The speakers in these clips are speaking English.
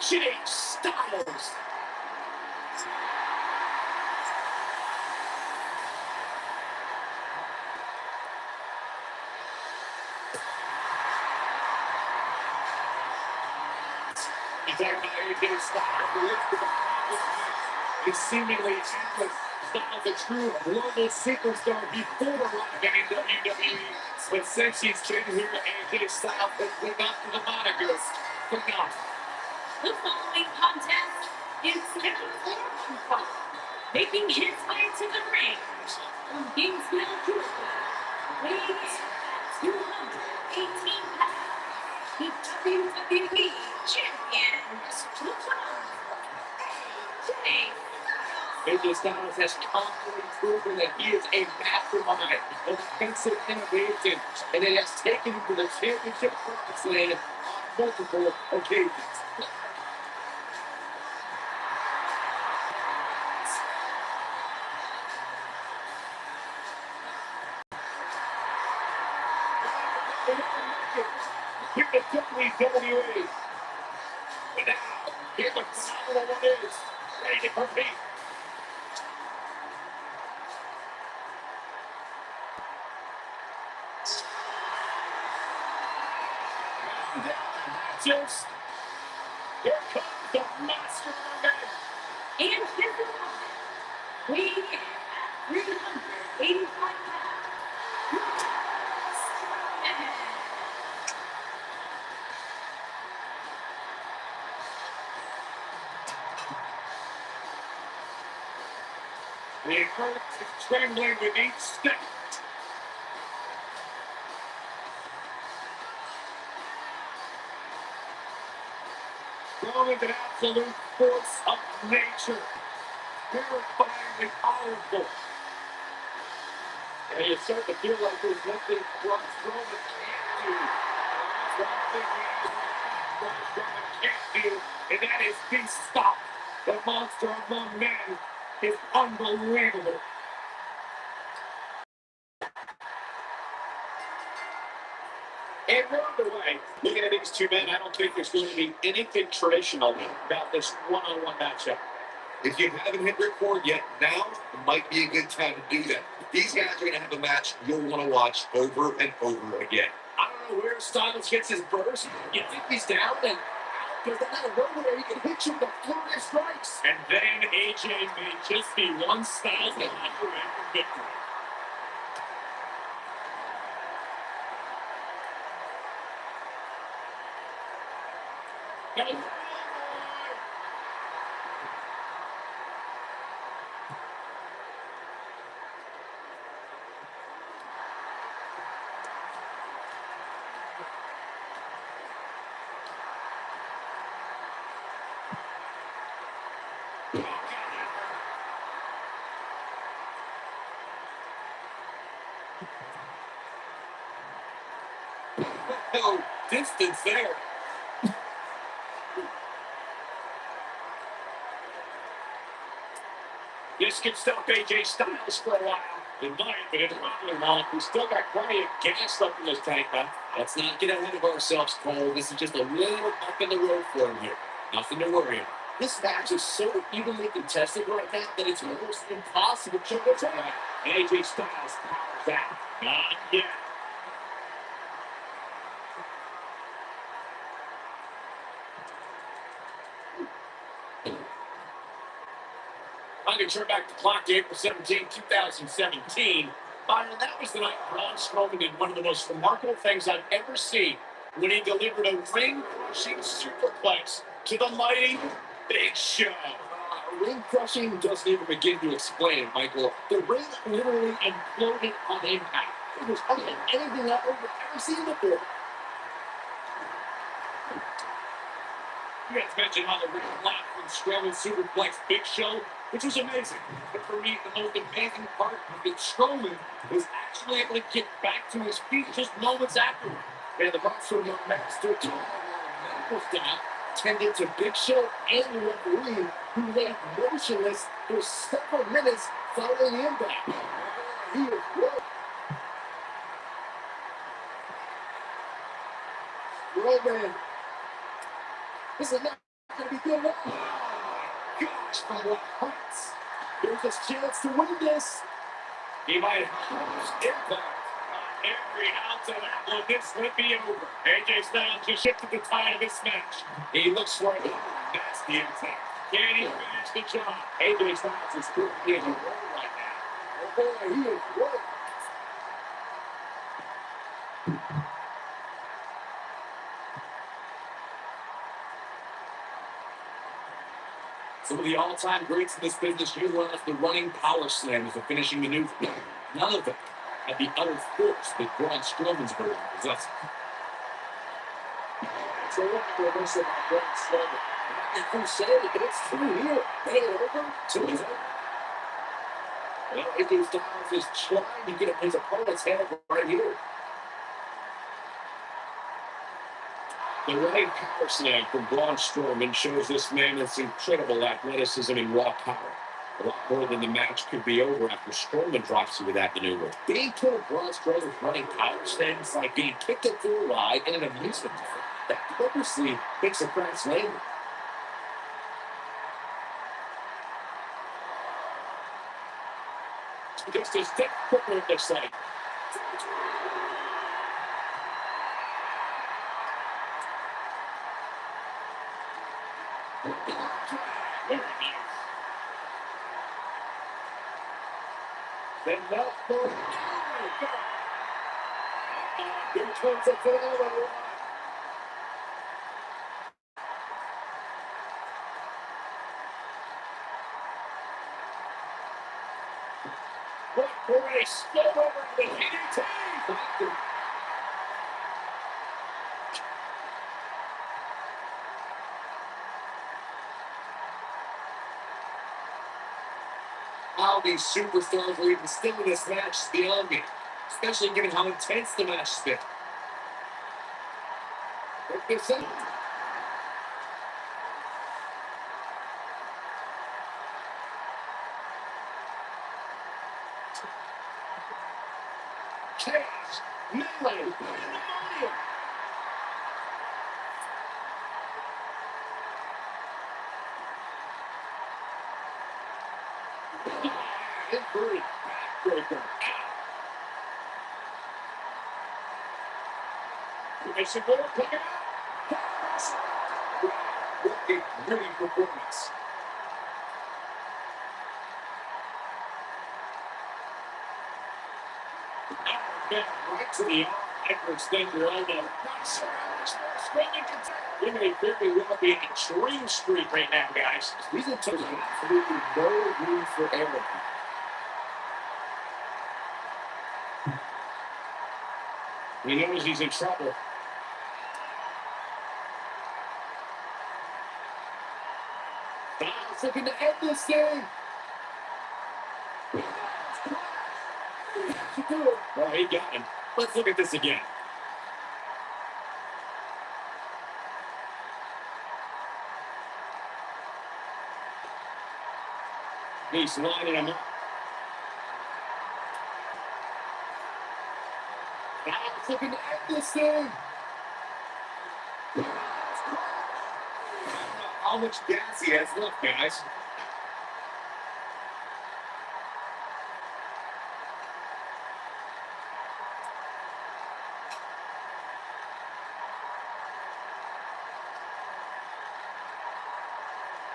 AJ Styles. You talk about AJ Styles, it's seemingly endless. Styles a true global superstar before arriving in WWE, but since he's been here, AJ Styles has lived up to the moniker. Phenomenal. The following contest is scheduled for one fall, making his way to the ring from Gainesville, Georgia, weighing in at 218 pounds, the WWE Champion, AJ Styles has constantly proven that he is a mastermind of offensive innovation, and it has taken him to the championship promised land on multiple occasions. Here the WWE. But now, here's what phenomenal one is. Ready to compete. Just here comes the master of men. And his opponent, weighing in at 385 pounds, The earth is trembling with each step. Roman's an absolute force of nature, terrifyingly powerful. And you start to feel like there's nothing Roman can't do. There's one thing Roman can't do, and that is be stopped. The monster among men is unbelievable. And we're underway. Looking at these two men, I don't think there's going to be anything traditional about this one-on-one matchup. If you haven't hit record yet, now might be a good time to do that. These guys are going to have a match you'll want to watch over and over again. I don't know where Styles gets his burst. You think he's down and there's out of nowhere he can hit you with a flurry of strikes. And then AJ may just be one Styles that had to win for victory. No distance there. This could stop AJ Styles for a while. It might, but it's probably not. We still got plenty of gas left in this tank, huh? Let's not get ahead of ourselves, Cole. This is just a little bump in the road for him here. Nothing to worry about. This match is so evenly contested right now that it's almost impossible to what's on. AJ Styles powers out. Not yet. I can turn back the clock to April 17, 2017. And that was the night Braun Strowman did one of the most remarkable things I've ever seen when he delivered a ring-crushing superplex to the mighty Big Show. Ring-crushing doesn't even begin to explain, Michael. The ring literally imploded on impact. It was unlike anything I've ever seen before. You guys mentioned how the ring locked from Strowman superplex Big Show, which was amazing. But for me, the most amazing part was that Strowman was actually able to get back to his feet just moments afterward. And the monster of master medical staff tended to Big Show and the referee, who lay motionless for several minutes following the impact. He is broke. Roman. This is not Gonna be good. Oh my gosh, from what hurts. Here's his chance to win this. He might have impact on every ounce of that one. This would be over. AJ Styles just shifted the tide of this match. He looks for a nasty attack. Can he finish the job? AJ Styles is currently in a roll right now. Oh boy, he is rolling. Some of the all-time greats in this business utilize the running power slam as a finishing maneuver. None of them had the utter force that Braun Strowman's version possesses. So look at the reversal by Braun Strowman. And Crusade, but it's through here. Hey, over. So is it? Well, AJ Styles is trying to get his opponent's head right here. The running power slam from Braun Strowman shows this man its incredible athleticism and raw power. A lot more than the match could be over after Strowman drops you with that maneuver. Being told Braun Strowman's running power slam is like being kicked up for a ride in an amusement park that purposely makes a crash landing. Just a step quicker at the site. There it is. Then that for here comes a phenomenal. What for a slow over the DDT. How these superstars are even still in this match is beyond me, especially given how intense the match has been. Check this out. Chaos, melee, pandemonium. Injury, backbreaker. Submission goal, pick it up. What a gritty performance. Right to the hyperextender elbow. Not sure how much more Strowman can take. We may very well be in a extreme streak right now, guys. These are two absolutely no room for error. He knows he's in trouble. Styles looking to end this thing. Well, he got him. Let's look at this again. He's lining him up. Styles looking to end this thing. How much gas he has left, guys.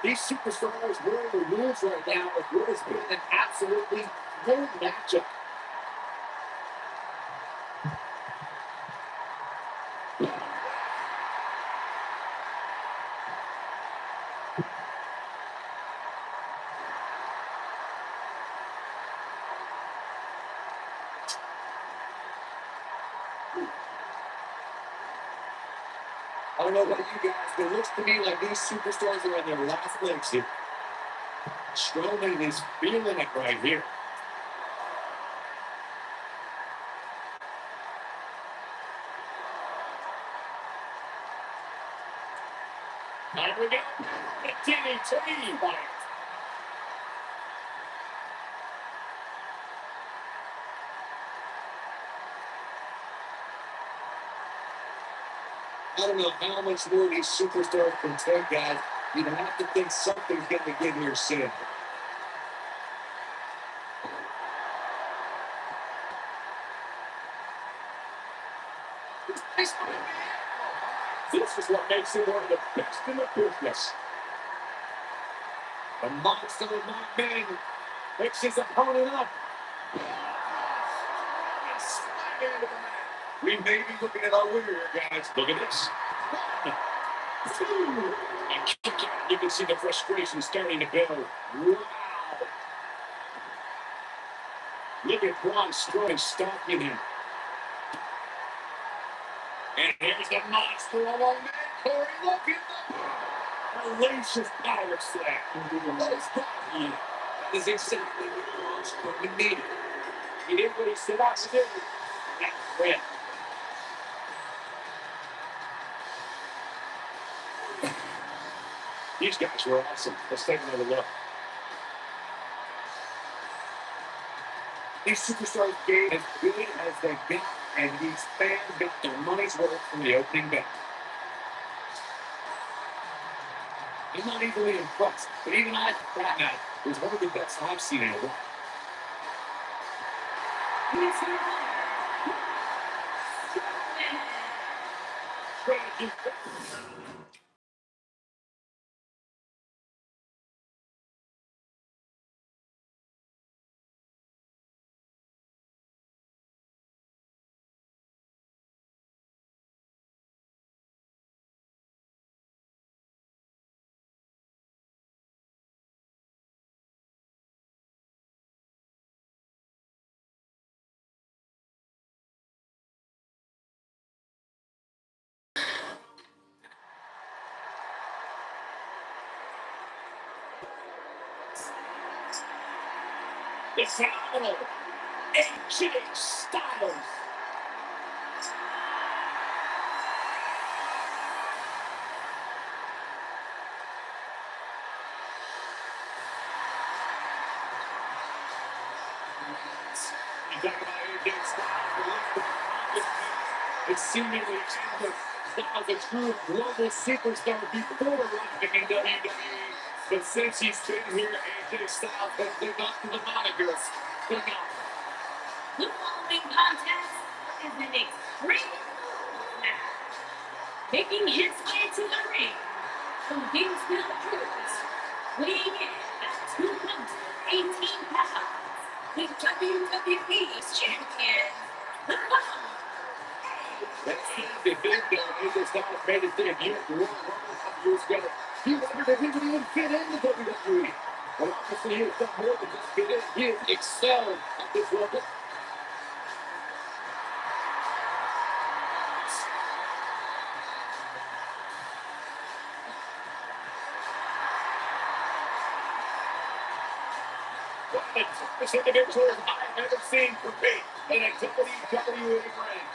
These superstars wearing the rules right now of what has been an absolutely great matchup. I don't know about you guys, but it looks to me like these superstars are on their last legs here. Strowman is feeling it right here. There we go. The DDT fight. I don't know how much more these superstars can take, guys. You'd have to think something's going to give here soon. This is what makes him one of the best in the business. The monster of my man picks his opponent up. And slam into the mat. We may be looking at our winner here, guys. Look at this. 1, 2. And kick out. You can see the frustration starting to build. Wow. Look at Braun Strowman stalking him. And here's the monster of our man, Corey. Look at the hellacious power slam. That is body. That is exactly what Braun Strowman needed. He did what he set out to do. That's red. These guys were awesome. Let's take another look. These superstars gave as good as they've been, and these fans got their money's worth from the opening bell. I'm not easily impressed, but even I, that night, was one of the best I've seen in a while. The phenomenal AJ Styles. You talk about AJ Styles, it's seemingly endless. Styles, a true global superstar before arriving in WWE. But since he's been here, AJ Styles has lived up to the monikers. Phenomenal. The following contest is an extreme match. Making his way to the ring from Gainesville, Georgia, weighing in at 218 pounds, the WWE's champion, the That's the big deal. AJ Styles made his debut at the Royal Rumble a couple years ago. He wondered if he would even fit into WWE. But obviously, he has done more than just fit in. He has excelled at this level. One of the toughest individuals I've ever seen compete in a WWE ring.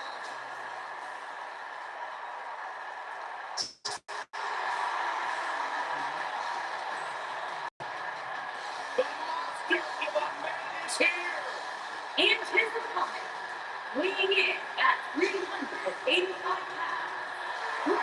The monster of a man is here. and his opponent, weighing in at 385 pounds,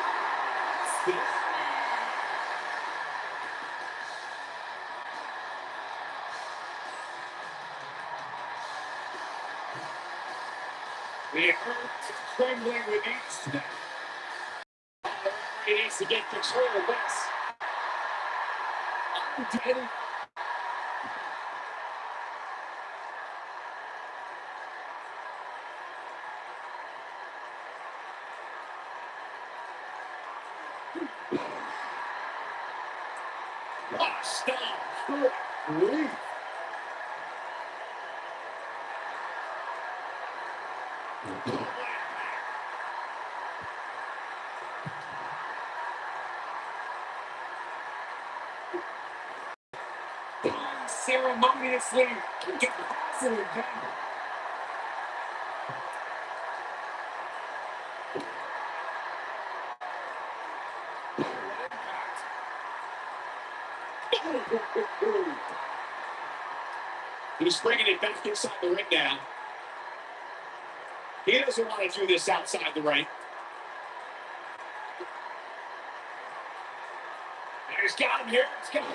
The earth is trembling with each step. He needs to get control of this. Undead. What a stop. Good grief. Unceremoniously deposited him. He's bringing it back inside the ring now. He doesn't want to do this outside the ring. He's got him here. He's got him.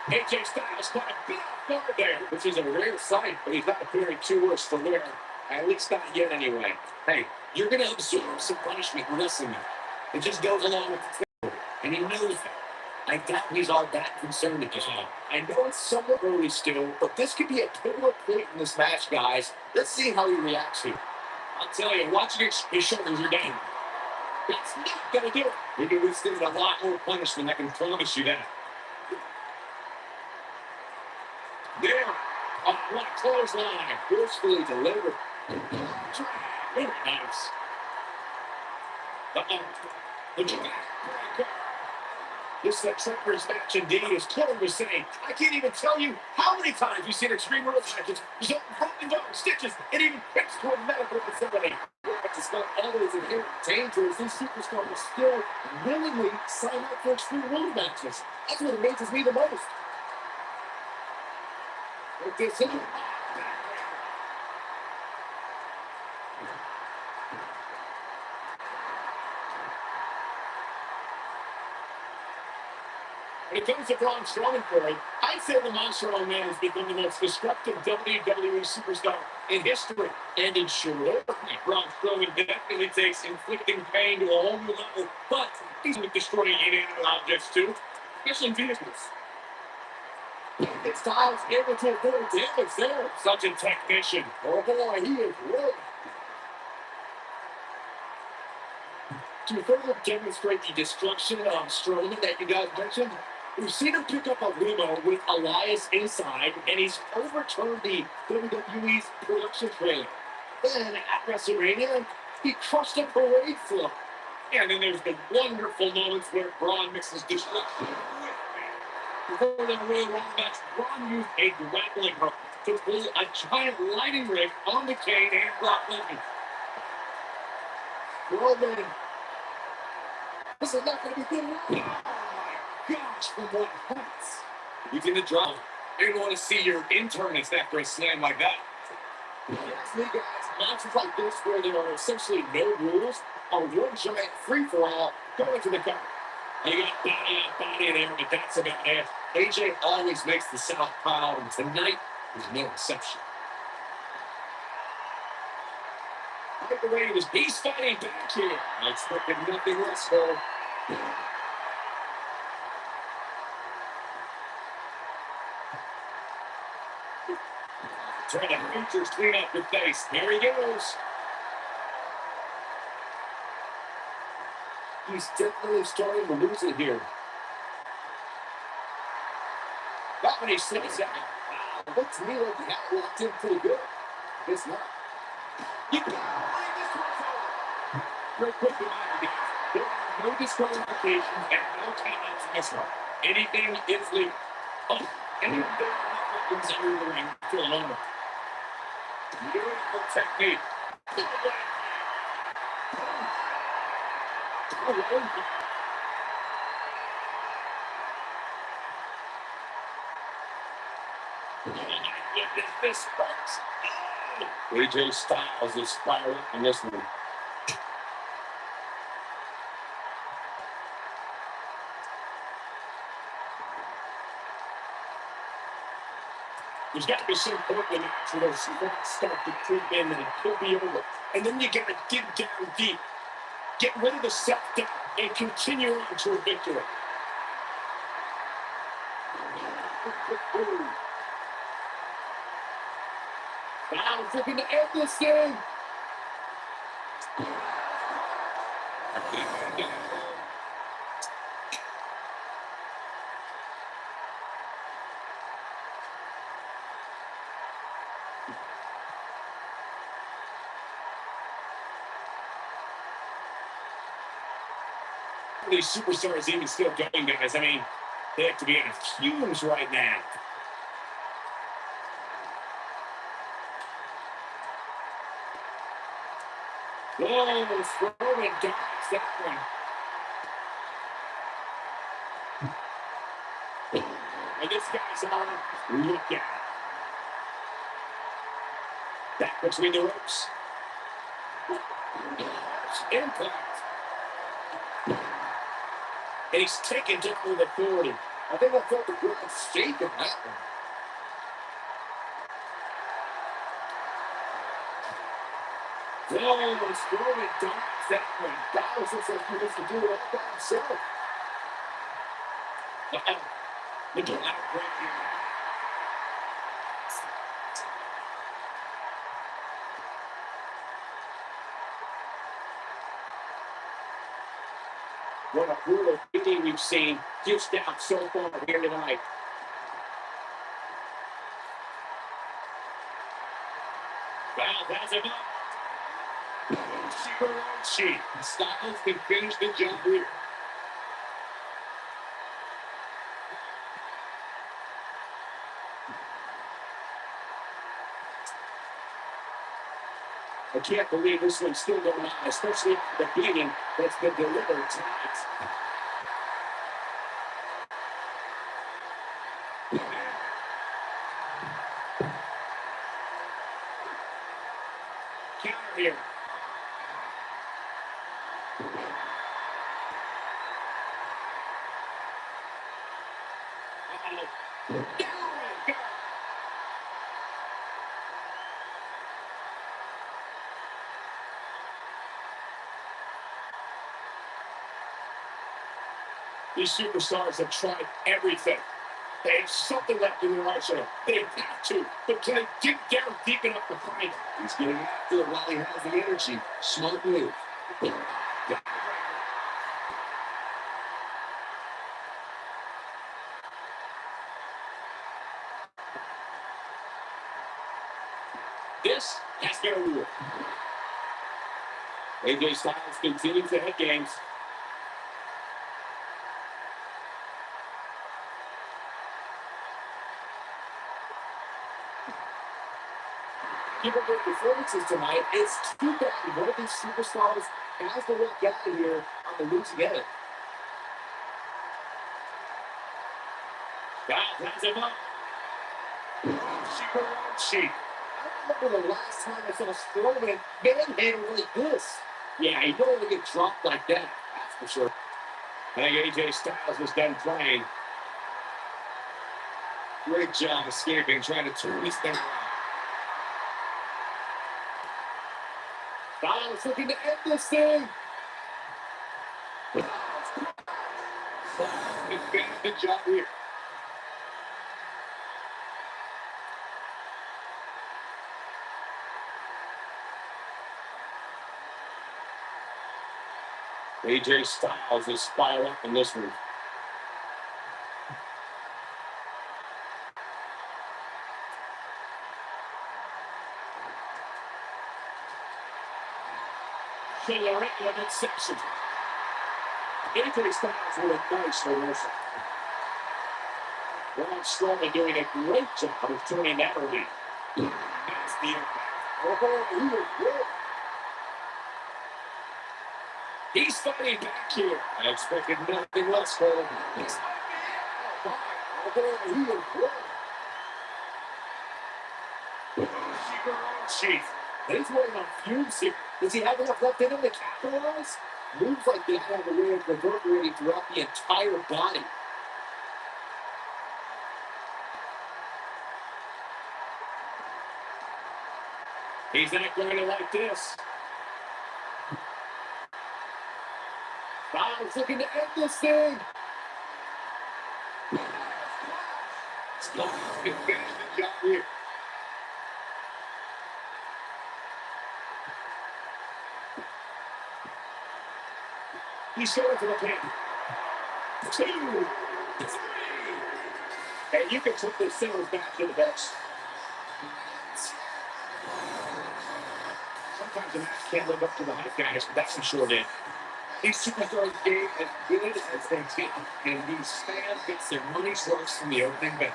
AJ Styles caught a bit off guard there, which is a rare sight, but he's not appearing too worse to wear. At least not yet, anyway. Hey, you're going to absorb some punishment in wrestling. It just goes along with the thing, and he knows that. I doubt he's all that concerned at this point. I know it's somewhat early still, but this could be a pivotal point in this match, guys. Let's see how he reacts here. I'll tell you, watching his shoulders are down. That's not going to do it. He can withstand a lot more punishment, I can promise you that. There. Oh, what a clothesline. Forcefully delivered. Very nice. Uh-oh. The back. This is a treacherous match indeed, as Cole was saying. I can't even tell you how many times you've seen Extreme Rules matches result in broken bones, stitches, and even trips to a medical facility. Despite always inherent dangers, these superstars still willingly sign up for Extreme Rules matches. That's what amazes me the most. Like this, when it comes to Braun Strowman, Corey, I'd say the Monster Man has become the most destructive WWE superstar in history. And in short order, Braun Strowman definitely takes inflicting pain to a whole new level, but he's destroying inanimate objects too, especially vehicles. It's Styles able to avoid damage there. Such a technician. Oh boy, he is really. To further demonstrate the destruction of Strowman that you guys mentioned, we've seen him pick up a limo with Elias inside, and he's overturned the WWE's production trailer. Then at WrestleMania, he crushed a parade float. And then there's the wonderful moments where Braun mixes destruction with man. Before the Royal Rumble match, Braun used a grappling hook to pull a giant lightning rig on the Kane and Brock Lesnar. Well, man, this is not going to be good. Oh my gosh, from what hurts. You did the drop. I didn't want to see your internist after a slam like that. Yes, me guys, matches like this where there are essentially no rules are one giant free-for-all going to the cover. You got body there, but that's about it. AJ always makes the South proud, and tonight is no exception. Right away, he's fighting back here. I expected nothing less, though. Trying to features clean up your face. There he goes. He's definitely starting to lose it here. Not when he slips out. Wow, looks to me like he got locked in pretty good. It's not. You can't believe this one's over. Real quick reminder, guys. There are no disqualifications and no timeouts in this one. Anything is legal. Oh, anything happens under the ring, fill it over. Beautiful technique. This hurts. AJ Styles is spiraling in this one. There's got to be some point when those spots start to creep in and it could be over. And then you got to dig down deep. Get rid of the self-doubt and continue on to a victory. Now it's looking to end this game. These superstars even still going, guys. I mean, they have to be on fumes right now. Whoa, throwing dodge that one. And this guy's on. Look at it. Back between the ropes. Impact. And he's taken down with authority. I think I felt the ground shake on that one. Whoa, Strowman dodged that one. Dallas looks like he wants to do it all by himself. Uh-oh. Look at that break here. What a brutal beating we've seen just down so far here tonight. Wow, has him up. She. Styles can finish the job here. I can't believe this one's still going on, especially after the beating that's been delivered tonight. Counter here. These superstars have tried everything. They have something left in their arsenal. They have to, but can they dig down deep enough to find it? He's getting after it while he has the energy. Smart move. This has got to work. AJ Styles continues to hit games. Given their performances tonight, it's too bad one of these superstars has to walk out of here on the losing end. Styles has him up. She. I remember the last time I saw Strowman manhandle like this. Yeah, he don't want to get dropped like that. That's for sure. I think AJ Styles was done playing. Great job escaping, trying to turn this thing around. Styles looking to end this thing. Styles finished the job here. AJ Styles is fired up in this one. Showing a regular midsection. AJ Styles with a nice reversal. Braun Strowman doing a great job of turning that around. That's the impact. Oh, he was good. He's fighting back here. I expected nothing less from him. He's oh, he was good. Chief. He's running on fumes here. Does he have enough left in him to capitalize? Moves like that have a way of reverberating throughout the entire body. He's not going to like this. Styles looking to end this thing. Styles can finish the job here. He's going to the pin. 2, 3. And you can put the singles back to the bench. Sometimes the match can't live up to the hype, guys, but that's for sure did. These superstars gave as good as they can, and these fans get their money's worth from the opening bell.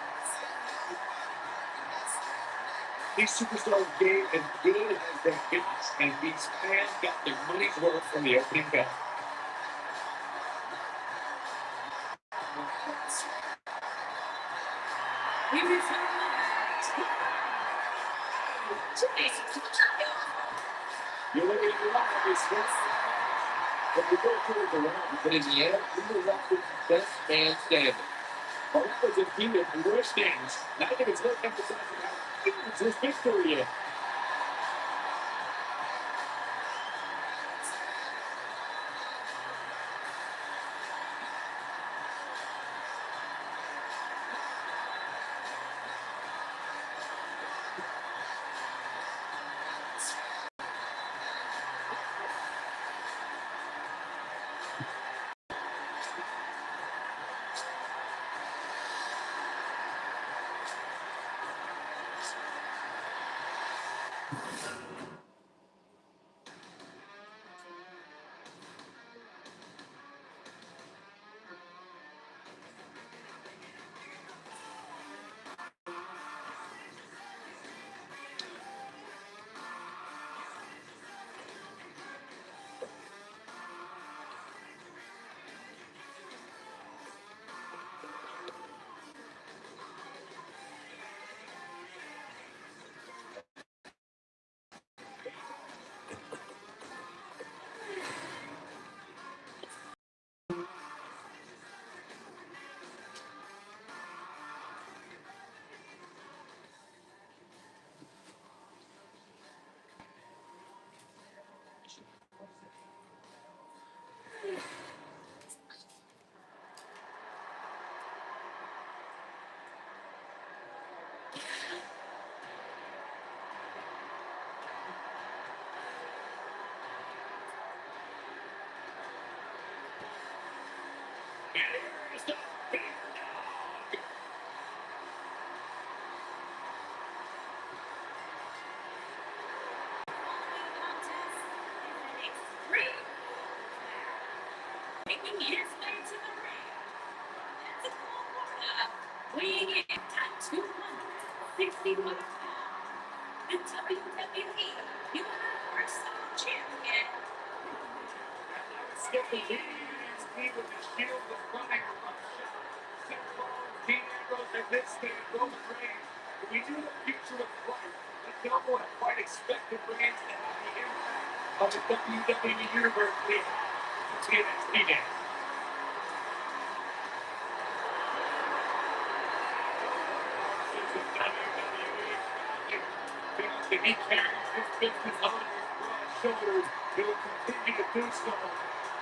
These superstars gave as good as they got, and these fans got their money's worth from the opening bell. You look at your life, it's just but we go through the round. But in the end, we were left with the best man standing. Well, that was a team of worst things. Not even it's not emphasizing how huge this victory is. Making his way to the ring. That's a Florida. Weighing in at 261 pounds. The WWE Universal Champion. Skipping knees, knee with the shield was running from shot. Seth Rollins, Dean Ambrose, and this man, Roman Reigns. When we knew the future was bright, but no one quite expected Reigns to have the impact of the WWE Universe we had since NXT days. Since the WWE feels that he carries this business on his broad shoulders, he will continue to do so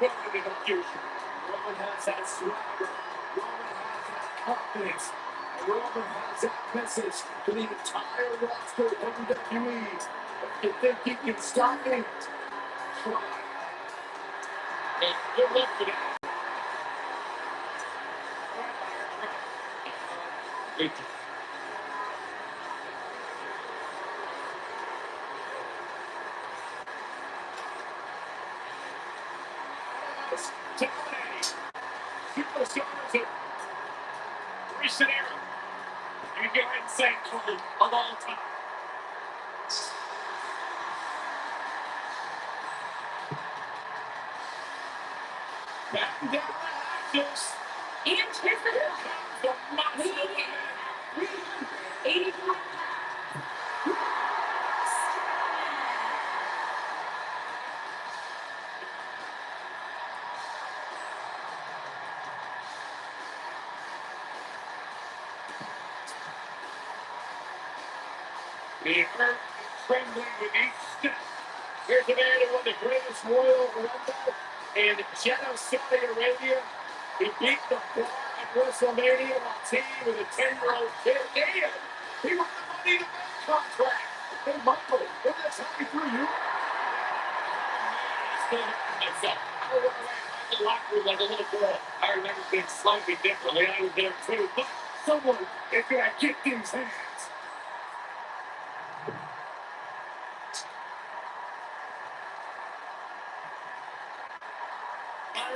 well into the future. Roman has that swagger. Roman has that confidence. Roman has that message to the entire roster of WWE. If you think you can stop me, try. And good luck for that. Thank you. Dominating superstars of recent era. You can go ahead and say Cole of all time. Back down the hatches. And Tiffany. The monster. Weighing in at 385 pounds. The earth is trembling with each step. Here's a man who won the greatest Royal Rumble in Jeddah, Saudi Arabia. He beat the bar at WrestleMania while teaming with a 10-year-old kid. And he won the Money in the Bank contract. Hey, Michael, isn't that something through you? I still myself. I run around in the locker room like a little girl. I remember things slightly differently. I was there too. But someone is going to get these hands.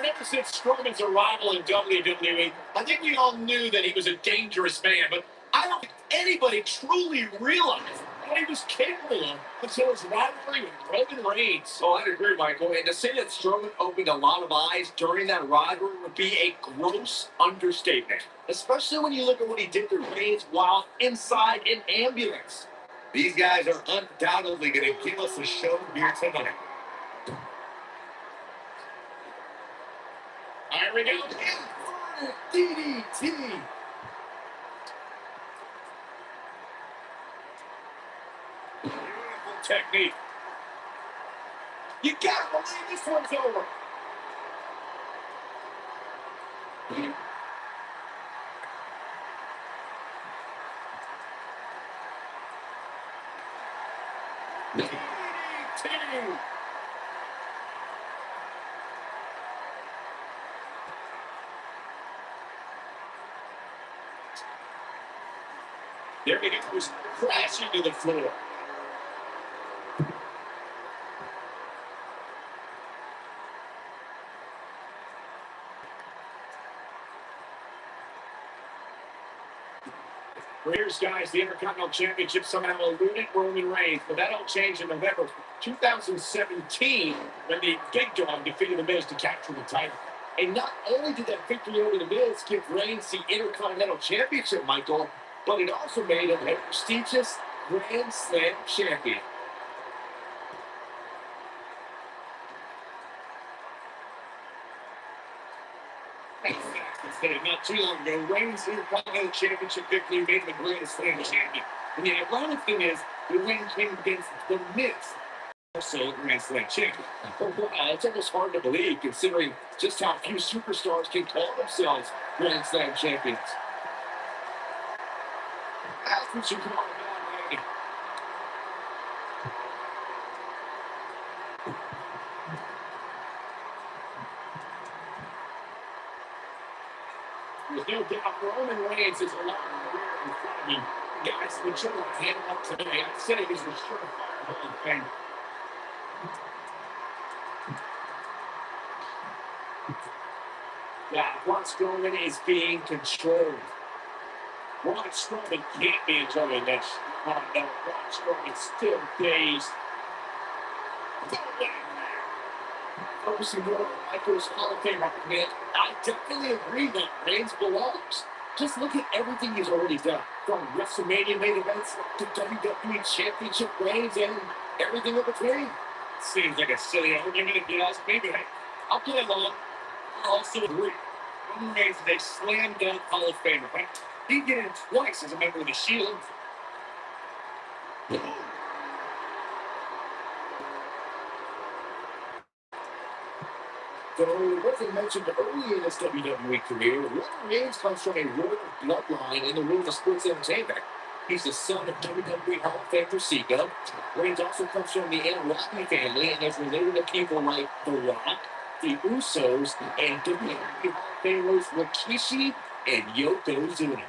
Ever since Strowman's arrival in WWE, I think we all knew that he was a dangerous man, but I don't think anybody truly realized what he was capable of until his rivalry with Roman Reigns. Oh, I'd agree, Michael. And to say that Strowman opened a lot of eyes during that rivalry would be a gross understatement, especially when you look at what he did to Reigns while inside an ambulance. These guys are undoubtedly going to give us a show here tonight. Here we go. DDT. Beautiful technique. You gotta believe this one's over. DDT. There he goes, crashing to the floor. Here's, guys, the Intercontinental Championship somehow eluded Roman Reigns, but that all changed in November 2017 when the Big Dog defeated The Miz to capture the title. And not only did that victory over The Miz give Reigns the Intercontinental Championship, Michael, but it also made him a prestigious Grand Slam champion. Not too long ago, Reigns' Intercontinental Championship victory made him the Grand Slam champion. And the ironic thing is, the win came against The Miz, also Grand Slam champion. It's almost hard to believe, considering just how few superstars can call themselves Grand Slam champions. That's what you call a bad rating. There's no doubt Roman Reigns is a lot of career in front of him. Guys, the general hand up today. I said he's a surefire Hall of Famer. Yeah, Braun Strowman is being controlled. Braun Strowman can't be enjoying this. Oh no, Braun Strowman's still dazed. Obviously, Michael's Hall of Fame recommend. I definitely agree that Reigns belongs. Just look at everything he's already done, from WrestleMania main events to WWE Championship reigns and everything in between. Seems like a silly argument if you ask me, but hey, I'll play along. I also agree. Roman Reigns is a slam dunk Hall of Famer. Right? He did it twice as a member of the Shield. So it wasn't mentioned early in his WWE career, Roman Reigns comes from a royal bloodline in the world of sports entertainment. He's the son of WWE Hall of Famer Sika. Reigns also comes from the Rocky family and is related to people like The Rock, the Usos, and WWE Hall of Famers Rikishi and Yokozuna.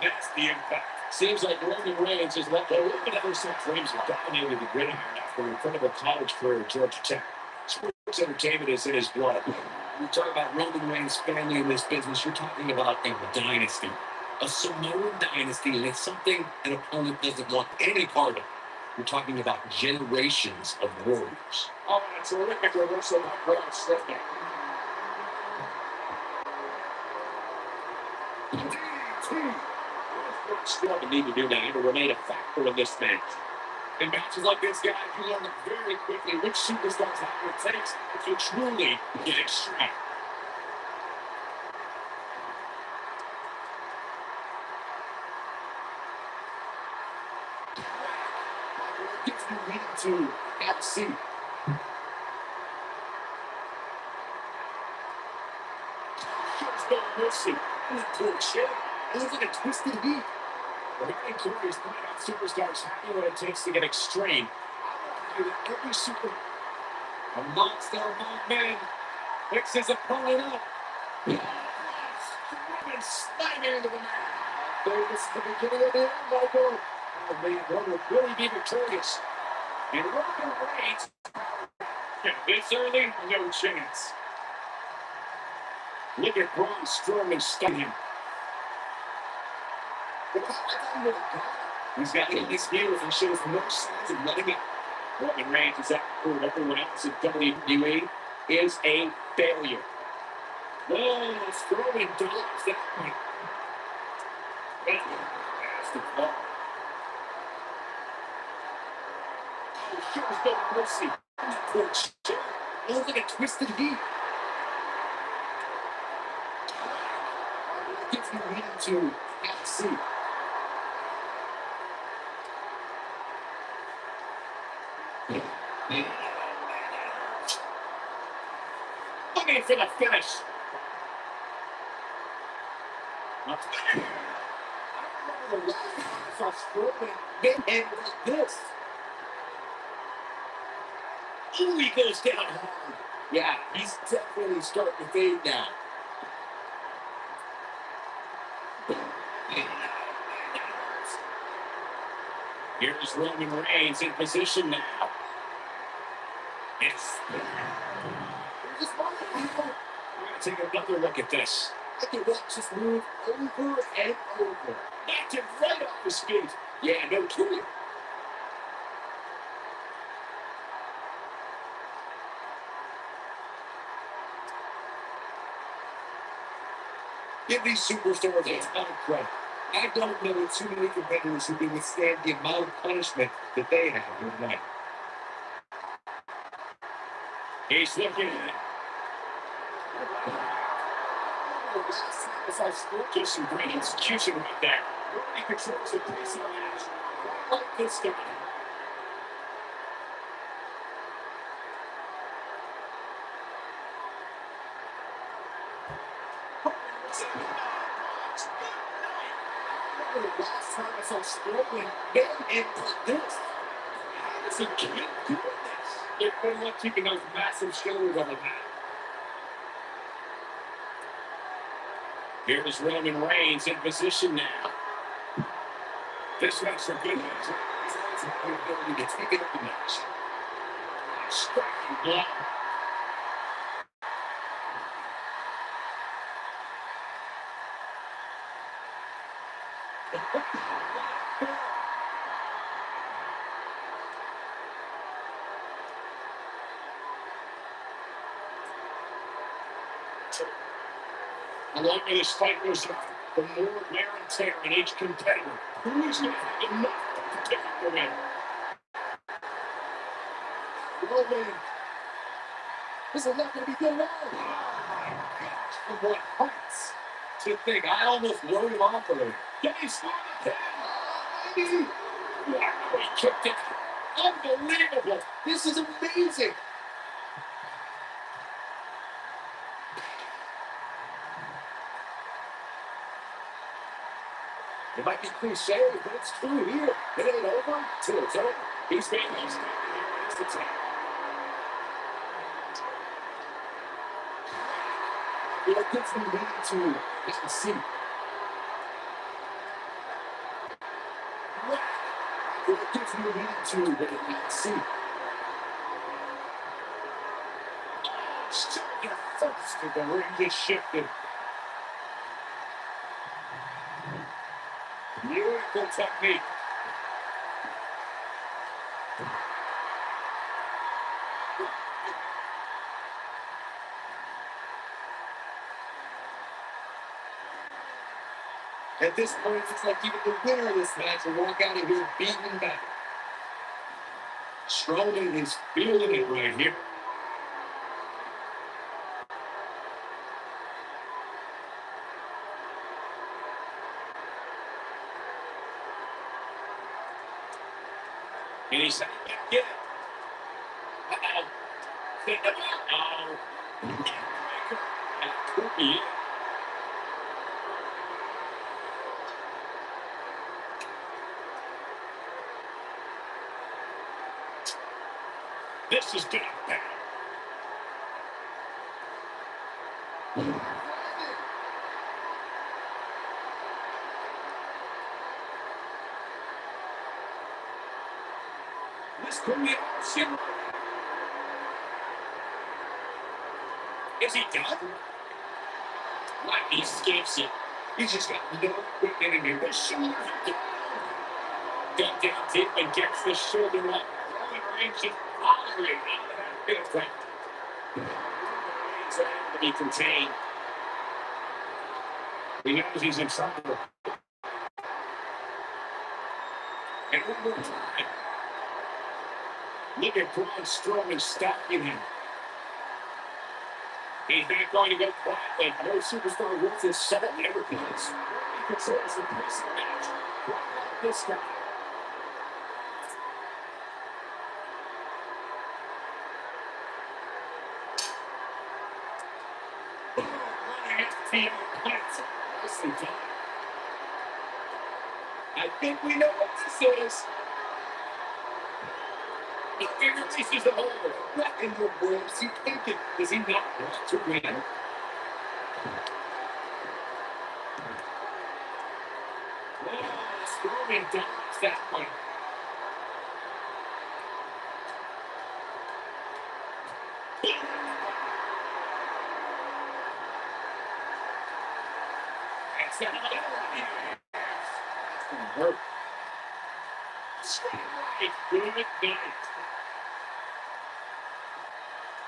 That's the impact. Seems like Roman Reigns has left a little bit ever since Reigns dominated the gridiron after an incredible college career at Georgia Tech. Sports entertainment is in his blood. When you talk about Roman Reigns' family in this business, you're talking about a dynasty, a Samoan dynasty, and it's something an opponent doesn't want any part of. We're talking about generations of warriors. Oh, that's a terrific reversal by Braun Strowman. What need to do now to remain a factor in this match. In matches like this, guys, you learn very quickly which superstars have what it takes to truly get extreme. Gets you ready to have a seat. Shows no mercy. Poor shit. It looks like a twisted heat. Very curious point out superstars having what it takes to get extreme. I would argue that every a monster among men picks his opponent up. Roman slamming into the mat. This is the beginning of the end, Michael. Oh man, one will really be victorious. And Roman Reigns, this early, no chance. Look at Braun Strowman stunning him. He's got this here and shows no signs of letting up. Roman Reigns is out for everyone else in WWE is a failure. Oh, Strowman dodged that one. shows no mercy. Poor shit. Look at a twisted heat. Gives you reason to have a seat. Looking for the finish. I remember the last time I saw Strowman get in like this. Ooh, he goes down hard. Yeah, he's definitely starting to fade now. Here's Roman Reigns in position now. It's we're gonna take another look at this. I can watch this move over and over. Knocked him right off his feet. Yeah, no kidding. Give these superstars a ton of credit. I don't know too many competitors who can withstand the amount of punishment that they have here tonight. He's looking at it. Just some great execution right there. Nobody controls the pace of the match. Like this guy. The last time I saw Strowman get in like this. How does he keep doing this? They've been like keeping those massive shoulders on the mat. Here's Roman Reigns in position now. This makes a good match. He's always had the ability to take it up a notch. Striking blow. The longer this fight goes on, the more wear and tear on each competitor. Who is going to have enough to take it the win? Roman, this is not going to be good at all. Oh my gosh, from what heights. To think, I almost wrote him off of him. Yeah, he's on the pin. Wow, he kicked it. Unbelievable. This is amazing. It might be cliche, but it's true here. It ain't over till it's over. He's making his statement here in this attack. It gives me reason to get the seat. It gives me reason to get the seat. Shoulder first, and the ring just shifted. Beautiful technique. At this point, it's like even the winner of this match will walk out of here beaten back. Strowman is feeling it right here. And he's back in. Uh-oh. Uh-oh. That could be it. This is getting bad. This could be awesome. Is he done? Like he escapes it. He's just got no quick in him. His shoulders are down. Got down deep and gets the shoulder up. Roman Reigns is hollering out of that pit effect. Roman Reigns are able to be contained. He knows he's in trouble. And one more time. Look at Braun Strowman stalking him. He's not going to go quietly. No superstar wins his salt never does. He considers the pace of the match. What about this guy? Running FTO plants. Nicely done. I think we know what this is. He releases the hold. What in the world is he thinking? Does he not want to win? Oh, Strowman dodged that one. That's that hurt. Straight right. Good night.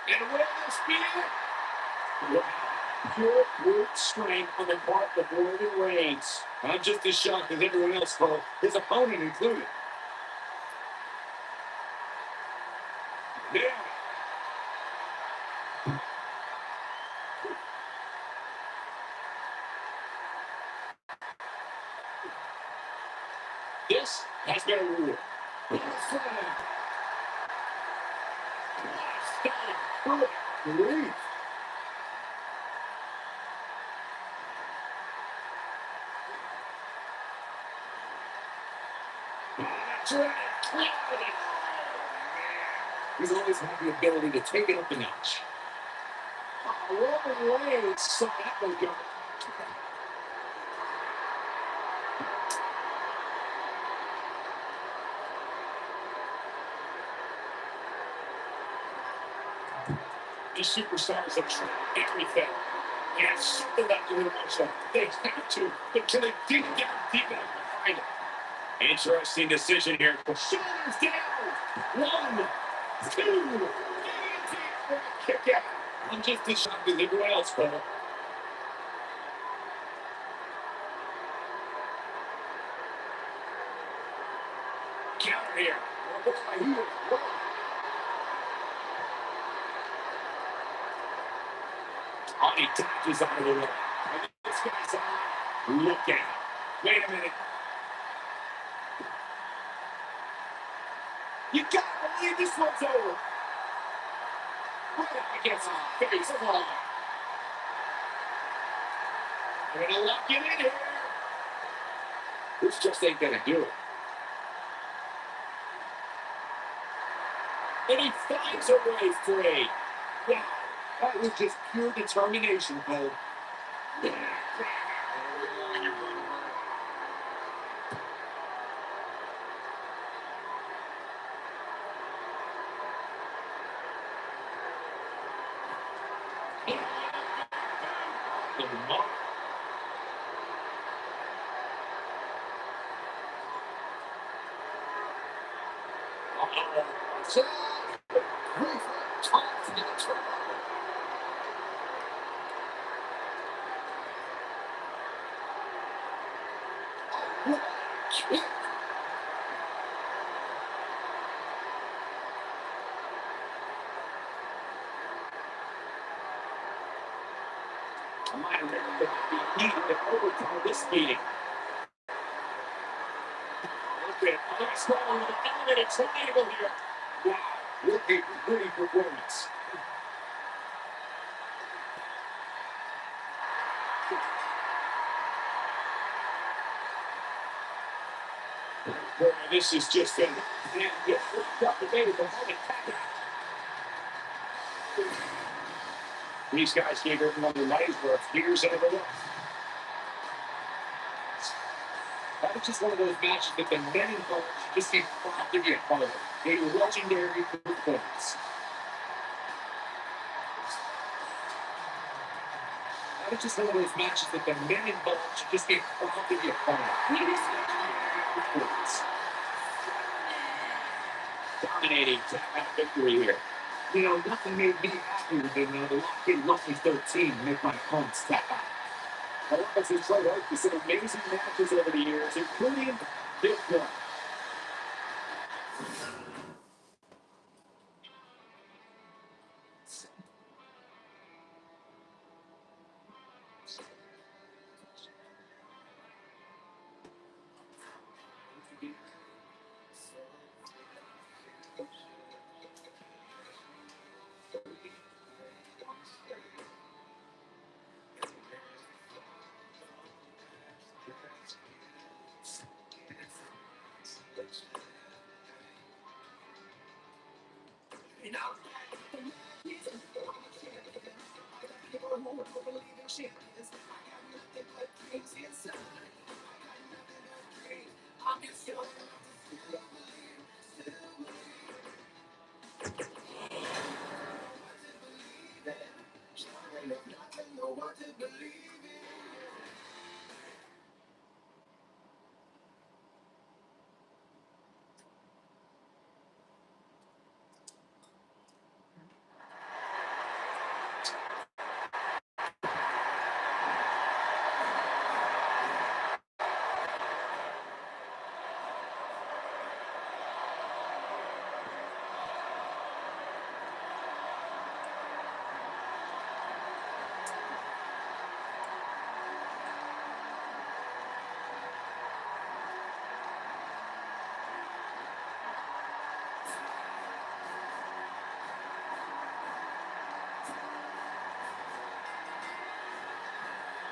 And will this be it? Wow. Pure brute strength on the part of Roman Reigns. I'm just as shocked as everyone else, Cole. His opponent included. Yeah. This has been a rule. Relief. He's always had the ability to take it up a notch. Roman Reigns saw that one go. These superstars have tried everything. And something that to themselves. They have to, but can they dig down deep enough to find it? Interesting decision here. Shoulders down. 1, 2. Kick out. I'm just as shocked as everyone else, Cole. Counter here. Oh, he dodges out of the way. And this guy's on. Look at him. Wait a minute. You gotta believe this one's over. Right up against his face. We're gonna lock it in here. This just ain't gonna do it. And he finds a way free. Wow, that was just pure determination, Cole. I might have be needed to overcome this meeting. Okay, let's go with the elevated triangle here. Wow, what a pretty performance. Boy, this is just an These guys gave everyone their money's worth years in a row. That was just one of those matches that the men involved just seemed to get part of it. A legendary performance. That was just one of those matches that the men involved just seemed to get part of it. Dominating tap-out victory here. You know, nothing made me happier than the lock-in Lucky 13 to make my opponents tap out. Alonso has tried out for some amazing matches over the years, including this one.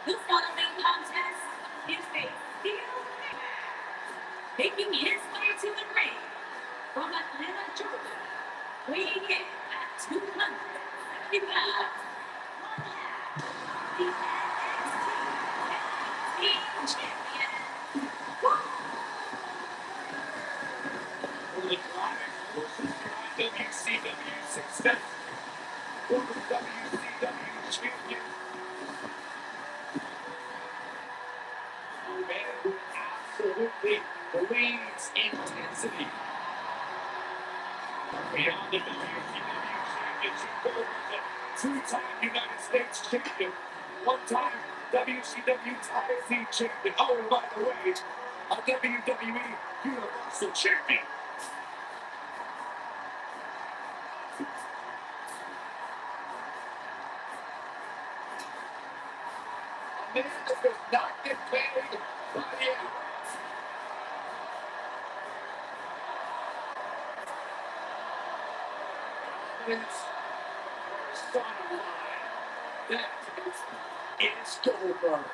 The following contest is a steel match. Making his way to the ring from Atlanta, Georgia, weighing in at 270 pounds, one half of the NXT Champion. For the Chronic versus WCW success. Former WCW champion. A man who absolutely bleeds intensity. Beyond the WCW championship, Gold was a two-time United States champion, one-time WCW tag team champion. Oh, and by the way, a WWE Universal champion. A man that does not get paid by the hour. It's son of mine. That is Goldberg.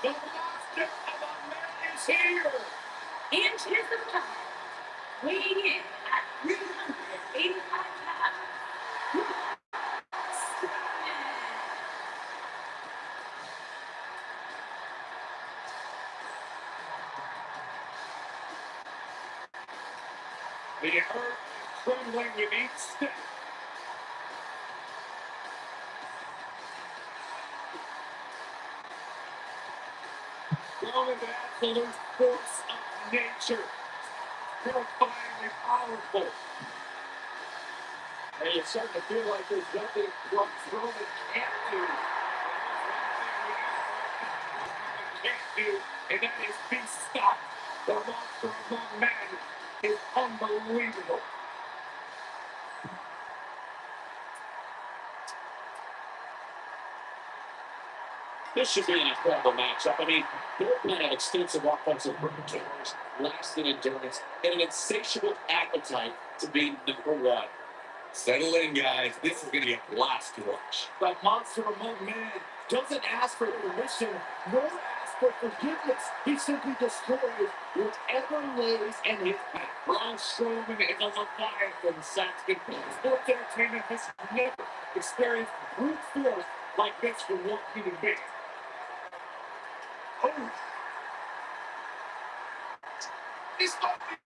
The monster of a man is here. And here's the time, weighing in at 385 pounds. The earth is trembling with each step. Roman, the absolute force of nature, terrifyingly powerful. And you're starting to feel like there's nothing Roman can't do. And there's one thing we know Roman can't do, and that is be stopped. The monster among men is unbelievable. This should be an incredible matchup. I mean, both men have extensive offensive repertoires, lasting endurance, and an insatiable appetite to be number one. Settle in, guys. This is going to be a blast to watch. The monster among men doesn't ask for permission, nor ask for forgiveness. He simply destroys whatever lays in his path. Braun Strowman is a Leviathan, Saxton. Sports entertainment has never experienced brute force like this from one human being. Oh, this might be it.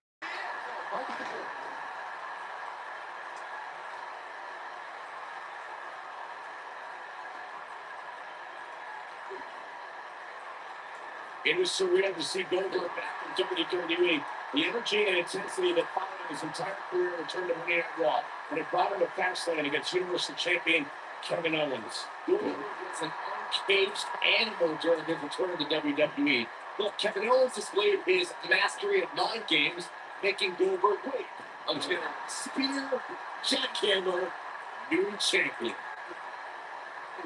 It was surreal to see Goldberg back in WWE. The energy and intensity that followed his entire career returned to Monday Night Raw, and it brought him to Fastlane against Universal Champion Kevin Owens. Goldberg was an uncaged animal during his return to WWE. Look, Kevin Owens displayed his mastery of mind games, making Goldberg wait until Spear Jackhammer, new champion.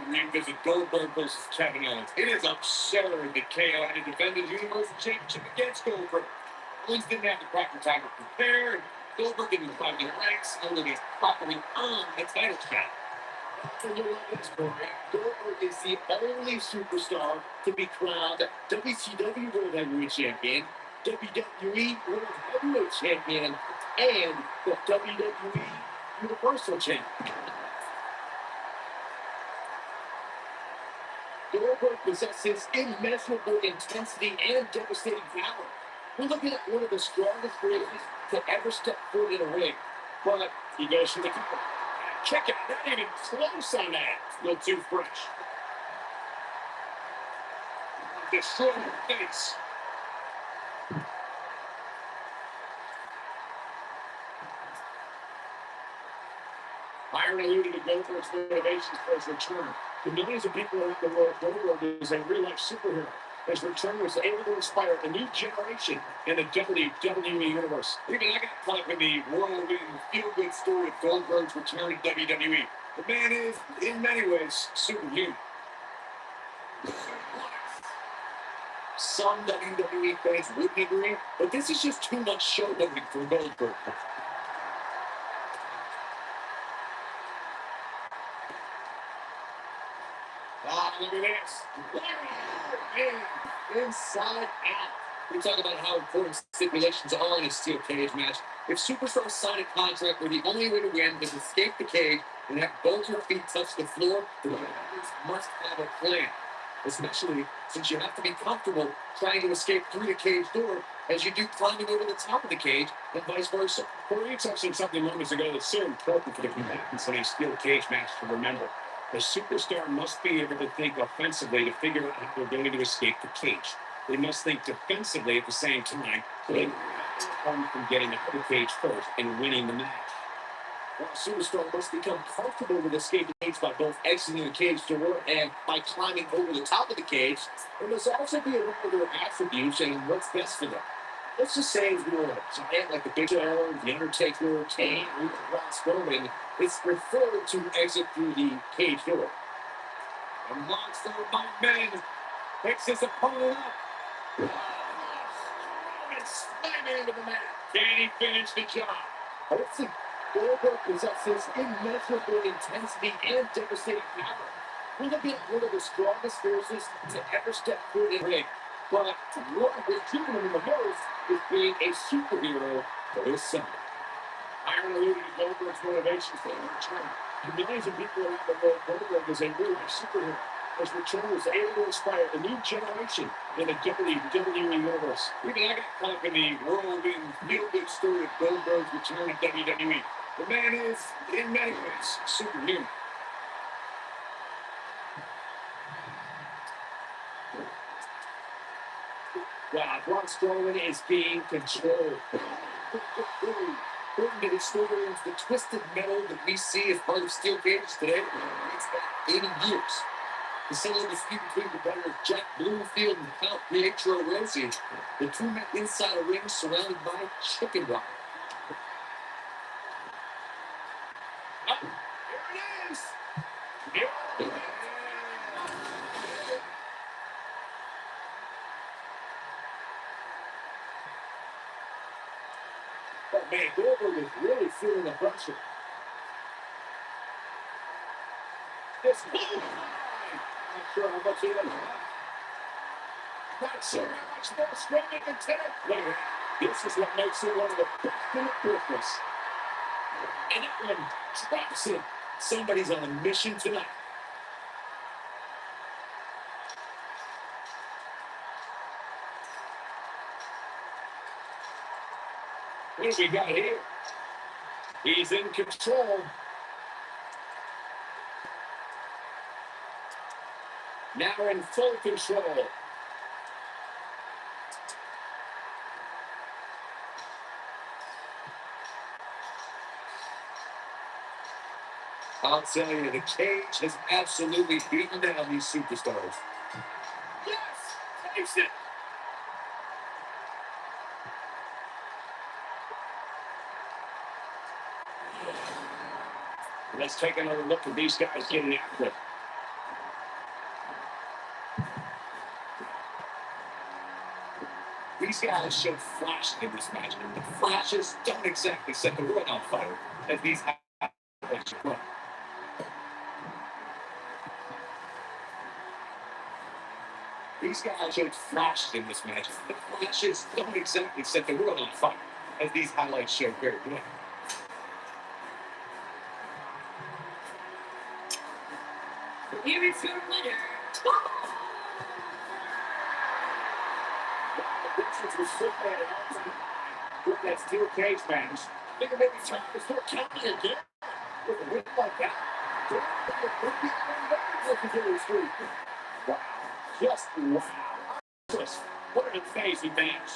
Revisit Goldberg versus Kevin Owens. It is absurd that KO had to defend his Universal Championship against Goldberg. Owens didn't have the proper time to prepare, and Goldberg didn't climb the ranks, nor did he properly earn the title shot. And you love this story. Goldberg is the only superstar to be crowned WCW World Heavyweight Champion, WWE World Heavyweight Champion, and the WWE Universal Champion. Goldberg possesses immeasurable intensity and devastating power. We're looking at one of the strongest braces to ever step foot in a ring. But he goes for the cover. Check out, not even close on that. A little too fresh. Destroy the face. Byron alluded to Goldberg's motivations for his return. To millions of people around the world, Goldberg is a real-life superhero. His return was able to inspire a new generation in the WWE Universe. Even I got caught up in the whirlwind feel-good story of Goldberg's return to WWE. The man is, in many ways, superhuman. Some WWE fans wouldn't agree, but this is just too much showboating for Goldberg. Ah, look at this. Man, inside out. We talk about how important stipulations are in a steel cage match. If superstars sign a contract where the only way to win is escape the cage and have both your feet touch the floor, the competitors must have a plan. Especially since you have to be comfortable trying to escape through the cage door as you do climbing over the top of the cage and vice versa. Corey, you touched on something moments ago that's so important for the combatants in a steel cage match to remember. A superstar must be able to think offensively to figure out how they're going to escape the cage. They must think defensively at the same time, so they come from getting out of the cage first and winning the match. Well, a superstar must become comfortable with escaping the cage by both exiting the cage door and by climbing over the top of the cage. There must also be aware of their attributes and what's best for them. Let's just say if you're a giant like the Big Show, the Undertaker, Kane, or Braun Strowman, it's preferred to exit through the cage door. A monster among men picks his opponent up. And slamming into the mat. Can he finish the job? Let's see. Goldberg possesses immeasurable intensity and devastating power. We're looking at one of the strongest forces to ever step foot in the ring. But what rejuvenating him the most is being a superhero for his son. Iron alluded to Goldberg's motivations for his return. To millions of people around the world, Goldberg is a real-life superhero. His return was able to inspire a new generation in the WWE Universe. Even I got caught up in the whirlwind feel-good story of Goldberg's return to WWE. The man is, in many ways, superhuman. Wow, Braun Strowman is being controlled. According to historians, the twisted metal that we see as part of steel cages today dates back 80 years. The single dispute between the brothers Jack Bloomfield and Count Pietro Rossi, the two met inside a ring surrounded by chicken wire. Oh, here it is! Here it is! But man, Goldberg is really feeling the pressure. This move! Not sure how much he has left. Not sure how much more strong he can take. Look at that. This is what makes it one of the best in the business. And that one drops it. Somebody's on a mission tonight. What do we got here? He's in control. Now in full control. I'll tell you, the cage has absolutely beaten down these superstars. Yes! Takes it! Let's take another look at these guys getting after it. These guys showed flash in this match. The flashes don't exactly set the world on fire as these highlights show. These guys showed flash in this match. The flashes don't exactly set the world on fire as these highlights show very well. Here is your winner. Richards was sitting at an all-time high with that steel cage match. Think of maybe trying to start counting again with a win like that. Wow. Just wow. Just what an amazing match.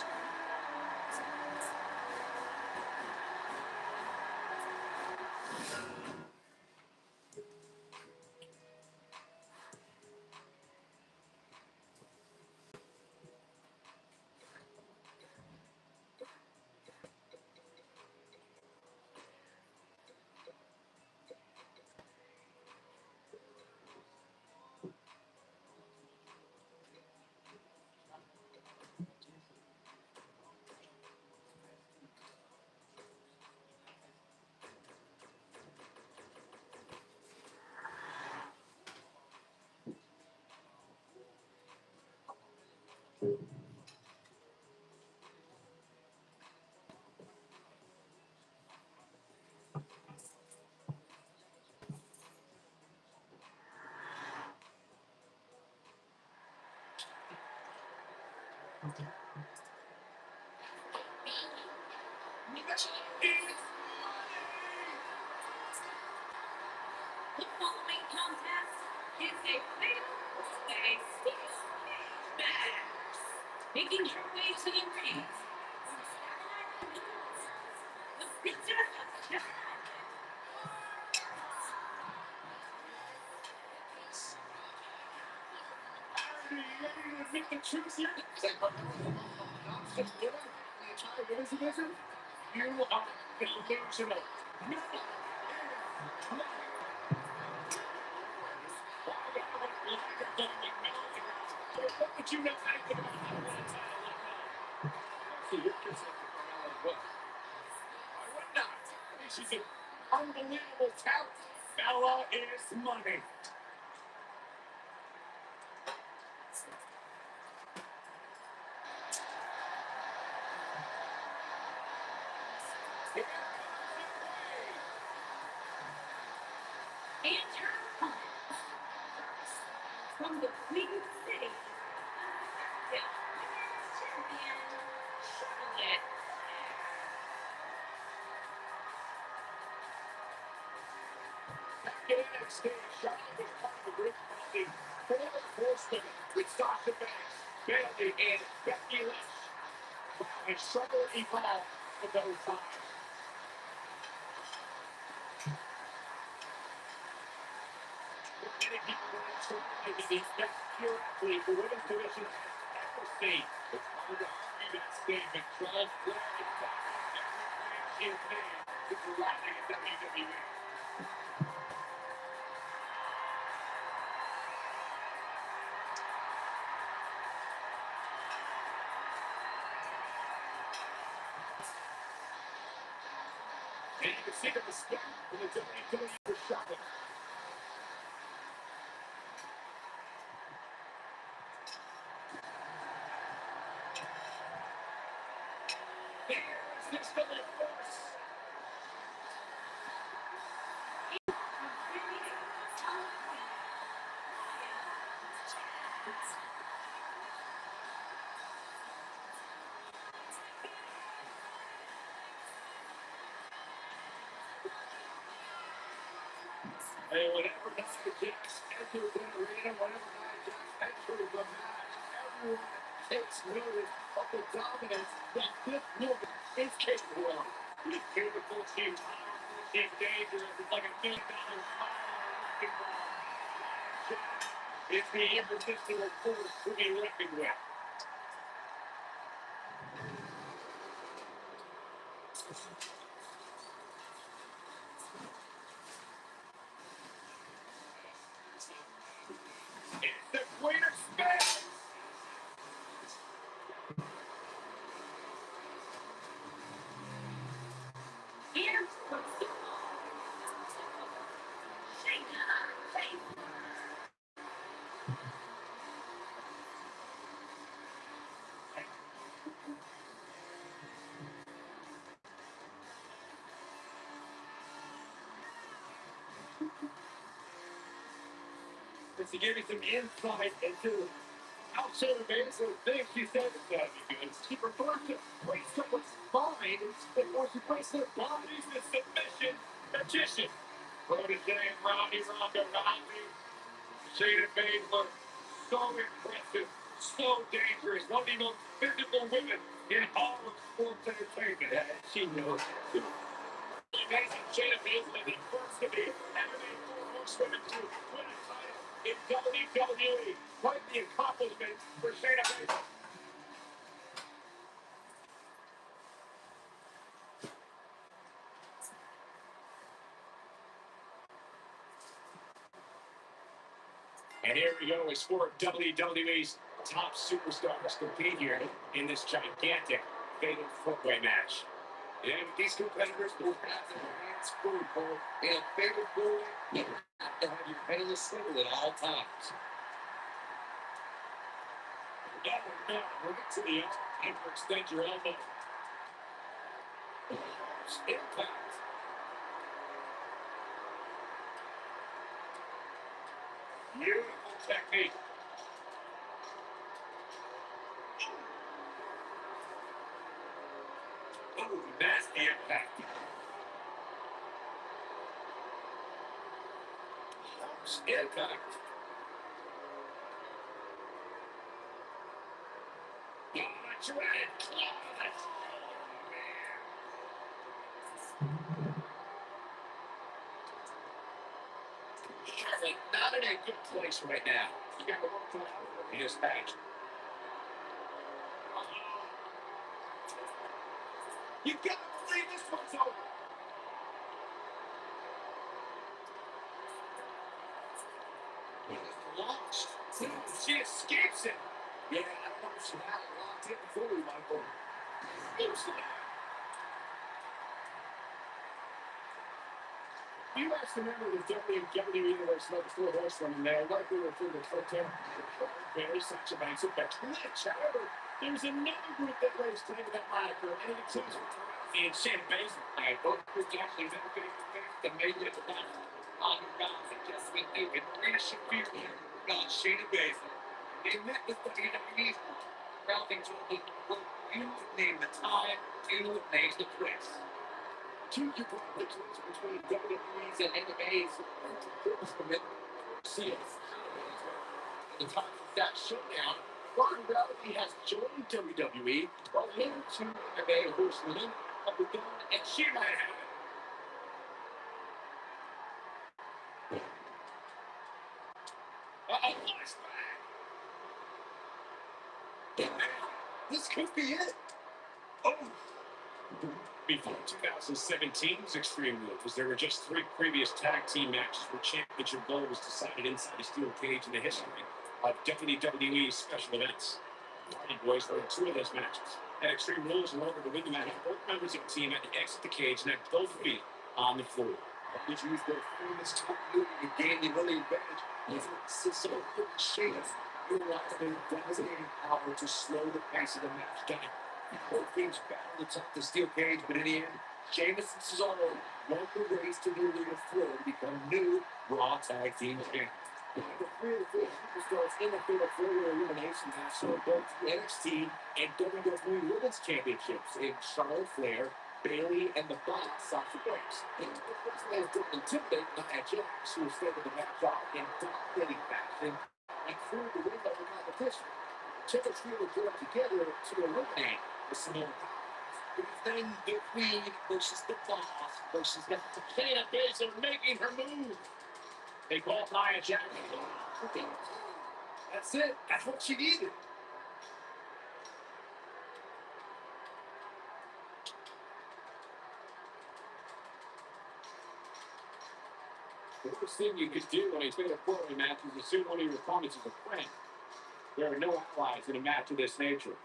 The following contest is a fatal four-way steel cage match. Making her way to the ring from Staten Island, the Princess of Staten Island. Are you ready to admit the truth here? Say, but the entire women's division, you are delusional. No. What would you know anything about how to win a title like that? See, you're considered as well. I would not. She's an unbelievable talent. Bella is money. And her opponent from the Queen City, the Women's Champion, Charlotte. Back in NXT, Charlotte was part of a group called the Four Horsewomen with Sasha Banks, Bayley, and Becky Lynch. And Charlotte evolved with those times. Many people believe Charlotte may be the best pure athlete the women's division has ever seen. It's hard to argue that statement. Charlotte Flair is back on every claim she has made since arriving at WWE. And you can see the respect for the WWE for Charlotte. The irresistible force. And whenever Nia Jax enters an arena, whenever Nia Jax enters the match, everyone takes notice of the dominance that this woman is capable of. She's beautiful, she's powerful, she's dangerous. It's like $1 million firework. Nia Jax is the irresistible force to be reckoned with. It's the Queen of Spades. performance. He gave me some insight into how Shayna Baszler thinks. She said it's going to be good. She prefers to place someone's mind before she places their bodies in submission. Magician. Protege and Ronda Rousey. Shayna Baszler, so impressive, so dangerous, one of the most physical women in all of sports entertainment. And she knows it. Amazing Shayna Baszler, the first to be MMA four horsewomen to win a title in WWE. Quite the accomplishment for Shayna Baszler. And here we go, as four of WWE's top superstars compete here in this gigantic fatal four-way match. And these competitors will have their hands full, Cole. In a fatal four-way, you have to have your head on swivel at all times. No, bring it to the elbow. Hyperextend your elbow. Impact. Beautiful technique. Oh, nasty impact. Impact. Dread claws. Charlotte not in a good place right now. You got to work for his match. You got to believe this one's over. Launched. She escapes it. Yeah, I don't know if she had it locked in fully, Michael. You guys remember the WWE Universe like four horsemen, and they likely refer to Totem, Barry, Sasha Banks, and Becky Lynch. However, there's another group that lays claim to that moniker, and it includes Rousey and Shayna Baszler. Both groups actually benefiting from things that made it about Ronda Rousey, Jessica Duke, and Marina Shafir about Shayna Baszler. They met with WWE's Rousey told them, well, you name the time, you name the place. Two different between WWE's and MMA's see it. At the time of that showdown, Ronda Rousey has joined WWE while the other two MMA horsewomen have begun, and she might have it. Flashback. This could be it. Oh. Before 2017's Extreme Rules, there were just 3 previous tag team matches where championship gold was decided inside a steel cage in the history of WWE special events. Hardy Boys were in 2 of those matches. At Extreme Rules, in order to win the match, both members of the team had to exit the cage and have both feet on the floor. Hardy's used their famous continuity to gain the early advantage. So Sheamus utilized their devastating power to slow the pace of the match down. Both teams battled to top the steel cage, but in the end, Sheamus and Cesaro won the race to the arena floor to become new Raw Tag Team champions. The 3 of the 4 superstars in the fatal four-way elimination match saw both the NXT and WWE Women's Championships in Charlotte Flair, Bayley, and the Boss Sasha Banks. The first man didn't intimidate Nia Jax, who was starting the match off in dominating fashion and cleared the way over competition. Check out 3 were joined together to eliminate the Simone. It was then the Queen versus the Boss versus the Shayna Baszler making her move. They called Nia Jax. That's it. That's what she needed. The worst thing you could do when you play a four-way match is assume one of your opponents is a friend. There are no allies in a match of this nature.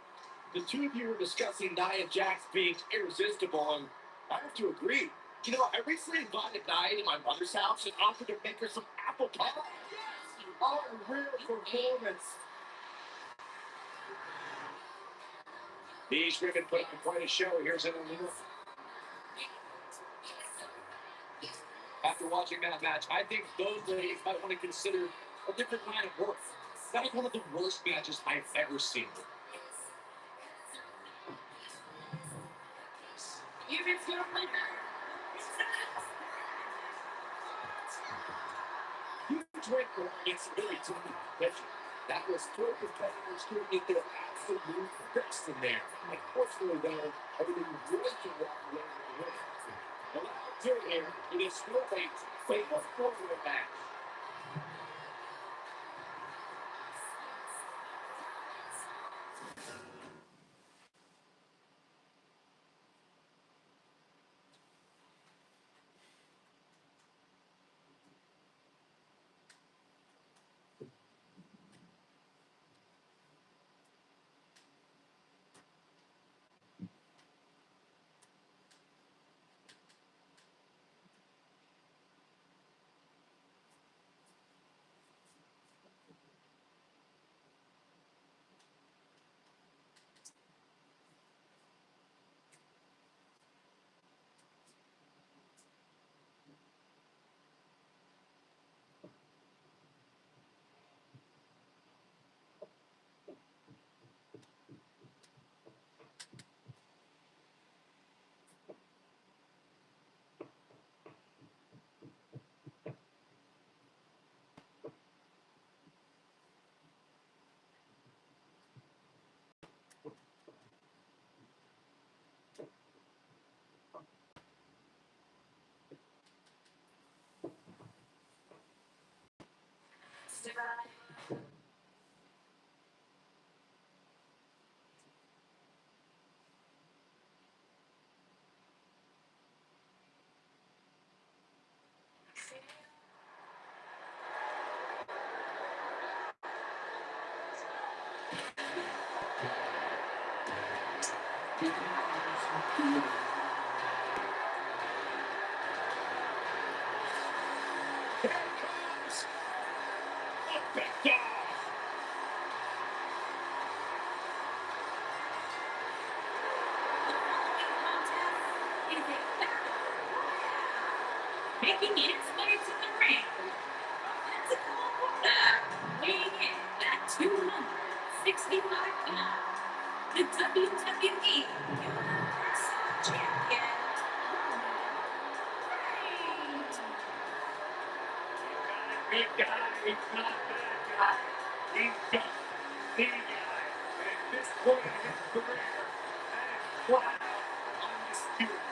The 2 of you were discussing Nia Jax being irresistible, and I have to agree. You know, I recently invited Nia to my mother's house and offered to make her some apple pie. Yes! Oh, real performance. These women put on quite a show. Here's an look. After watching that match, I think those ladies might want to consider a different kind of work. That was one of the worst matches I've ever seen. Here is your winner. Huge win for him against a very tough competition. That was four competitors who did their absolute best in there. Unfortunately, though, everything really can walk away with the win. The last two here, it is still a fatal four-way match. Here comes the big dog. Making its way to the ring, weighing in at 265 pounds, the WWE Universal Champion, Roman Reigns. Big guy, he's not that guy. He's just the guy. And at this point in his career, that is flat out undisputed.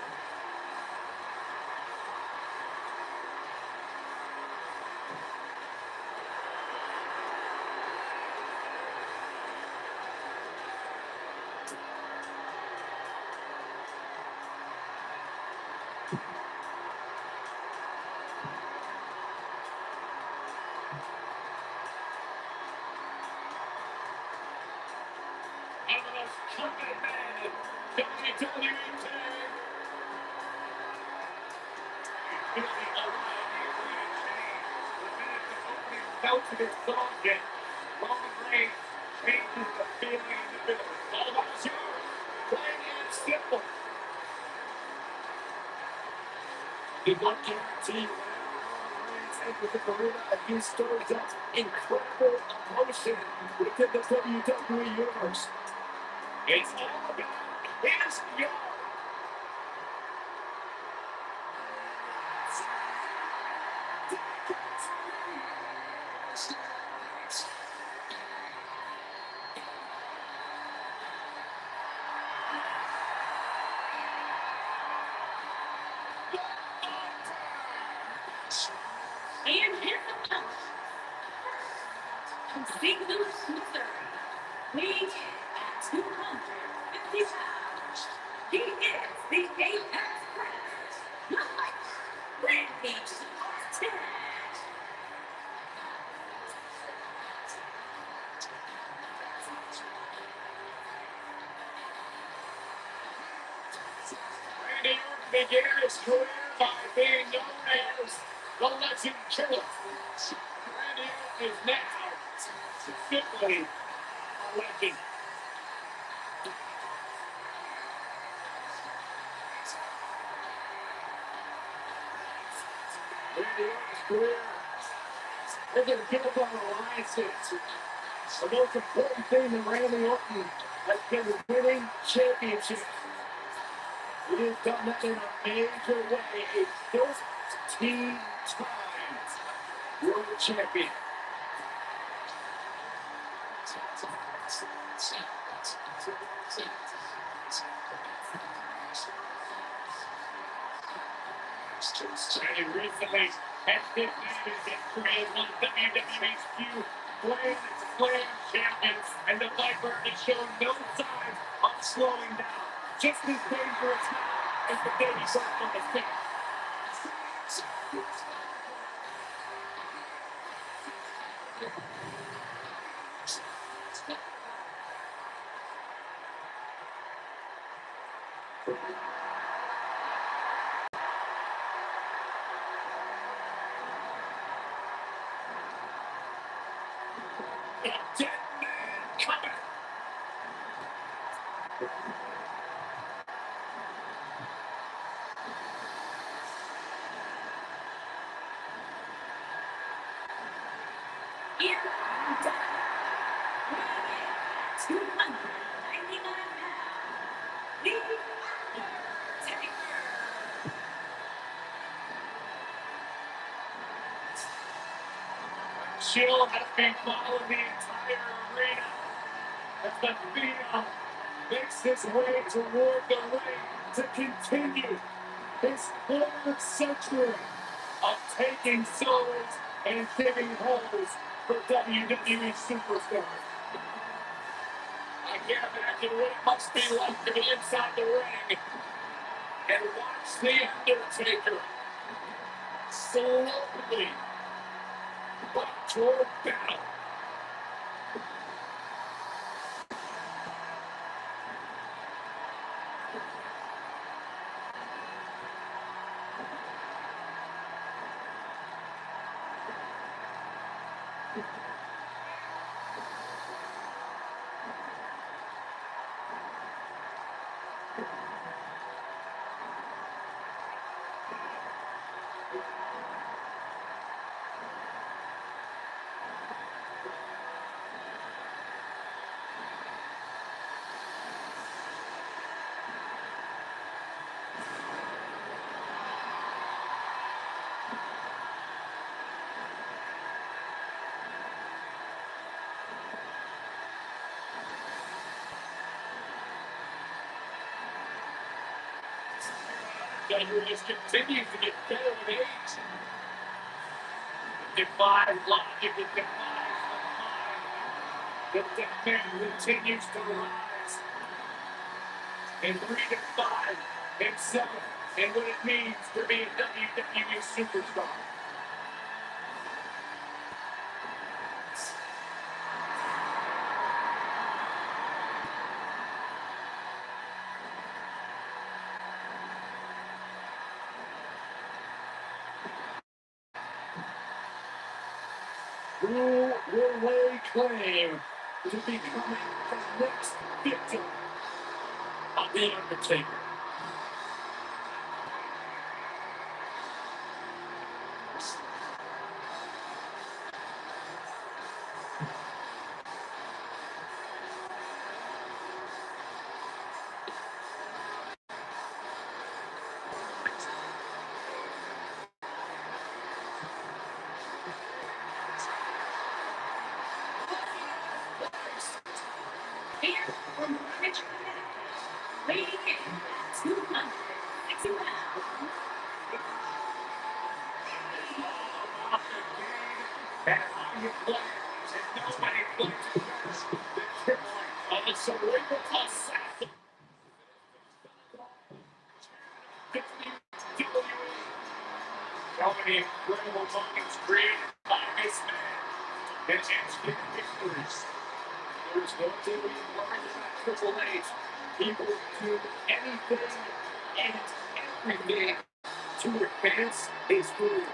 One of the most coveted men in WWE today. He's really allowed the arena change. The minute the opening notes of his song hit, Roman Reigns changes the feeling in the building. All about you. Plain and simple. Did not guarantee whenever Roman Reigns enters the arena and he stirs up incredible emotion within the WWE Universe. It's all about his yard. And his opponent, from St. Louis, Missouri, weighing in at 250 pounds, he is the Apex Predator, Randy Orton. Randy Orton began his career by being known as the Legend Killer. Randy Orton is now simply a legend. Randy Orton's career They're going to give up on alliances. The most important thing that Randy Orton has been winning championships. He has done that in a major way. A 13 times world champion. And he recently has debuted and created one of WWE's few Grand Slam champions. And the Viper has shown no signs of slowing down. Just as dangerous now as the day he broke on the scene. A dead man coming. Here on top, weighing in at 299 pounds, the Undertaker. Chill has been following the entire arena as the Phenom makes his way toward the ring to continue his third century of taking souls and giving holes for WWE superstars. I can't imagine what it must be like to be inside the ring and watch the Undertaker slowly walk toward battle. Undertaker just continues to get better with age. Defies logic, it defies the mind. The man continues to rise and redefine himself and what it means to be a WWE superstar. Who will lay claim to becoming the next victim of The Undertaker? Here from Greenwich, Connecticut, weighing in at 260 pounds, And how you play, and nobody plays it better than Triple H on the cerebral assassin. How many incredible moments created by this man and instant victories. There's no thing we can learn about Triple H. He will do anything and everything to advance his career.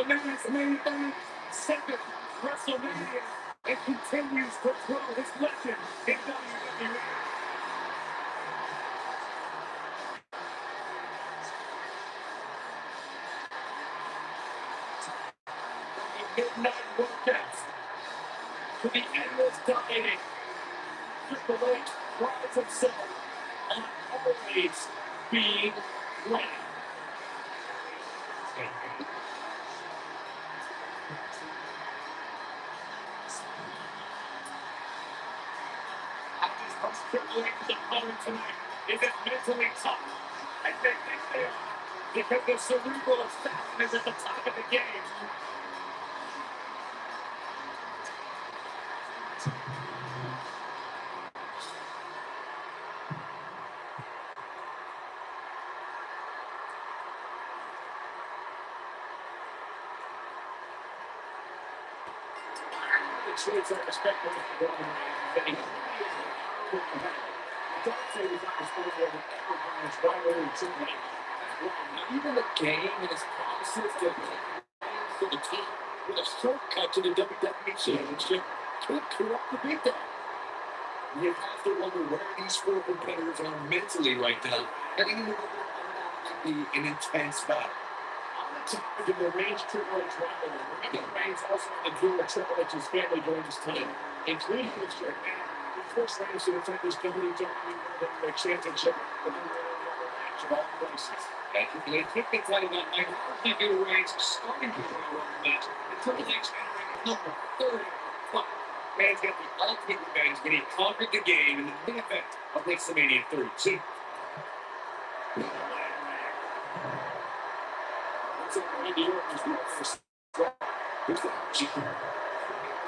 The man's made the second WrestleMania and continues to grow his legend in WWE. The midnight workouts to the endless dieting, Triple H prides himself on always being ready. I just hope Triple H's opponent tonight is as mentally tough as they think they are, because the cerebral assassin is at the top of the game. The traits I respect most of Roman Reigns is that he is a powerful competitor. Don't say he's not responsible for everything his rivalry with Triple H. That's wrong. Not even the game and his promises to to the team with a shortcut to the WWE Championship could corrupt the big time. You have to wonder where these four competitors are mentally right now, heading into what might be an intense battle. On the topic of the Reigns Triple H rivalry, Roman Reigns also had to deal with Triple H's family during this time, including his shirt. He forced Reigns to defend his WWE World Championship with a match of all places. They took the title that night, largely due to Reigns starting the Royal match, and Triple H entering at number 35. Reigns got the ultimate revenge when he conquered the game in the main event of WrestleMania 32. So Randy Orton's the first who's the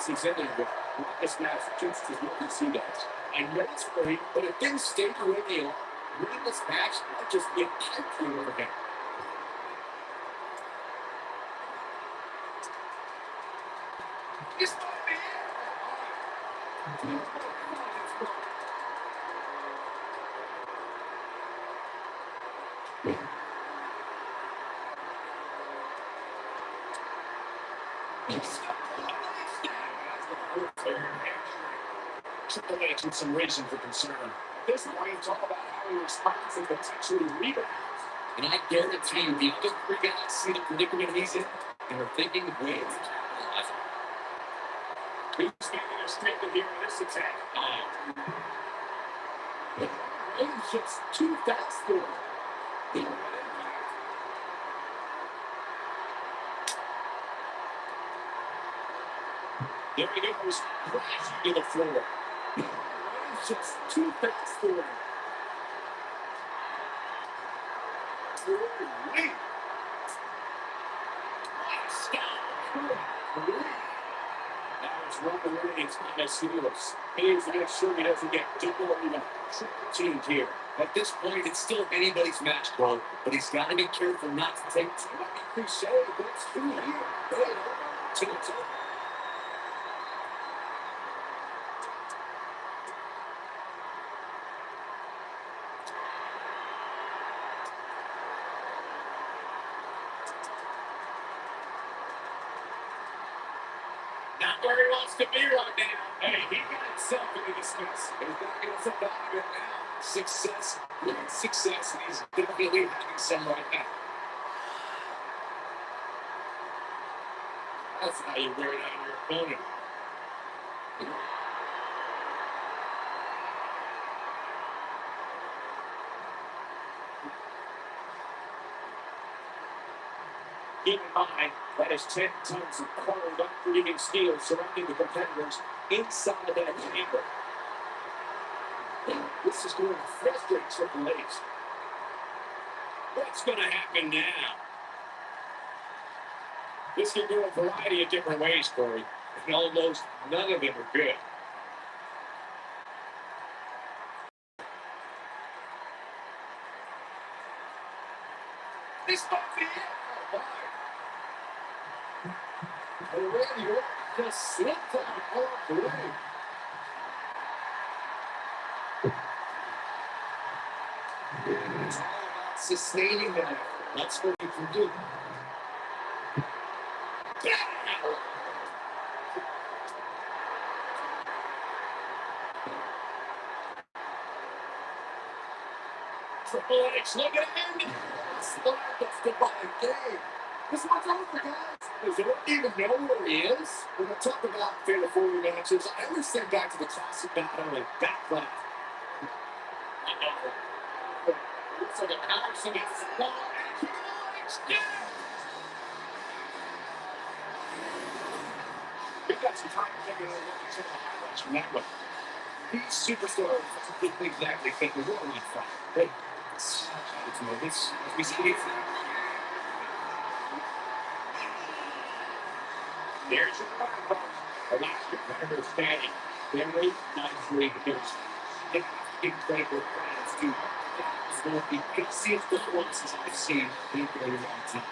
he's in there with this match against his local sea guys. I know it's great, but if things stay the way they are, winning this match might just be a pipe dream over him. This might be it. Triple H with some reason for concern. This point, it's all about how he responds and potentially rebounds. And I guarantee you, the other three guys see the predicament he's in, and are thinking of ways to capitalize on it. He's making a statement here in this attack. Reigns just too fast for him. There he goes, crashing to the floor. Reigns just too fast for him. Wait. Now it's Roman Reigns on his heels. He needs to make sure he doesn't get double or even triple teamed here. At this point, it's still anybody's match, bro. But he's got to be careful not to take too much cliche, but it's true here. Hey, to not where he wants to be right now. Hey, he got himself into this mess. He's not going to survive it now. Success, great success, and he's definitely having some right now. That's how you wear down your opponent. Keep in mind, that is 10 tons of cold, unforgiving steel surrounding the competitors inside that chamber. This is going to frustrate Triple H. What's going to happen now? This can go a variety of different ways, Corey, and almost none of them are good. This might be it. Oh, Randy Orton just slipped on the ring. It's all about sustaining that. That's what you can do. Triple H, look at him. Slide that's the bottom game. This one's over, guys. Does anyone even know where he is? When I talk about fatal 40 matches, I always think back to the classic battle of Backlash. Looks like a Harrison gets the ball. Yeah! We've got some time to take a look at some of the highlights from that one. These superstars didn't exactly think the world on fire. But it's moments, as we see it. There's your rival. Elastic Rivalry standing very nicely here. It incredible fans too. It's one of the craziest performances I've seen in a very long time.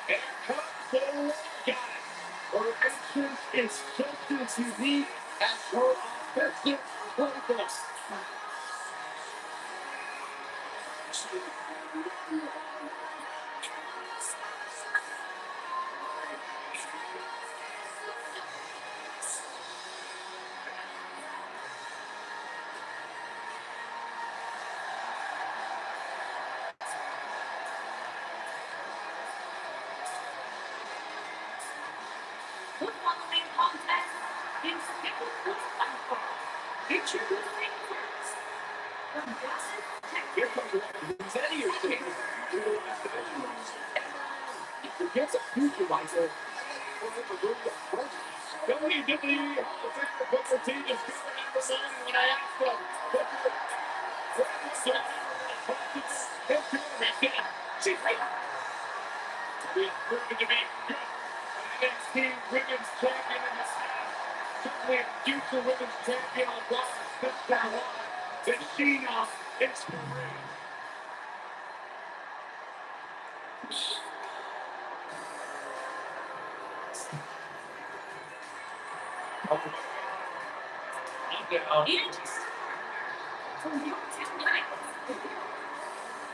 And comes the workout. Her entrance is just as unique as her offensive playbook. The following contest is scheduled for one fall. Introducing first, from Dallas, Texas. Here comes one who's any of things. He gets a futurizer. WWE Hall of Famer Booker T is going number 9 when I asked him, Booker, what was the practice him to everything? She's right. He's proven to be good. An NXT Women's Champion in the past. Certainly a future Women's Champion on Raw. This down on the Sheena Inspiration. I'm down. And from MomentsTonight,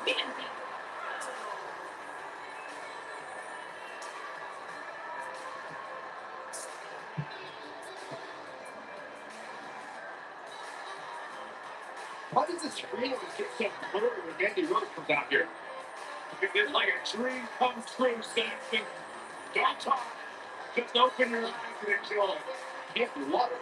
Mandy. Why does this screen get so blurry when Mandy Rose comes out here? It's like a dream come true, Saxton. Don't talk. Just open your eyes and enjoy. Get water.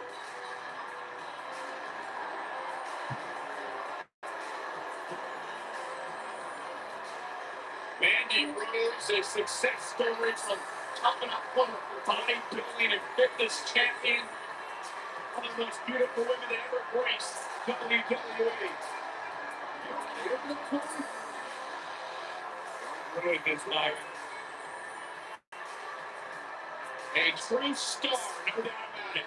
Mandy Rose, a success story from topping up one of the bodybuilding and fitness champion. One of the most beautiful women to ever grace WWE. Really good night. A true star, no doubt about it.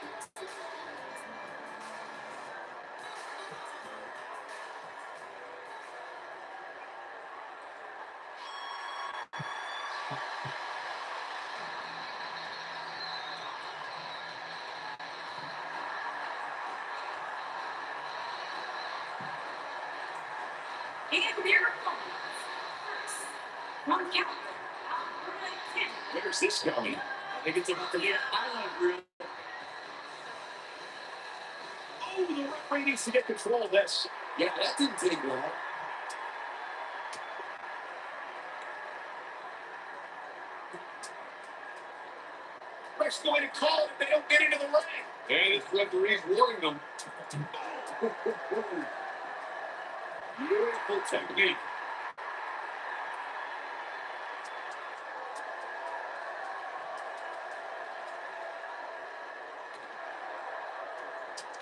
and their opponents. First, from Calgary, Alberta, Canada. Where's this going? I think it's about to be a highlight reel. Oh, the referee needs to get control of this. Yeah, that didn't take long. Ref's going to call it if they don't get into the ring. And his referee's warning them. Beautiful technique.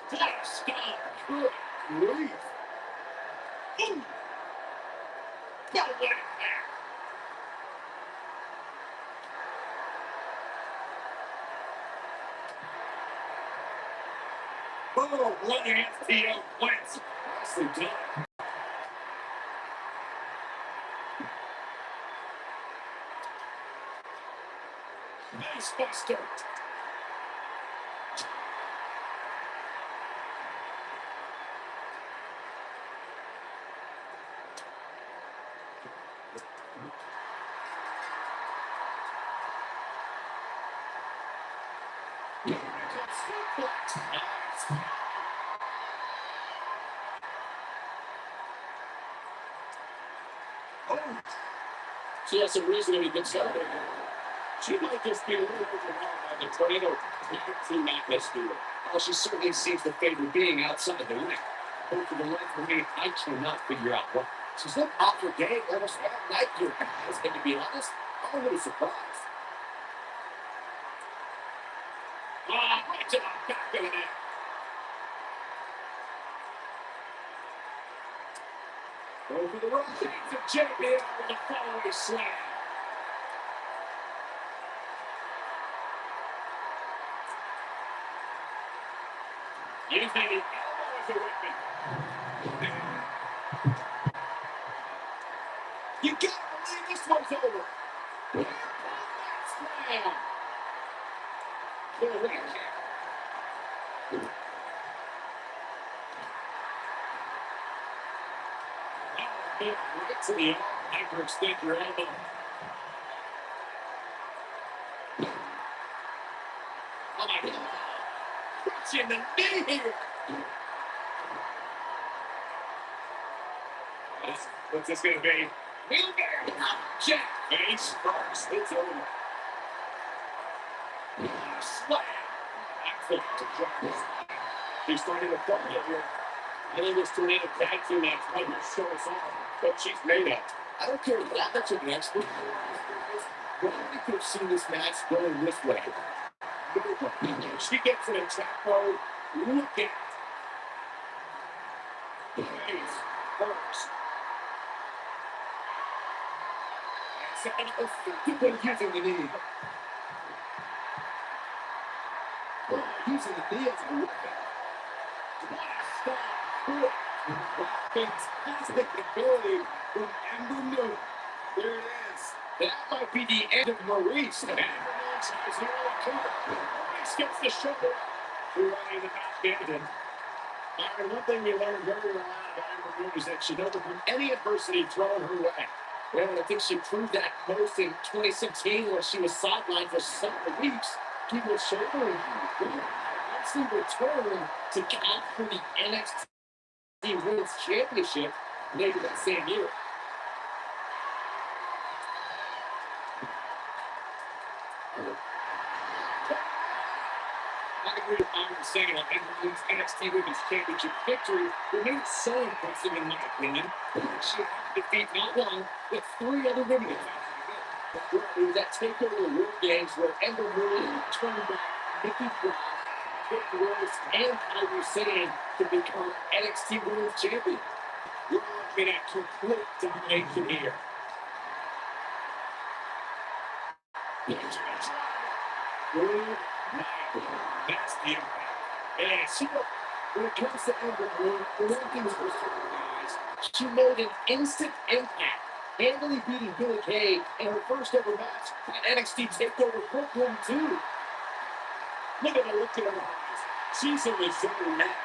What a stop. Good grief. Ooh. What a impact. Oh, what an FTO wins. Nicely done. Nice buster. Oh, she has some reason to be concerned. She might just be a little overwhelmed by the tornado team atmosphere. Well, she certainly seems to favor being outside the ring. But for the life of me, I cannot figure out what. She's looked off her game almost all night here, guys. And to be honest, I'm a little surprised. Right to the back of the net. Over the rope, to JBL with a follow slam. Using the elbow as a weapon. You gotta believe this one's over. Slam. Little ring kick. Right to the arm. Hyperextend your elbow. Oh my God. Crunching the knee here. What's this going to be? Wheelbarrow. Jack. Face first. It's over. Slam. Excellent. She's starting to fall here. I think this tornado tag team match might show us off what she's made of. I don't care that much of an expert. Nobody could have seen this match going this way. She gets in attack mode. Look at it. Face first. And effectively using the knee. Using the knee as a weapon. What a stop. Fantastic ability from Ember Moon. There it is. That might be the end of Maurice. And Ember Moon tries to overcome. Maurice gets the shoulder. We're running the back end. And one thing we learned very early on about Ember Moon is that she'd overcome any adversity thrown her way. Well, I think she proved that most in 2016 where she was sidelined for several weeks due to a shoulder injury. Once she returned to count for the NXT Women's Championship later that same year. I agree with Iron saying that Ember Moon's NXT Women's Championship victory remains so impressive in my opinion. She had to defeat not one, but three other women. It was that takeover World Games where Ember Moon turned back Nikki Cross, Vic Rose, and Iron saying to become NXT Women's Champion. We're looking at complete domination here. Good night. That's the impact. And she, when it comes to Ember Moon, the one thing that was certain, guys, she made an instant impact, handily beating Billie Kay in her first ever match at NXT TakeOver Brooklyn 2. Look at the look in her eyes. She's in the zone now.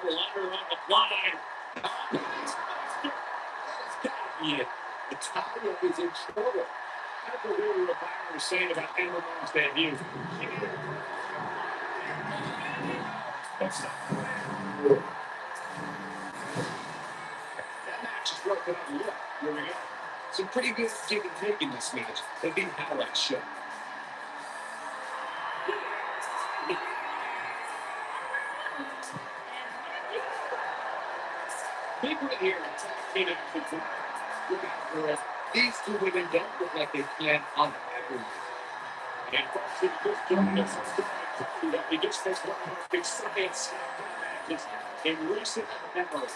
Ladder on the fly. Yeah, Natalia is in trouble. That's what we were saying about Emma's debut. That match is broken up. Look, here we go. Some pretty good give and take in this match. They didn't have that show. Big one here. Look out, girls. These two women don't look like they plan on everything. And Foxy just joined us. He gets this one of the exciting matches in recent memory.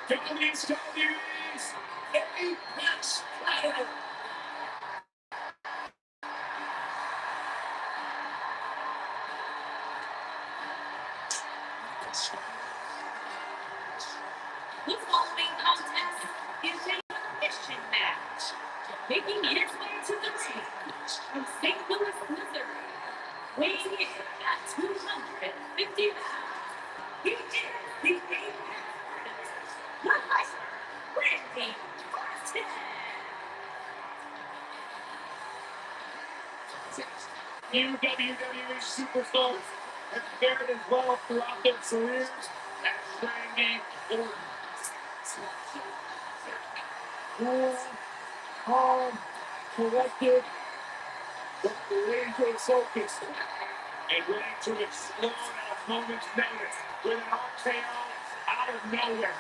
WWE's Apex Title. The following contest is an elimination match. Making his way to the ring from St. Louis, Missouri, weighing in at 250 pounds, he is the Apex Predator, Randy Orton. New WWE superstars have fared as well throughout their careers as Randy Orton. Cool, calm, collected, but laser focused, and ready to explode at a moment's notice with an RKO out of nowhere.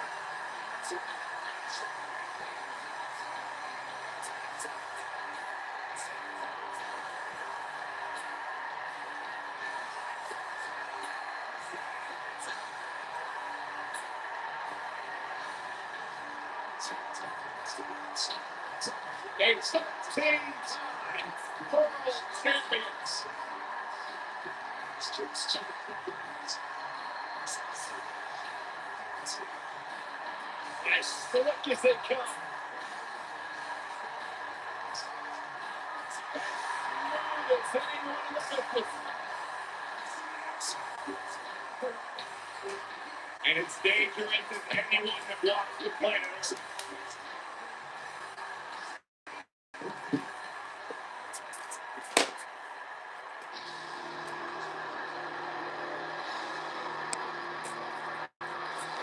It's the same time world champions. As slick as they come. As anyone in the business. And it's dangerous as anyone that walks the planet Earth.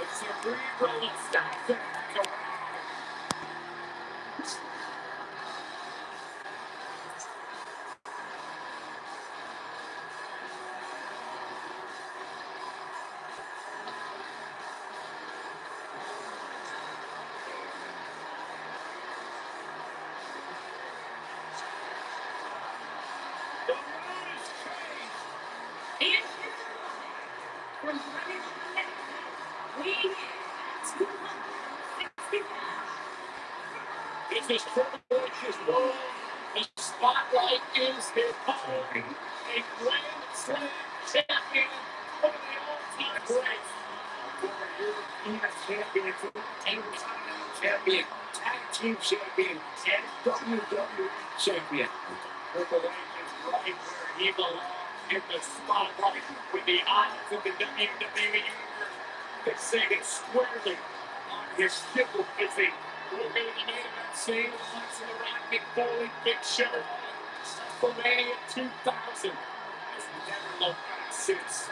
It's a cerebral assassin. The road is changed. And from running the net, weighing in at 260 pounds. It's his privilege's world. The spotlight is his home. A Grand Slam champion of the all-time greats. Former European champion, Intercontinental champion, tag team champion, and WWE champion. Triple H is right where he belongs in the spotlight with the eyes of the WWE universe. They say it squarely on his stiffle physique. We'll go to the main event scene. Alexa the Rock, Mick Foley, Big Show. WrestleMania 2000 has never all facets.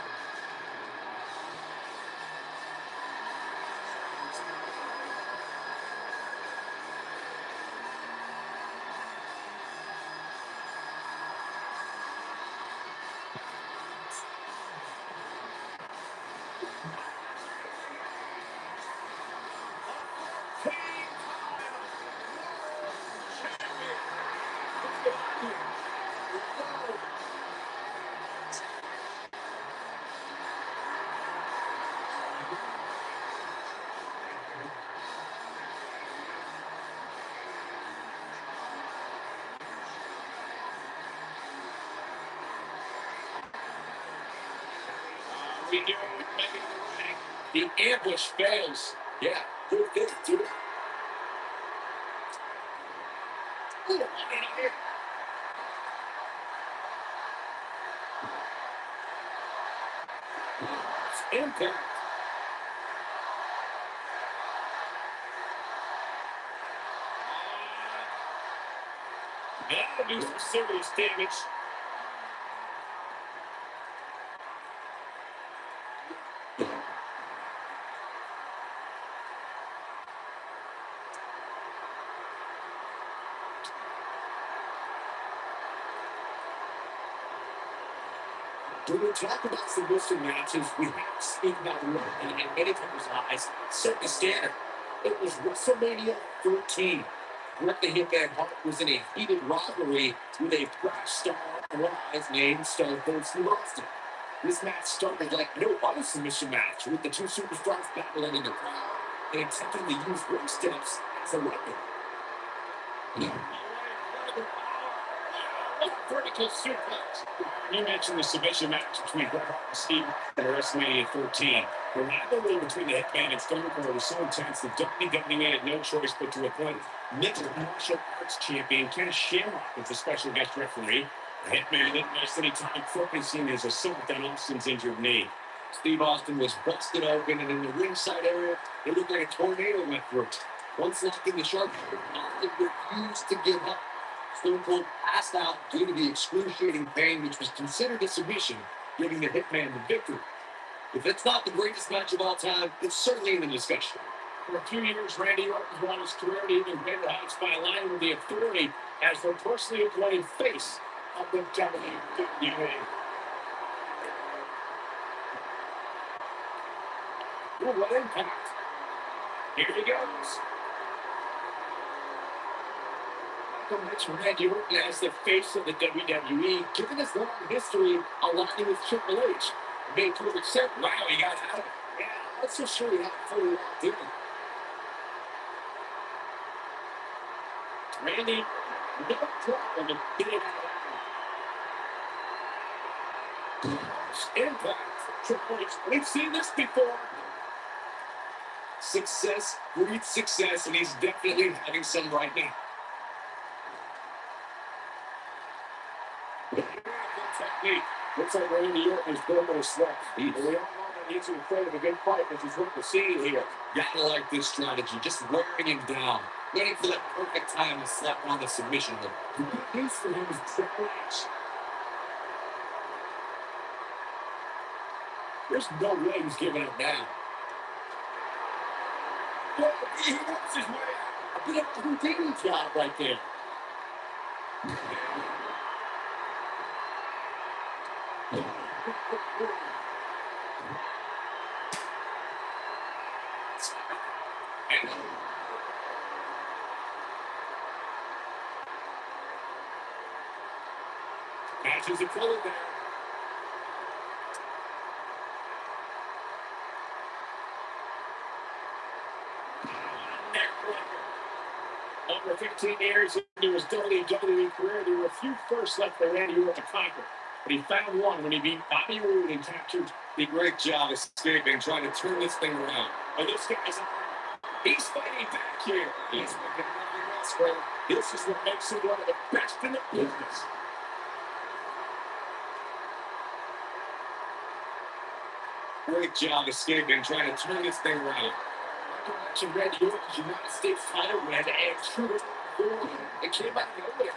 We knew maybe the ambush fails. Yeah, good thing, dude. Impact. That'll do some serious damage. When we talk about submission matches, we have to speak about one thing in many people's eyes set the standard. It was WrestleMania 13. Bret the Hitman Hart was in a heated rivalry with a trash star rise named Stone Cold Steve Austin. This match started like no other submission match, with the two superstars battling in the crowd and attempting to use ring steps as a weapon. Vertical suplex. You mentioned the submission match between Bret Hart and Steve in WrestleMania 13. The rivalry between the Hitman and Stone Cold was so intense that WWE had no choice but to appoint mixed martial arts champion Ken Shamrock as a special guest referee. The Hitman didn't waste any time focusing his assault on Austin's injured knee. Steve Austin was busted open, and in the ringside area, it looked like a tornado went through. Once locked in the sharpshooter, Austin refused to give up. Stone Cold passed out due to the excruciating pain, which was considered a submission, giving the Hitman the victory. If it's not the greatest match of all time, it's certainly in the discussion. For a few years, Randy Orton brought his career to even greater heights by aligning with the Authority as their personally appointed face of the WWE. Ooh, what impact. Here he goes. Mentioned Randy Orton as the face of the WWE, given his long history aligning with Triple H. It made perfect sense. Wow, he got out of it. Yeah, that's so sure he had fully locked in. Randy, no problem in getting out of it. Impact. Triple H. We've seen this before. Success breeds success, and he's definitely having some right now. Technique. Looks like Randy Orton is going to sweat. We all know that he's afraid of a good fight, which is what we're seeing here. Gotta like this strategy, just wearing him down, waiting for that perfect time to slap on the submission hook. The good news for him is Triple H. There's no way he's giving up now. Well, he works his way out. A bit of a Houdini job right there. Matches are full there. Over 15 years into his WWE career, there were a few firsts left for Randy Orton to conquer. But he found one when he beat Bobby Roode and captured the great job escaping, trying to turn this thing around. But this guy's he's fighting back here. He's making nothing else for him. This is what makes him one of the best in the business. Great job escaping, trying to turn this thing around. Randy Orton's United States title win and true. It came out of nowhere.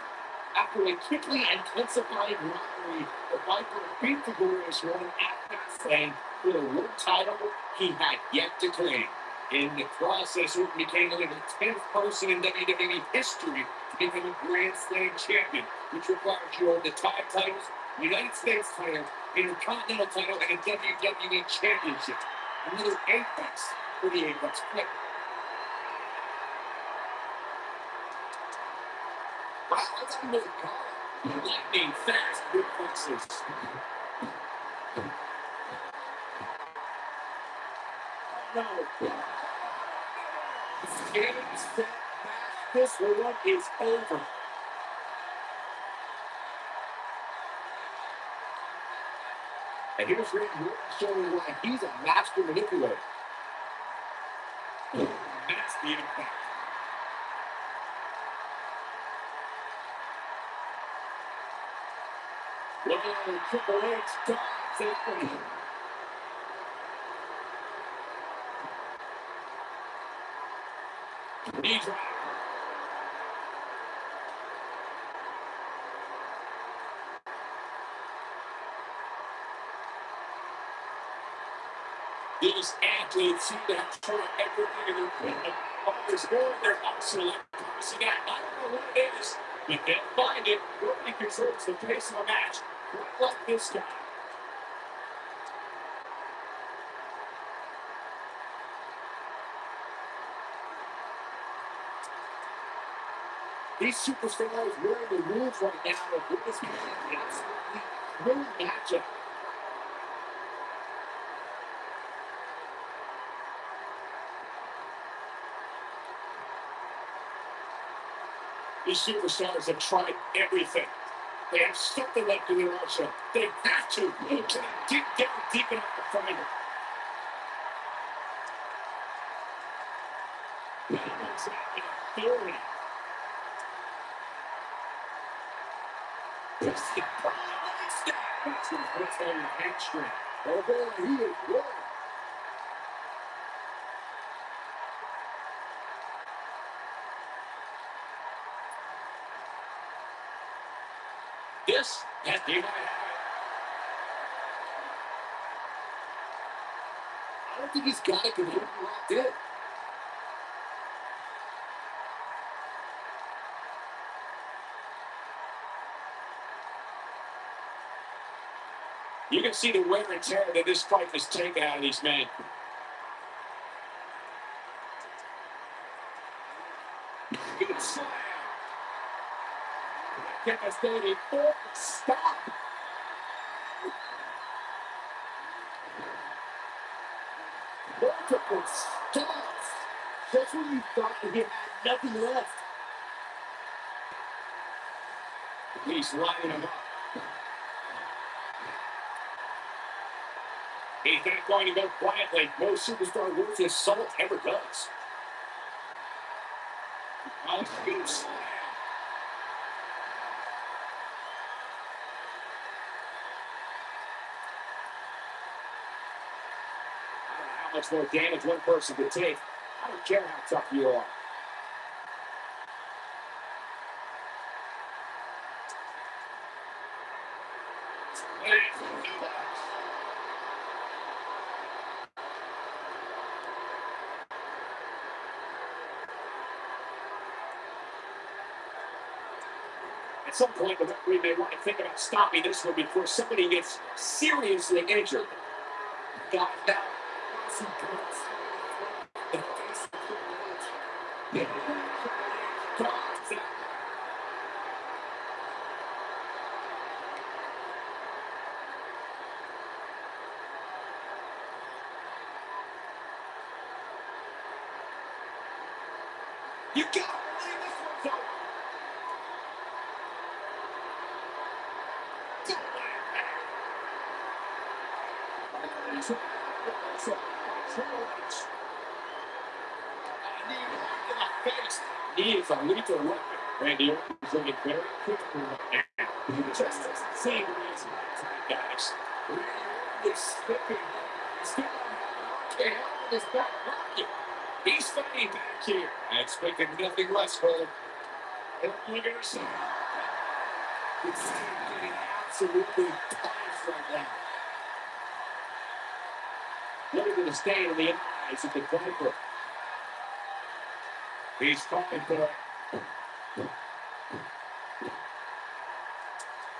After a quickly intensifying rivalry, the Viper beat the Glorious One at Fastlane for the world title he had yet to claim. In the process, Orton became only the 10th person in WWE history to become a Grand Slam champion, which requires you hold the tag titles, United States title, Intercontinental title, and a WWE championship. Another apex for the Apex player. Wow, that's another call. Lightning fast reflexes. No. Game, set, match. This one is over. And here's Randy Orton showing why he's a master manipulator. That's the impact. Whoa, Triple H dives in. Knee drop. These athletes seem to have tried everything in their equipment. Oh, there's more in their arsenal. I don't know what it is, but they'll find it. Orton controls the pace of the match. Like this guy. These superstars wearing the moves right now of what is going to be an absolutely thrilling matchup. These superstars have tried everything. They have something left in their arsenal. They have to. They can dig down deep enough to find it. Battles in authority. That's what's on your hamstring. Oh boy, he is rolling. This has been I don't think he's got it completely locked in. You can see the wear and tear that this fight has taken out of these men. Good slam. Devastating. Oh, stop. Multiple stops. Just when you thought he had nothing left. He's lining him up. He's not going to go quietly. No superstar worth his salt ever does. A huge slam. I don't know how much more damage one person could take. I don't care how tough you are. At some point, the referee may want to think about stopping this one before somebody gets seriously injured. Got that. You gotta believe this one's over. He is a lethal weapon. Randy Orton is looking very critical right now. He just doesn't seem easy, guys. Randy Orton is slipping. He's still on his back pocket. He's fighting back here. I expected nothing less, Cole. And look at her side. It's getting absolutely punished right now. Never going to stay in the eyes of the Viper. He's calling for it.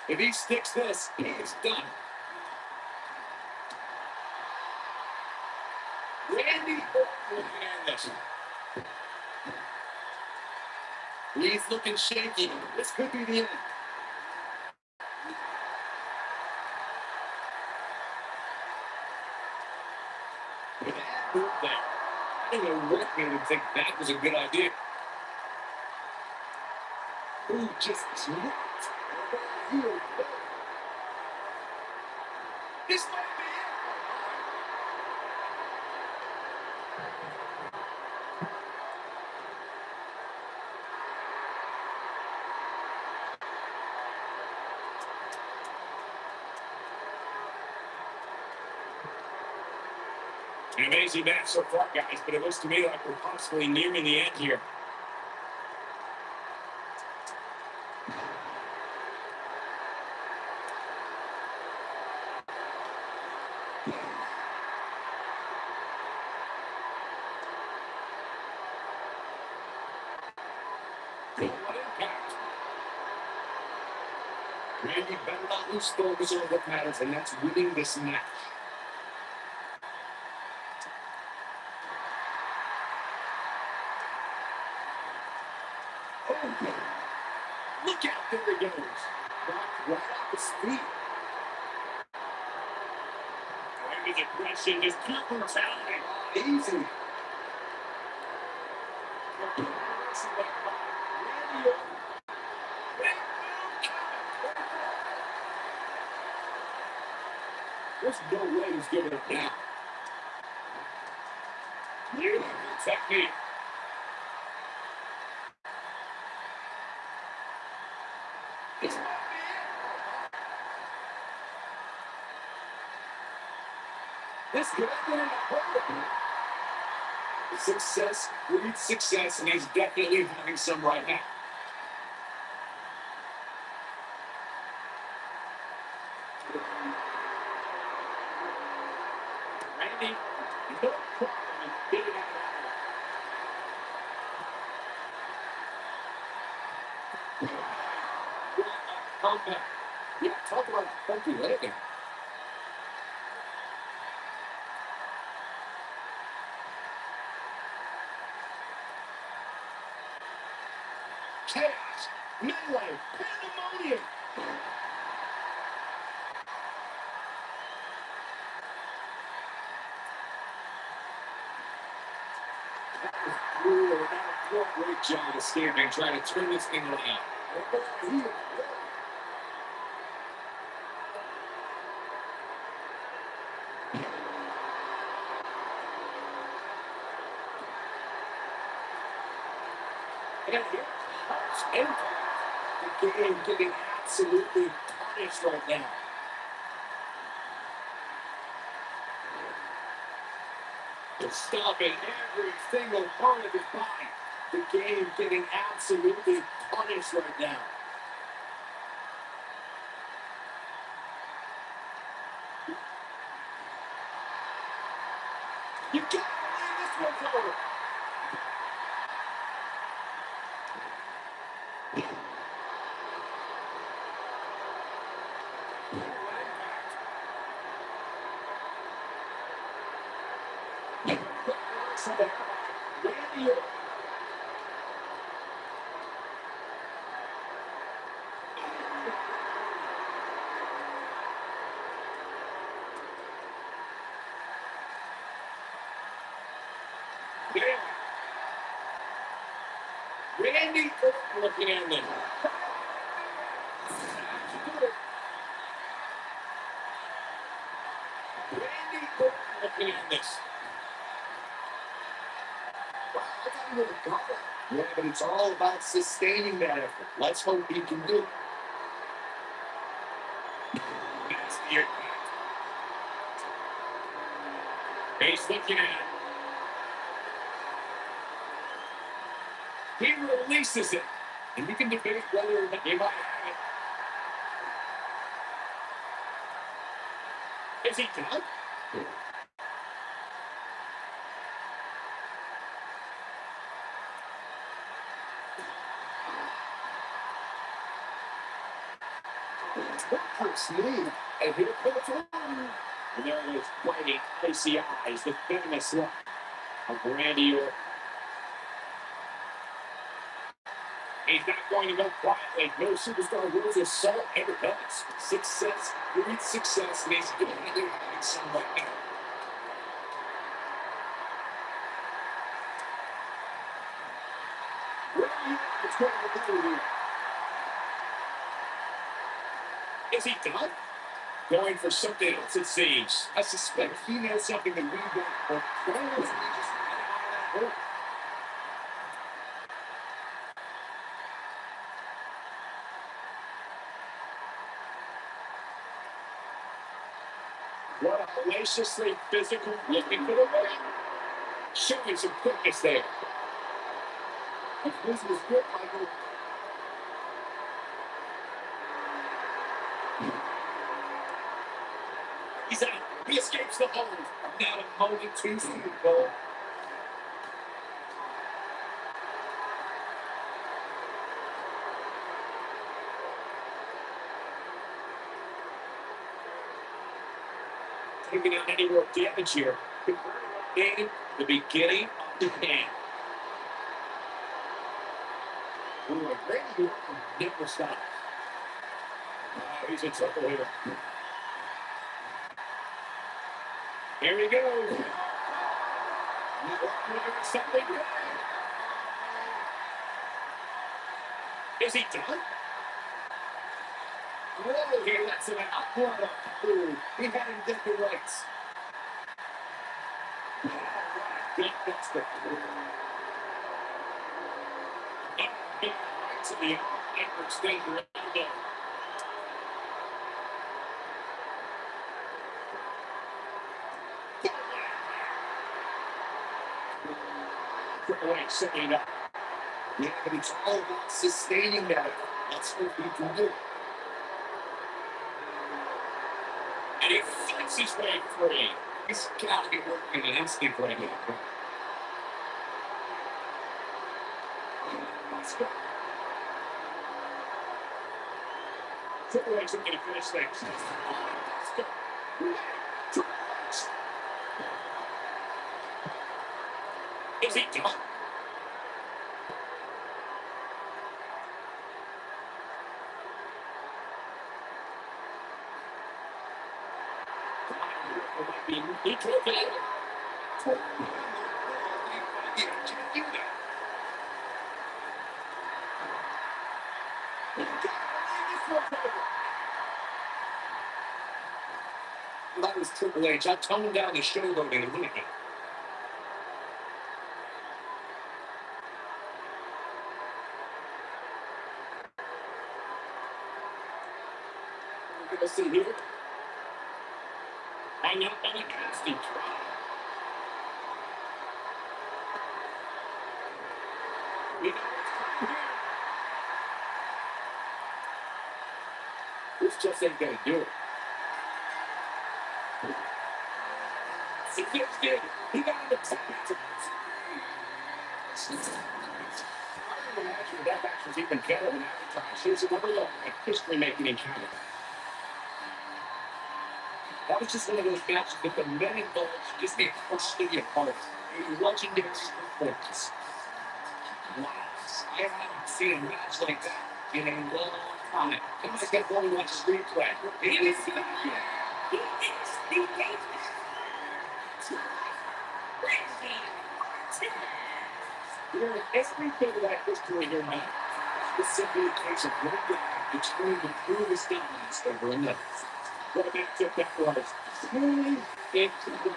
If he sticks this, he's done. Randy Orton looking at this. He's looking shaky. This could be the end. Bad move there. I don't know what made him think that was a good idea. Ooh, just dropped. Heel. This might be it. An amazing match so far, guys, but it looks to me like we're possibly nearing the end here. What impact. Randy better not lose focus on what matters, and that's winning this match. Oh, look out, there he goes. Knocked right off his feet. Going with aggression, just pure brutality. Easy. There's no way he's giving it now. Beautiful technique. This might be it. This could have been a hurdle. Success breeds success, and he's definitely having some right now. Randy, no problem in getting out of that. What a comeback. Yeah, talk about a funky landing. Chaos, melee, pandemonium. That was brutal. That was a great job of escaping, trying to turn this thing around. And here comes Impact. The game getting absolutely punished right now. They're stopping every single part of his body. The game getting absolutely punished right now. You can't believe this one's over. Randy Orton. Randy Orton looking at them. Randy Orton looking at this. Wow, I thought he would have got it. Yeah, but it's all about sustaining that effort. Let's hope he can do it. That's the impact. He's looking at it. He releases it. And you can debate whether or not he might have it. Is he done? Workers lead, and here comes one. And there it is, fighting icy eyes, the famous look of Randy Orton. He's not going to go quietly. No superstar rules his soul ever does. Success breeds success, and he's definitely having some right now. It's going to go here. Is he done? Going for something else, it seems. I suspect he knows something that we don't. But why wasn't he just running out of that hole? What a hellaciously physical looking for the win. Showing some quickness there. This was good, Michael. He's out. He escapes the hold. Now a moment too soon, goal. Taking out any more damage here. Game, the beginning of the end. Ooh, a great work from never stop. He's in trouble here. Here he goes. Something good. Is he done? Whoa, he lets it out. What a fool. He had him dead to rights. Good buster. Big rights of the arm. Extender elbow. Triple H setting it up. Yeah, but it's all about sustaining that. That's what he can do. And he fights his way free. He's got to be working an instinct right now. Let's go. Triple H looking to finish things. Let's go. Triple H. Is he done? He took it. That was Triple H. I toned down the showboating a minute ago. We're going to see here. Hang out on a constant try. We know what's coming here. This just ain't going to do it. He gets good. He got him to I don't imagine that match was even better than advertised. Here's another look at history-making encounter. That was just one of those matches that the men involved just be personally apart. A legendary performance. Wow. I haven't seen a match like that in a long time. I must get one watch replay. It is the engagement. There is everything of that history here now. It's simply a case of one guy determined to prove his dominance over another. What a matchup that was. Truly incredible.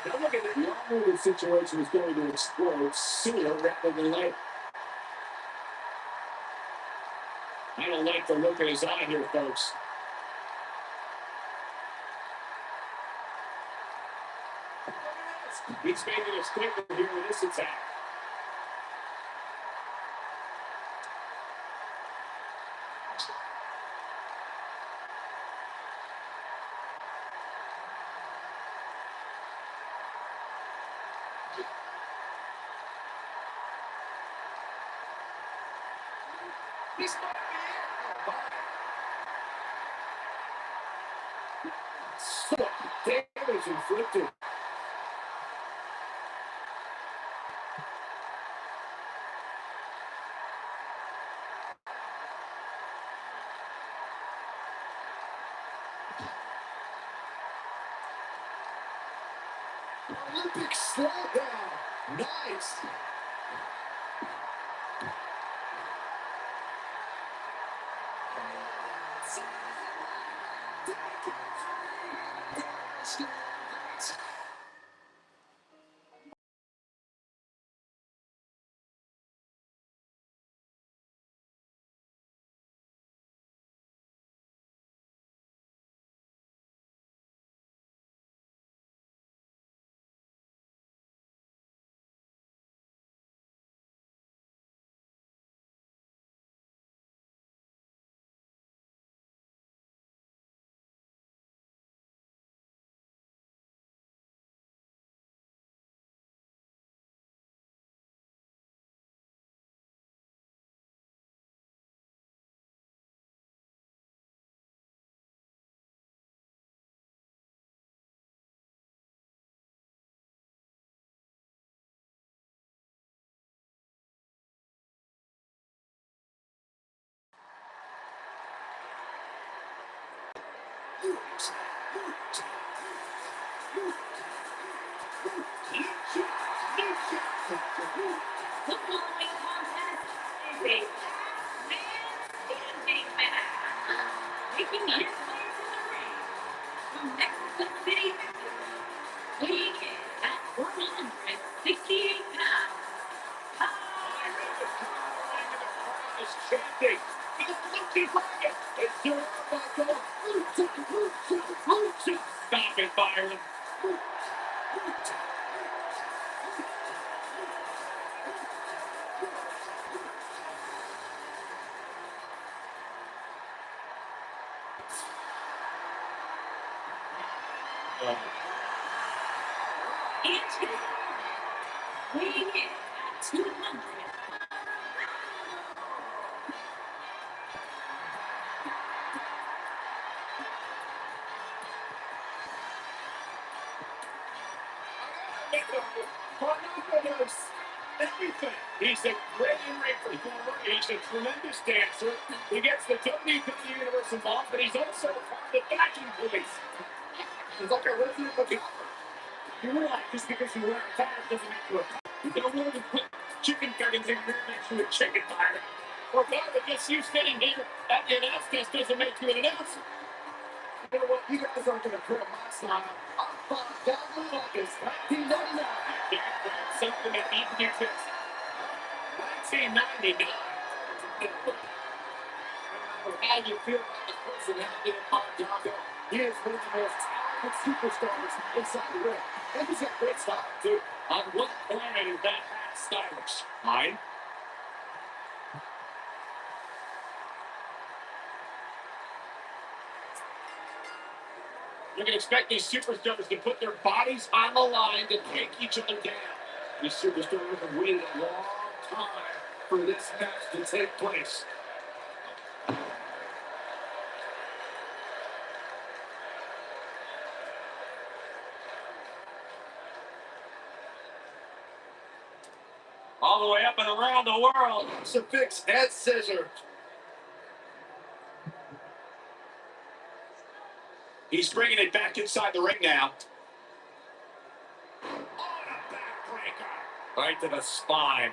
Now look at it. We all knew the situation was going to explode sooner rather than later. I don't like the look in his eye here, folks. He's making a statement here with this attack. This might be it. So damage inflicted. Olympic slowdown. Nice. The following contest is a man standing match. Making his way to the ring from Mexico City, Mexico, weighing in at 168 pounds. Is chanting. He's looking for it. It's your Michael. Stop it, Byron. And weighing in at 200. Everything. He's a great in-ring performer. He's a tremendous dancer. He gets the WWE Universe involved, but he's also part of the backing police. He's like a resident of the You realize just because you wear a tie doesn't make you a tie. You don't want to put chicken cuttings in your makes you a chicken tire. Or God, I guess you sitting here at the announce desk doesn't make you an announcer. You know what? You guys aren't going to put my style. I'm Bob Godwin August, 1999. Yeah, that's something that even exists. 1999. How you feel about the personality of Bob Godwin? He is one of the most talented superstars inside the ring. And he's got great style, too. On what planet is that stylish? Mine? You can expect these superstars to put their bodies on the line to take each other down. These superstars have waited a long time for this match to take place. All the way up and around the world. It's a fixed head scissor. He's bringing it back inside the ring now. Oh, a backbreaker. Right to the spine.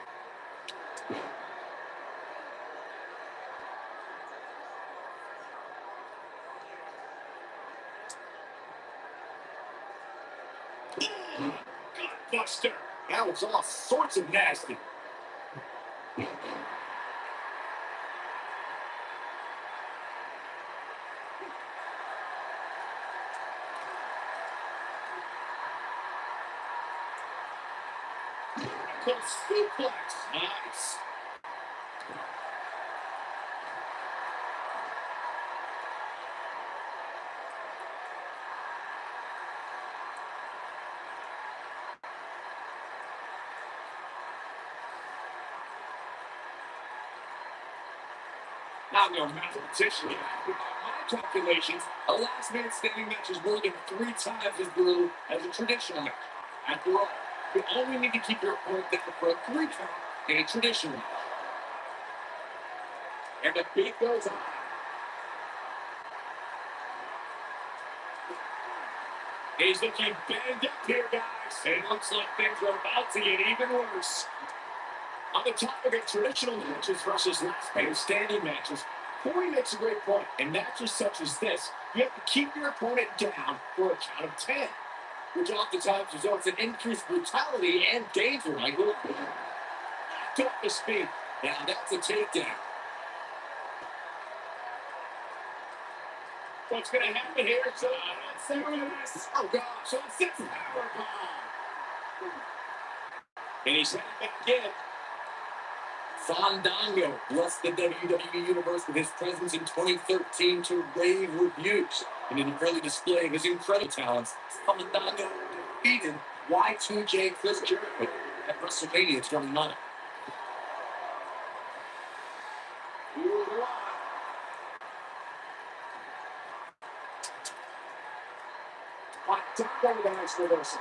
Gutbuster. That was all sorts of nasty. vertical suplex. Nice. I'm no mathematician, but by my calculations, a last man standing match is more than 3 times as brutal as a traditional match. After all, you only need to keep your opponent down for a 3 count in a traditional match. And the beat goes on. He's looking banged up here, guys. It looks like things are about to get even worse. On the topic of traditional matches versus last man standing matches, Corey makes a great point. In matches such as this, you have to keep your opponent down for a count of 10, which oftentimes results in increased brutality and danger. Like, look, knocked off his feet. Now that's a takedown. What's going to happen here? So, oh gosh, so it's this powerbomb. And he's heading back in. Fandango blessed the WWE Universe with his presence in 2013 to rave reviews. And in an early display of his incredible talents, Fandango defeated Y2J Chris Jericho at WrestleMania 29. Fandango nice reversal.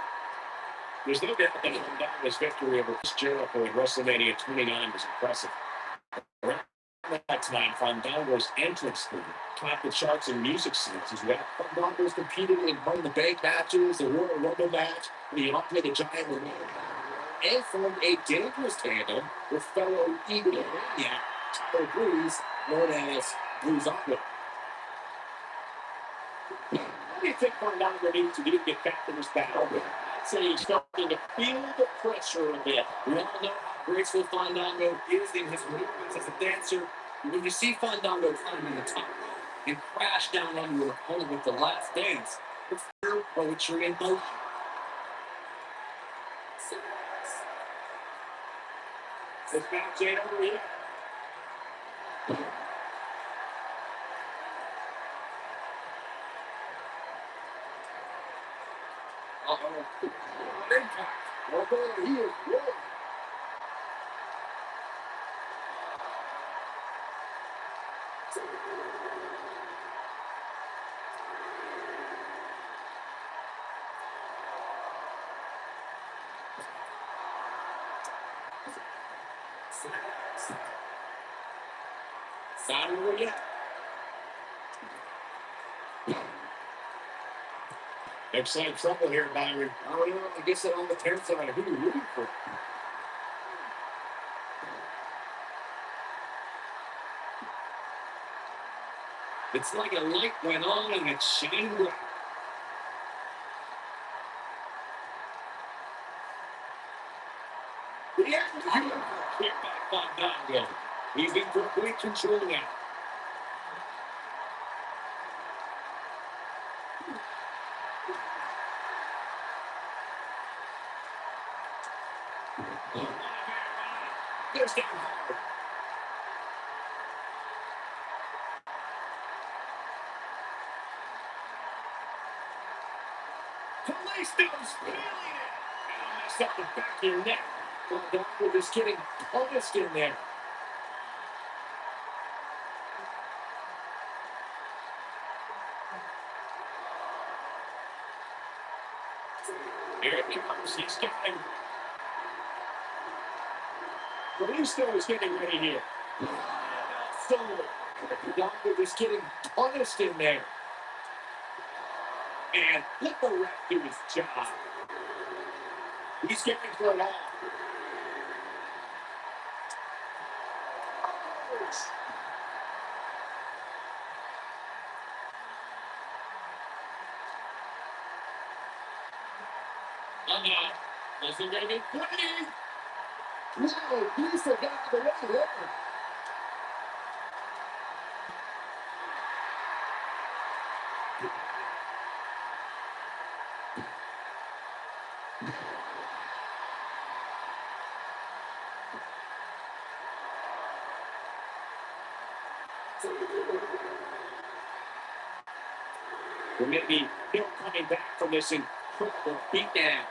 There's no doubt that Fandango's victory over Chris Jericho at WrestleMania 29 was impressive. That time, Fandango's entrance theme topped the charts in music scenes as well. Fandango's competed in Money in the Bank matches, the Royal Rumble match, the Andre the Giant, and formed a dangerous tandem with fellow Eagle Maniac Tyler Breeze, known as Breeze Aqua. What do you think Fandango needs to do to get back in this battle? I'd say he's starting to feel the pressure a bit. We all know how graceful Fandango is in his movements as a dancer. When you see Fandango climb in the top rope and crash down on your opponent with the last dance, it's pure poetry in motion. This match ain't over yet. Uh-oh. Impact. Over here. Whoa. Not over yet. Exciting trouble here, Byron. Oh, you know, I guess that on the 10th side, who are you rooting for? It's like a light went on and it shined bright. The end hit by Fandango. He's in complete control now. There's that hard. Kalisto's feeling it. And messed up the back of your neck. Fandango just getting punished in there. Here it comes. He's got him. Kalisto is getting ready here. So, Fandango is getting punished in there. And let the ref do his job. He's getting for it all. This is going to be pretty. Whoa, he's the guy of the way there. Or maybe they're coming back from this incredible beatdown.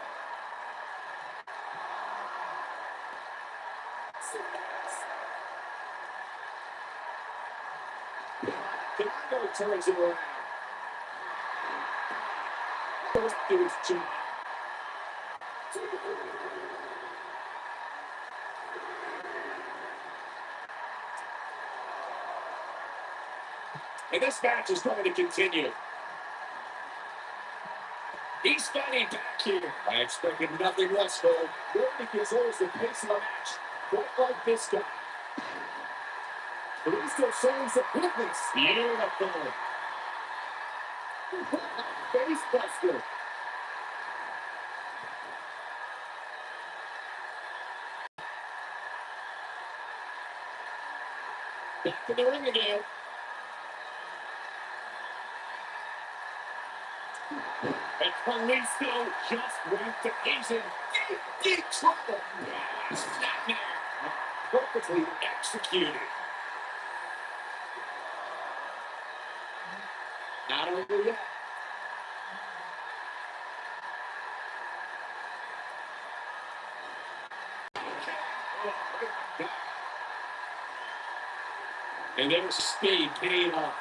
Chicago turns it around. First dude's job. And this match is going to continue. He's fighting back here. I expected nothing less, though. Nobody controls the pace of the match quite like this guy. But he still shows the quickness. Beautiful. Face buster. Back to the ring again. And Kalisto just went to Asian. Deep trouble. Snapmare. Perfectly executed. Not over yet. And there's speed paying off.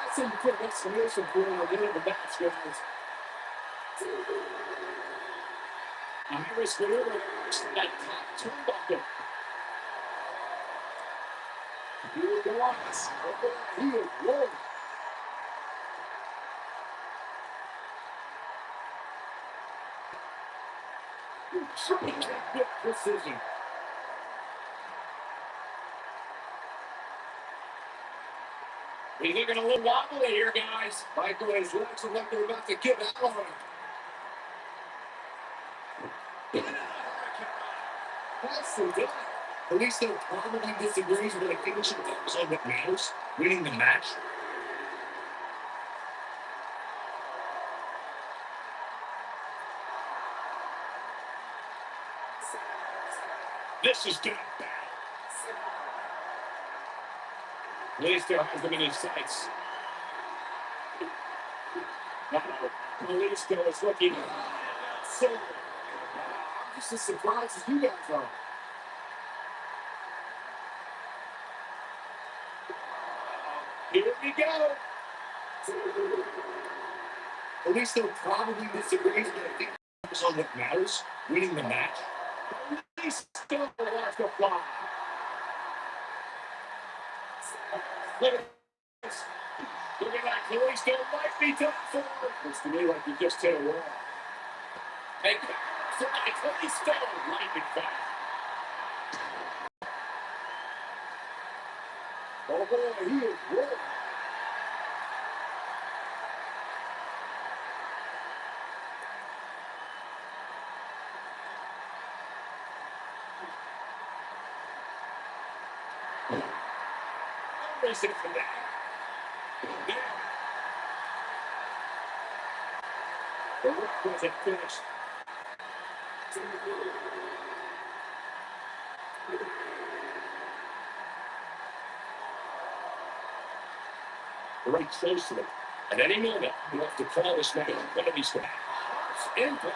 That's a good explanation for a little of that, guys. Iris maneuver that top turnbuckle. Here it was. He is rolling. With precision. He's looking a little wobbly here, guys. Michael and his legs look like they're about to give out on him. That's so good. At least they're probably disagrees with the finishing focus on what matters, winning the match. This is good. Kalisto has them in his sights. Kalisto is looking so. I'm just as surprised as you guys are. Here we go. Kalisto probably disagrees, but I think focus on what matters, winning the match. Kalisto wants to fly. Look at this. Look at that. Kalisto might be done for. Looks to me like he just hit a wall. And Kalisto lightning fast. Oh boy, he is rolling. Racing for that. The work wasn't finished. Right close to it. At any moment, you have to call this match one of these guys. Impact.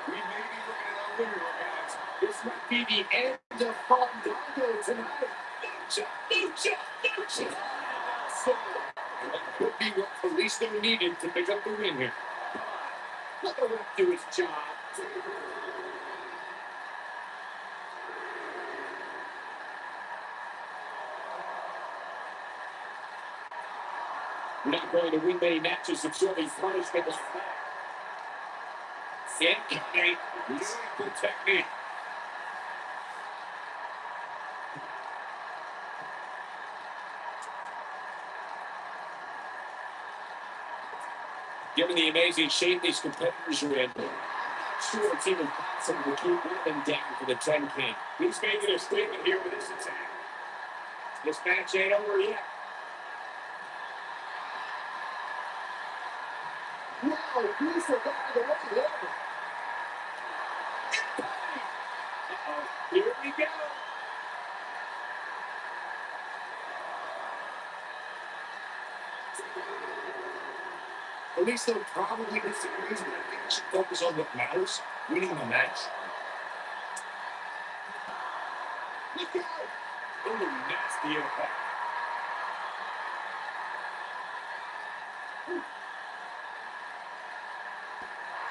We may be looking at our winner, guys. This might be the end of Fandango tonight. Lucha. So, that could be what Kalisto needed to pick up the win here. Let the ref do his job. We're not going to win many matches of showing punishment like that. Incoming. Beautiful technique. Given the amazing shape these competitors are in, I'm not sure it's even possible to keep one of them down for the 10 king. He's making a statement here with this attack. This match ain't over yet. Wow, he's survived the right there. Uh-oh, here we go. At least they'll probably disagree, but I think we should focus on what matters, winning the match. Look out! Oh, nasty impact.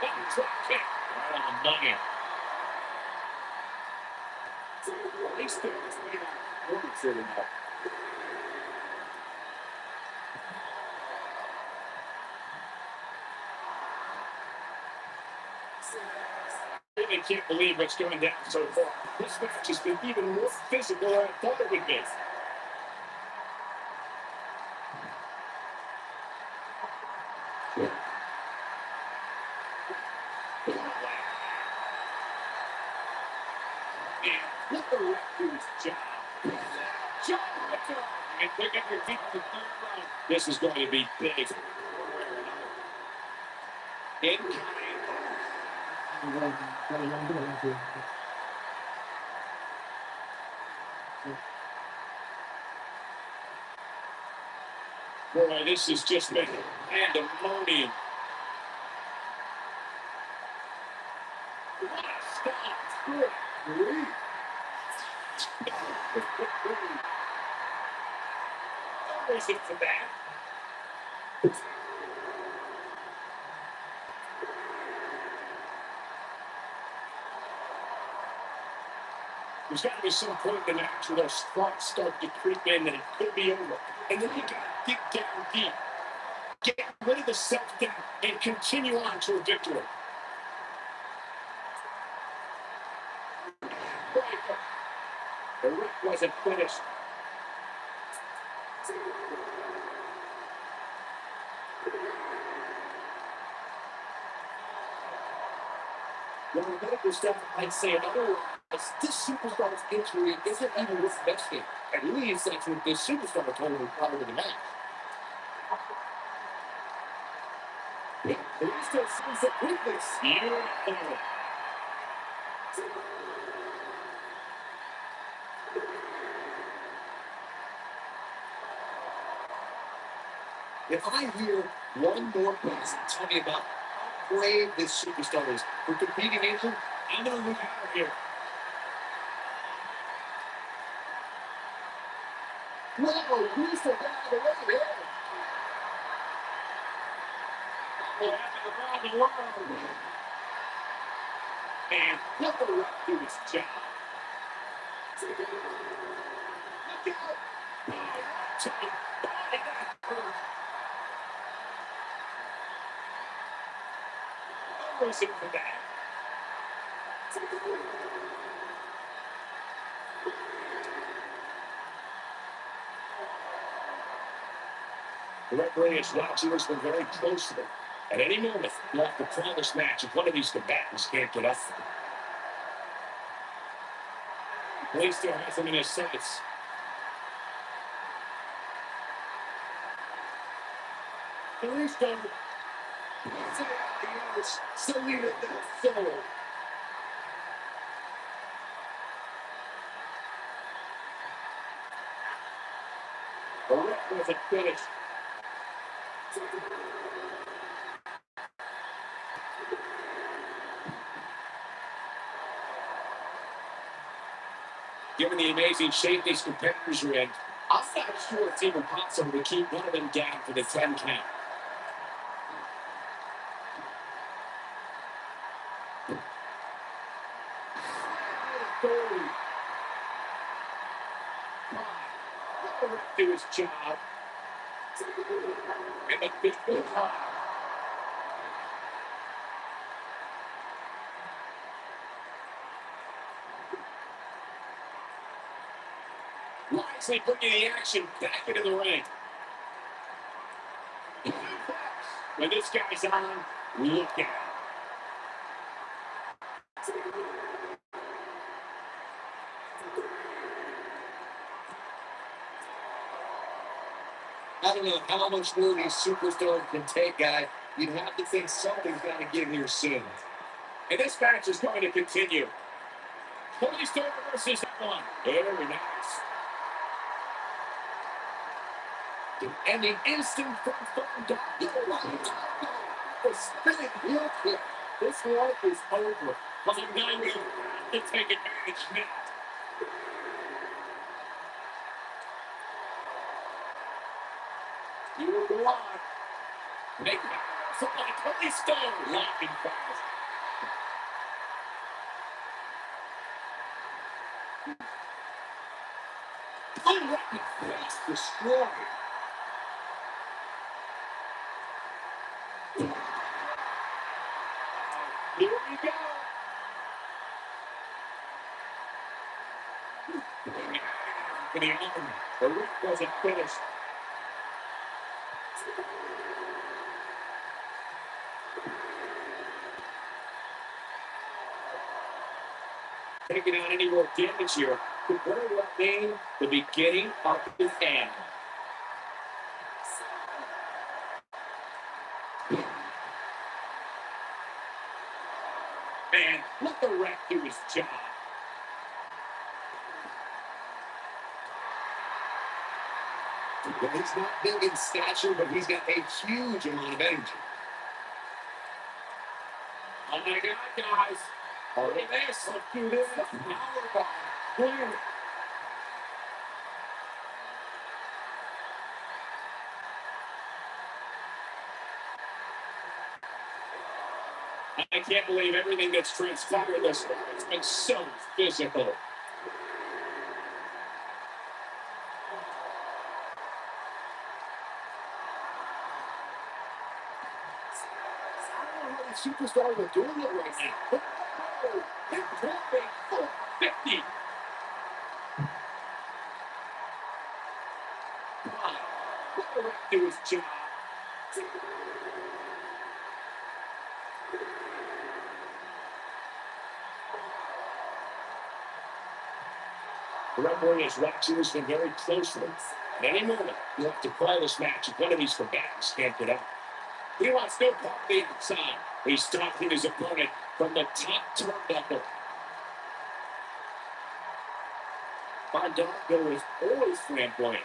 That drop kick. Right on the money. At least they're just waiting on the performance here tonight. I really can't believe what's going down so far. This match has been even more physical than I thought it would be. And let the ref do his job. Job Ricker! And they're going to repeat the third round. This is going to be big. Incoming. Boy, this has just been pandemonium. What a stop. Good grief. No reason for that. There's got to be some point in the match where those thoughts start to creep in that it could be over. And then you got to dig down deep. Get rid of the self-doubt and continue on to a victory. The rip wasn't finished. Well, the medical staff might say otherwise. This superstar's injury isn't even worth investigating. At least that's what this superstar told me prior to the match. At least there's signs of weakness. Beautiful. If I hear one more person tell me about how brave this superstar is for competing in it, I'm going to move out of here. Whoa, who's the guy out of the way here? What happened around the world? And let the ref do his job. Look out! Oh, to the body that hurt. No reason for that. The referee has watching us very closely. At any moment, we'll have to call this match if one of these combatants can't get up. He still has him in his sights. Police don't. Salute that soul. The ref wasn't finished. Given the amazing shape these competitors are in, I'm not sure it's even possible to keep one of them down for the 10 count. Let the ref do his job. And the big time. Wisely bringing the action back into the ring. When this guy's on, look out. I don't know how much more these superstars can take, guy. You'd have to think something's got to give here soon. And this match is going to continue. Tony Storm versus everyone. Very nice. And the instant from The spinning heel kick. This one is over. But the guy will have to take advantage now. He will go on. Make something like Tony Stone. Locking fast. Oh, what the face destroyed. Here we go. For the arm. The rip wasn't finished. Taking on any more damage here could very well mean the beginning of his end. Man, let the ref do his job. Well, he's not big in stature, but he's got a huge amount of energy. Oh my God, guys. Look at this. Let's do this. Powerbomb. Clear. I can't believe everything that's transpired this far. It's been so physical. I don't know how the superstars are doing it right now. Oh, they're dropping 450. Come on. Let the ref do his job. The referee is watching this one very closely. At any moment, he'll have to call this match if one of these combatants can't get out. He wants no part of the outside. He's stopping his opponent from the top turnbuckle. Fandango is always flamboyant.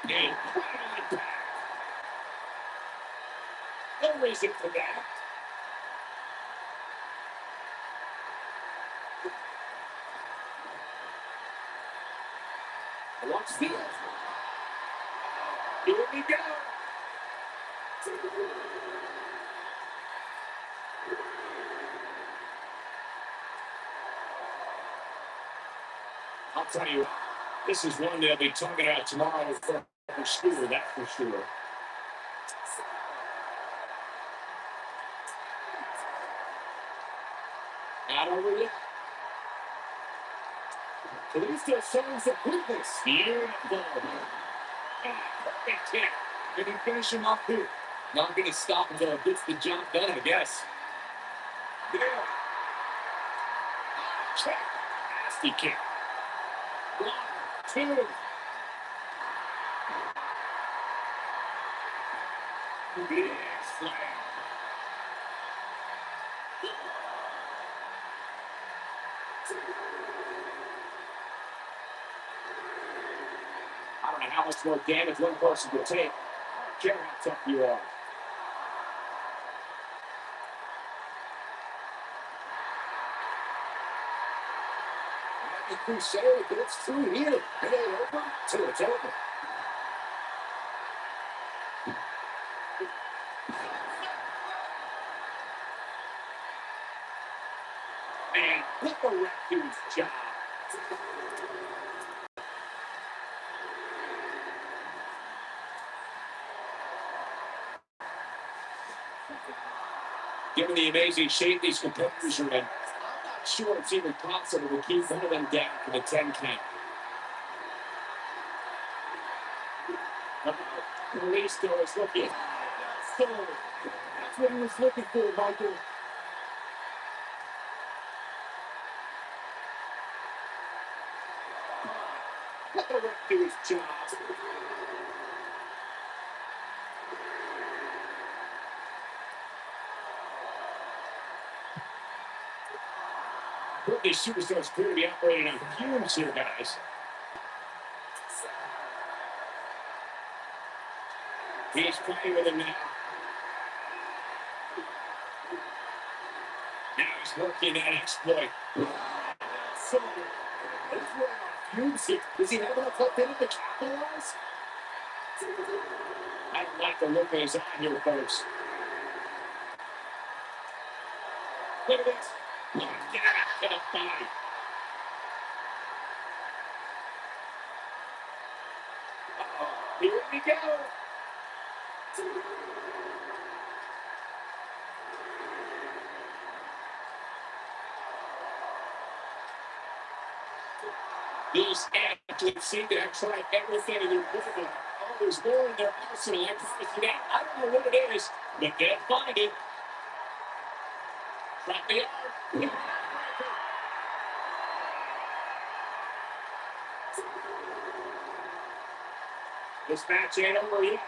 And right on the back. No reason for that. Watch this. Here we go. I'll tell you, this is one they'll be talking about tomorrow for sure, that's for sure. Not over yet. Kalisto shows the quickness. Beautiful. Perfect kick. Can he finish him off here? Not going to stop until it gets the job done, I guess. Yeah. Check. Nasty kick. 1, 2. Big slam. I don't know how much more damage one person could take. I don't care how tough you are. The crusade, but it's true here. It ain't over till it's over. Man, let the ref do his job. Given the amazing shape these competitors are in, I'm not sure it's even possible to keep one of them down for the 10 count. Kalisto is looking. That's what he was looking for, Michael. Let the ref do his job. Both these superstars appear to be operating on fumes here, guys. He's playing with him now. Now he's working that exploit. So, he's running on fumes here. Does he have enough left in him to capitalize? I don't like the look in his eye here, folks. Look at this. Get out of the body. Here we go. These athletes seem to have tried everything in their movement. Oh, there's more in their arsenal. I promise you that. I don't know what it is, but they'll find it. Drop the arm. This match ain't over yet.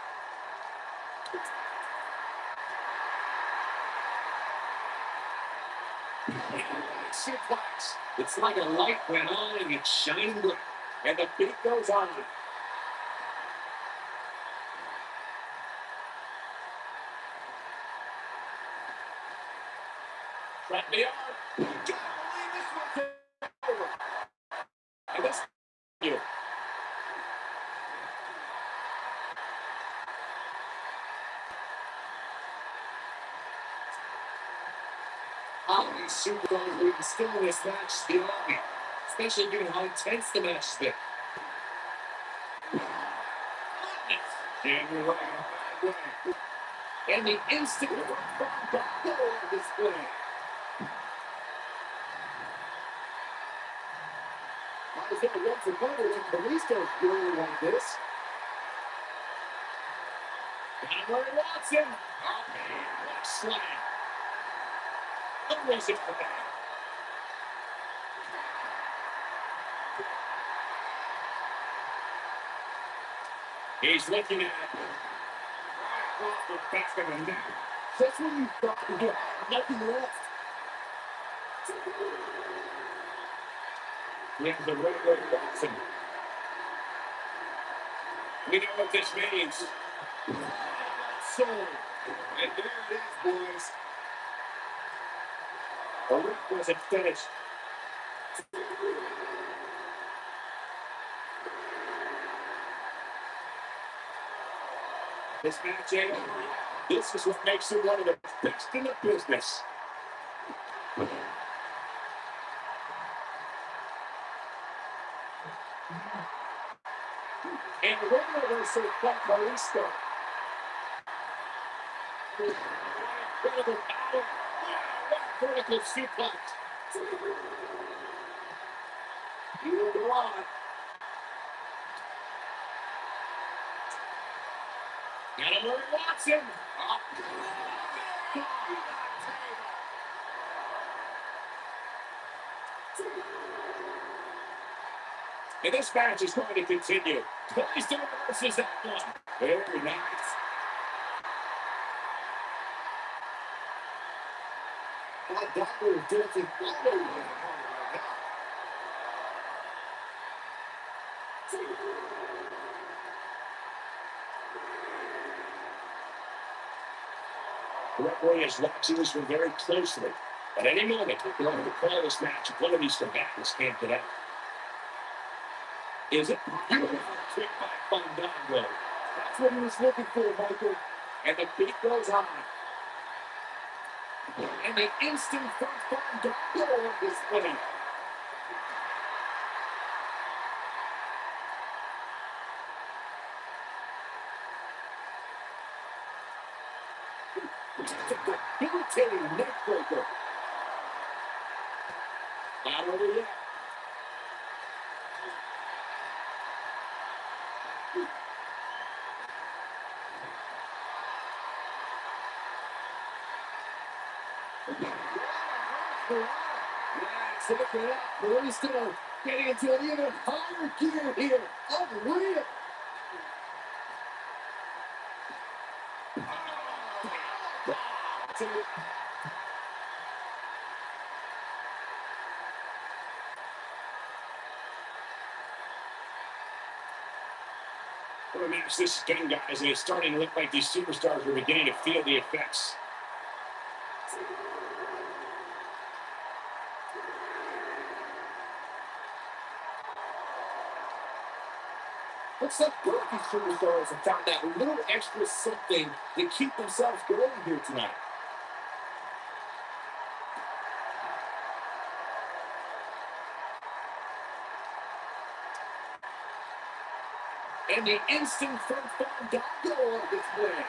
Suplex. It's like a light went on and it shined bright. And the beat goes on. Drop the arm. Can't believe this one's over. And this you. How many superstars we can still in this match is beyond me. Especially given how intense the match has been. And you're right in a bad way. And the instant goal display. I was going to run for cover when Kalisto's really like this. And where he wants him. Okay, what slam. What was it for that? He's looking at it. Right off the back of the neck. Just when you thought you had nothing left. Yeah, the regular Watson. We know what this means. Soul. And there it is, boys. The work wasn't finished. This match ain't over yet. This is what makes it one of the best in the business. And the winner was Kalisto. Incredible power. Vertical suplex. You go on. Got him where he wants him. And this match is going to continue. Kalisto versus that one. Very nice. That doctor is dancing all over the corner right now. The referee is watching this one very closely. At any moment, they're going to call this match if one of these combatants can't get out. Is it beautiful trick by Fandango? That's what he was looking for, Michael. And the beat goes on. And the instant from Fandango on display. Debilitating neckbreaker. Not over yet. Check it out. Kalisto getting into an even higher gear here. Unreal. a match this has been, guys, and it's starting to look like these superstars are beginning to feel the effects. Looks like both these superstars have found that little extra something to keep themselves going here tonight. And the instant front farm doggo on display.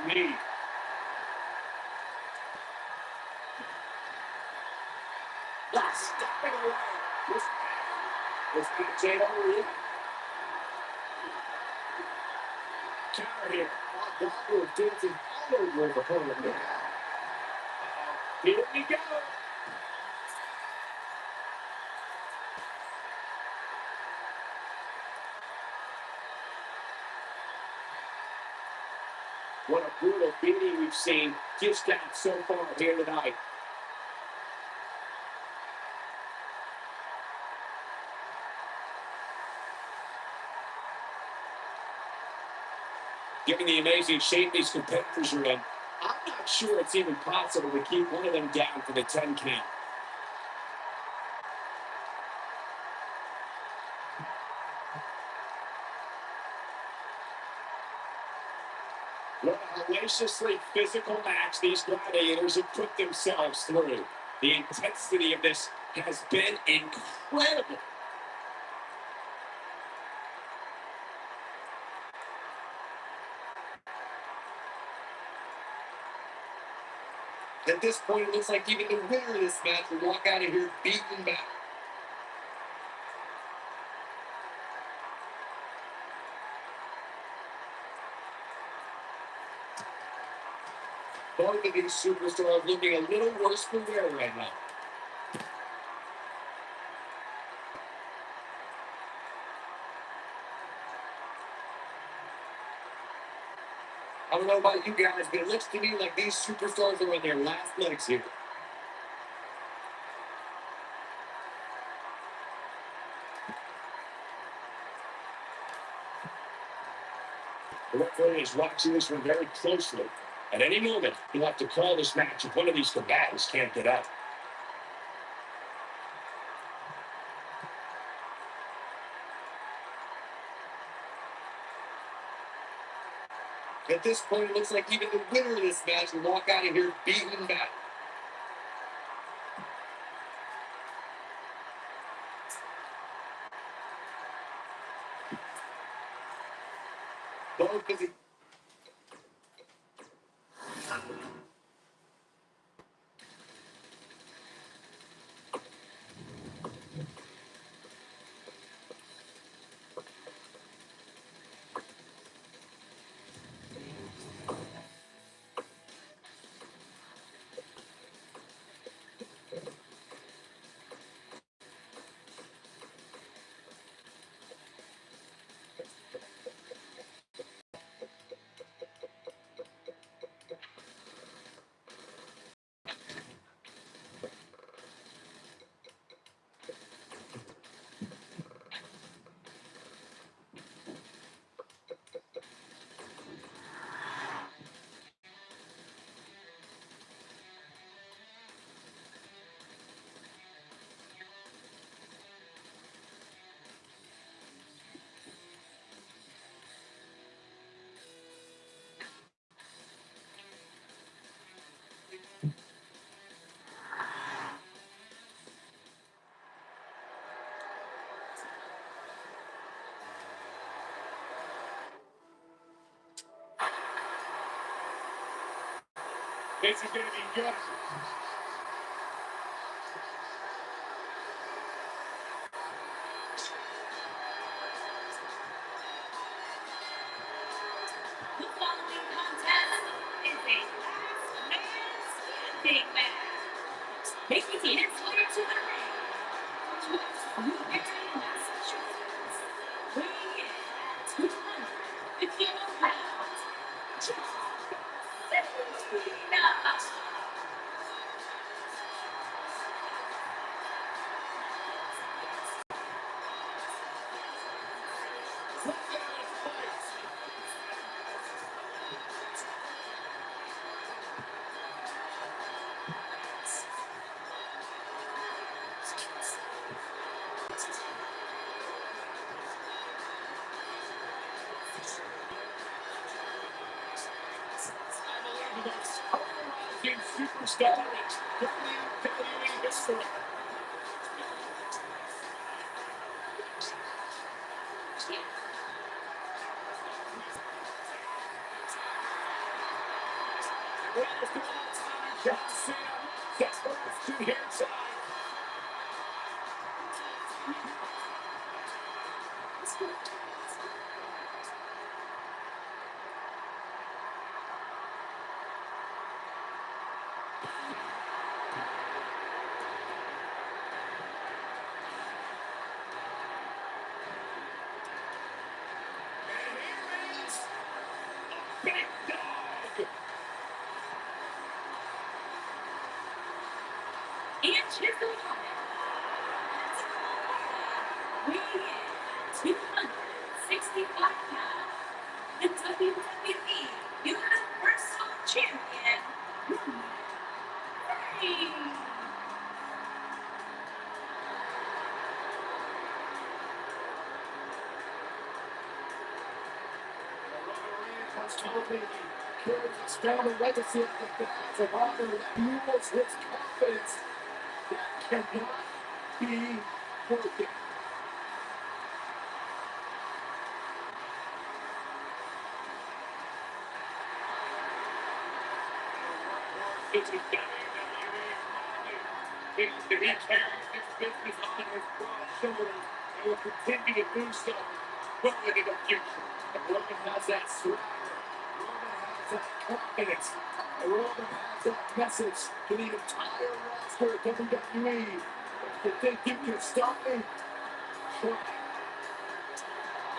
Me. That's stepping away. This match ain't over yet. Counter here. Doggo is dancing all over the opponent. Here we go. What a brutal beating we've seen just out so far here tonight. Given the amazing shape these competitors are in, I'm not sure it's even possible to keep one of them down for the 10 count. What a hellaciously physical match these gladiators have put themselves through. The intensity of this has been incredible. At this point, it looks like even the winner of this match will walk out of here beaten back. Both of these superstars looking a little worse for wear right now. I don't know about you guys, but it looks to me like these superstars are on their last legs here. The referee is watching this one very closely. At any moment, he'll have to call this match if one of these combatants can't get up. At this point, it looks like even the winner of this match will walk out of here beaten back. Both of the This is going to be good. The following contest is a last man standing match. Making his way to the ring from Newbury, Massachusetts, weighing in at 250 pounds, stories from the WWE history. John Cena gets the last two here tonight. Big dog. And here's the moment. Weighing in at 265 pounds, the WWE Universal Champion, Roman Reigns. Has told me he carries his family legacy of the badge of honor that fuels his confidence that cannot be broken. It's a WWE if he carries this business on his broad shoulders and will continue to do so well into the future. And Roman has that swagger. Roman has that confidence. And Roman has that message to the entire roster of WWE. If you think you can stop me, try.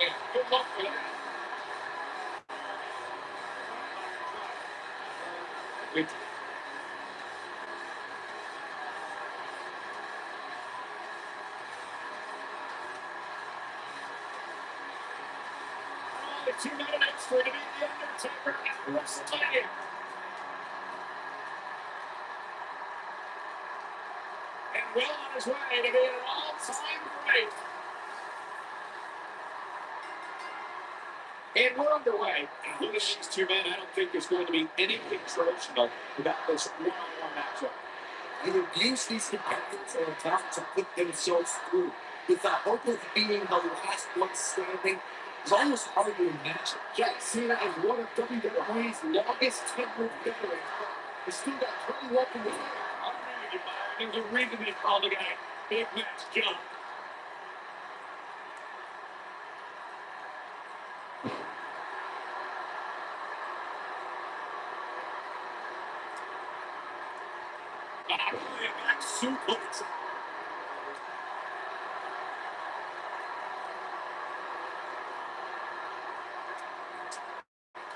Yeah, good luck for that. It's the 2-minute extra to beat The Undertaker at WrestleMania. And well on his way to be an all-time great. And we're underway. Look at these two men. I don't think there's going to be anything traditional about this one-on-one matchup. You abuse these competitors and attempt to put themselves through with the hope of being the last one standing. It's almost hard to imagine. John Cena is one of WWE's longest tenured veterans, but he's still got plenty left in the tank. I agree with you, Byron. There's a reason they call the guy Big Match John. Back suplex.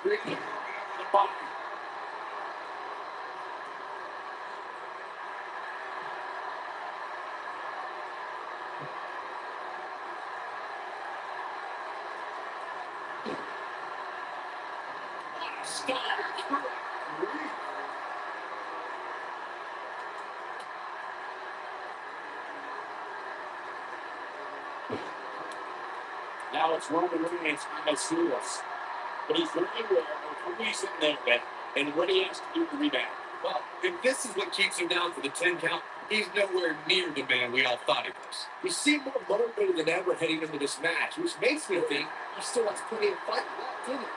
The body. Stop. Now it's Roman Reigns on serious. But he's very aware of who he's in there with and what he has to do to rebound. Well, if this is what keeps him down for the 10 count, he's nowhere near the man we all thought he was. He seemed more motivated than ever heading into this match, which makes me think he still has plenty of fight left in him.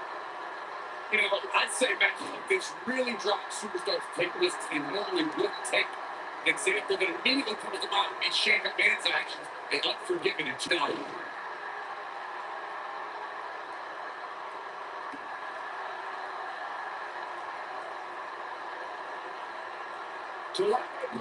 You know, I'd say matches like this really drive superstars to take risks they normally wouldn't take. An example that immediately comes to mind would be Shane McMahon's actions and Unforgiven in 2000. July in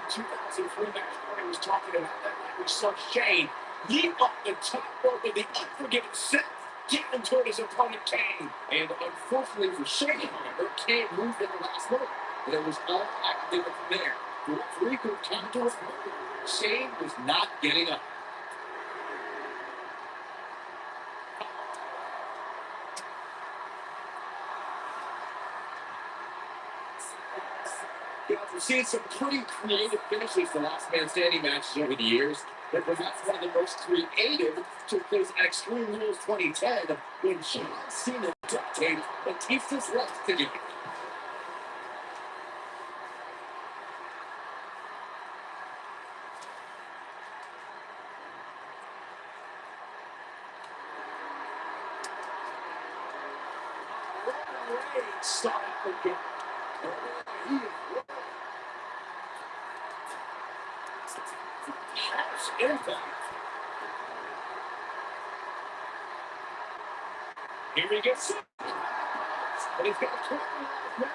2003 match when he was talking about that night we saw Shane leap up the top rope of the Unforgiven set down toward his opponent Kane. And unfortunately for Shane, however, Kane moved in the last moment. And it was all academic from there. The referee could count to it. Shane was not getting up. We've seen some pretty creative finishes for last man standing matches over the years. But perhaps one of the most creative took place at Extreme Rules 2010 when John Cena duct taped Batista's legs together. Reigns start again. Harsh impact. Here he gets. But he's got a 20 now.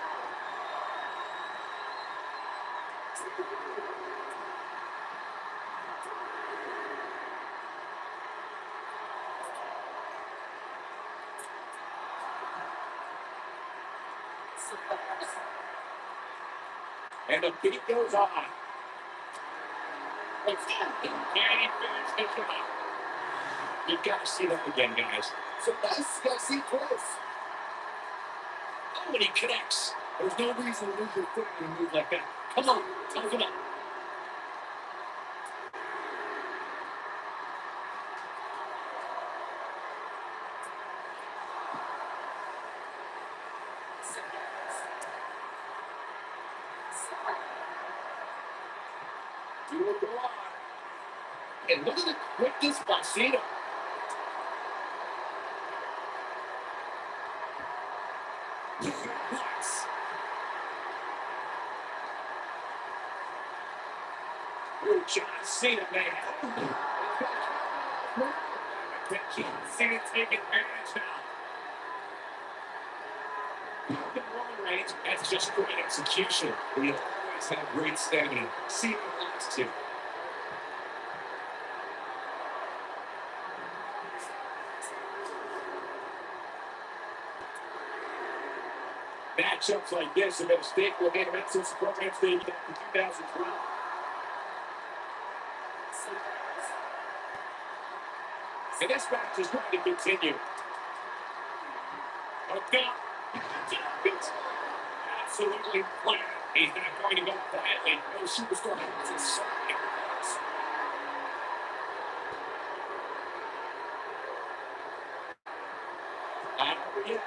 And the beat goes on. And he finished the job. You've got to see that again, guys. So nice. You got to see it twice. Oh, and he connects. There's no reason to lose your foot when you move like that. Come on, toughen up. You will go on. And look at the quickness by Cena. John Cena, man. John Cena taking advantage now. Roman Reigns, that's just great execution. We always have great stamina. Cena wants to. Matchups like this have been a staple of main events since the program's debuted in 2012. And this match is going to continue. Oh, God. It's absolutely planned. He's not going to go quietly. No superstar has his son. Not over yet.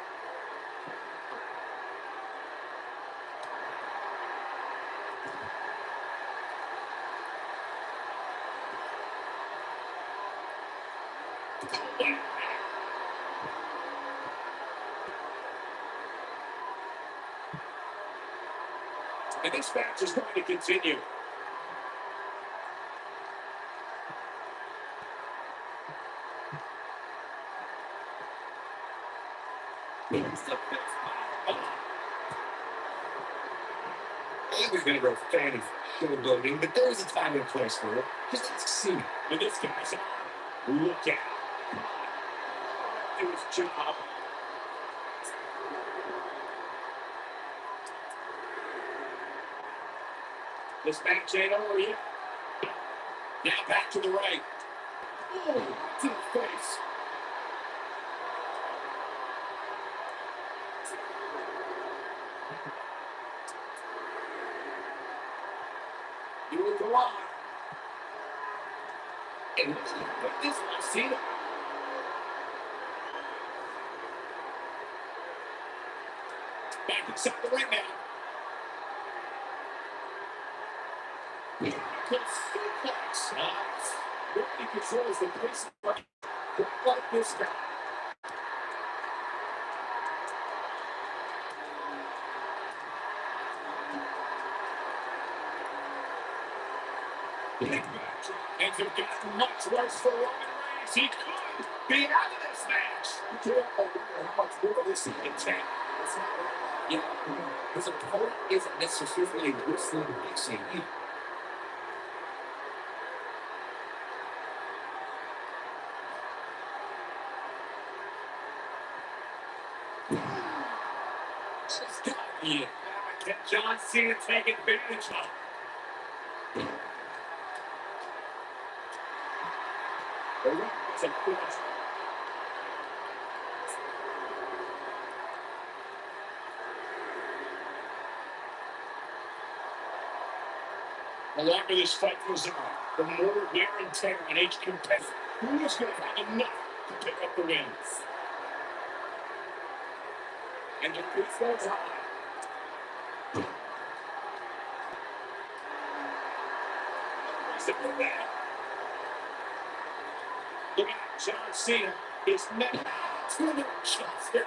And this match is going to continue. I was going to go fan of showboating, but there's a time and place for it. Just let's see. When this guy's on, look out. Do his job. This match ain't over yet. Now back to the right. Oh, to the face. He will go on. And look this one, Cena. Back inside the ring now. Good suplex. Really controls the pace of the like this guy. Big match. Things have gotten much worse for Roman Reigns. He could be out of this match. You can't believe how much more this is intent. Yeah, his opponent isn't necessarily whistling mixing either. Just got me. John Cena taking advantage of it. The ref was a clutch. The longer this fight goes on, the more wear and tear on each competitor. Who is going to have enough to pick up the wins? And the beat goes on. Look at John Cena. His neck to the chest. That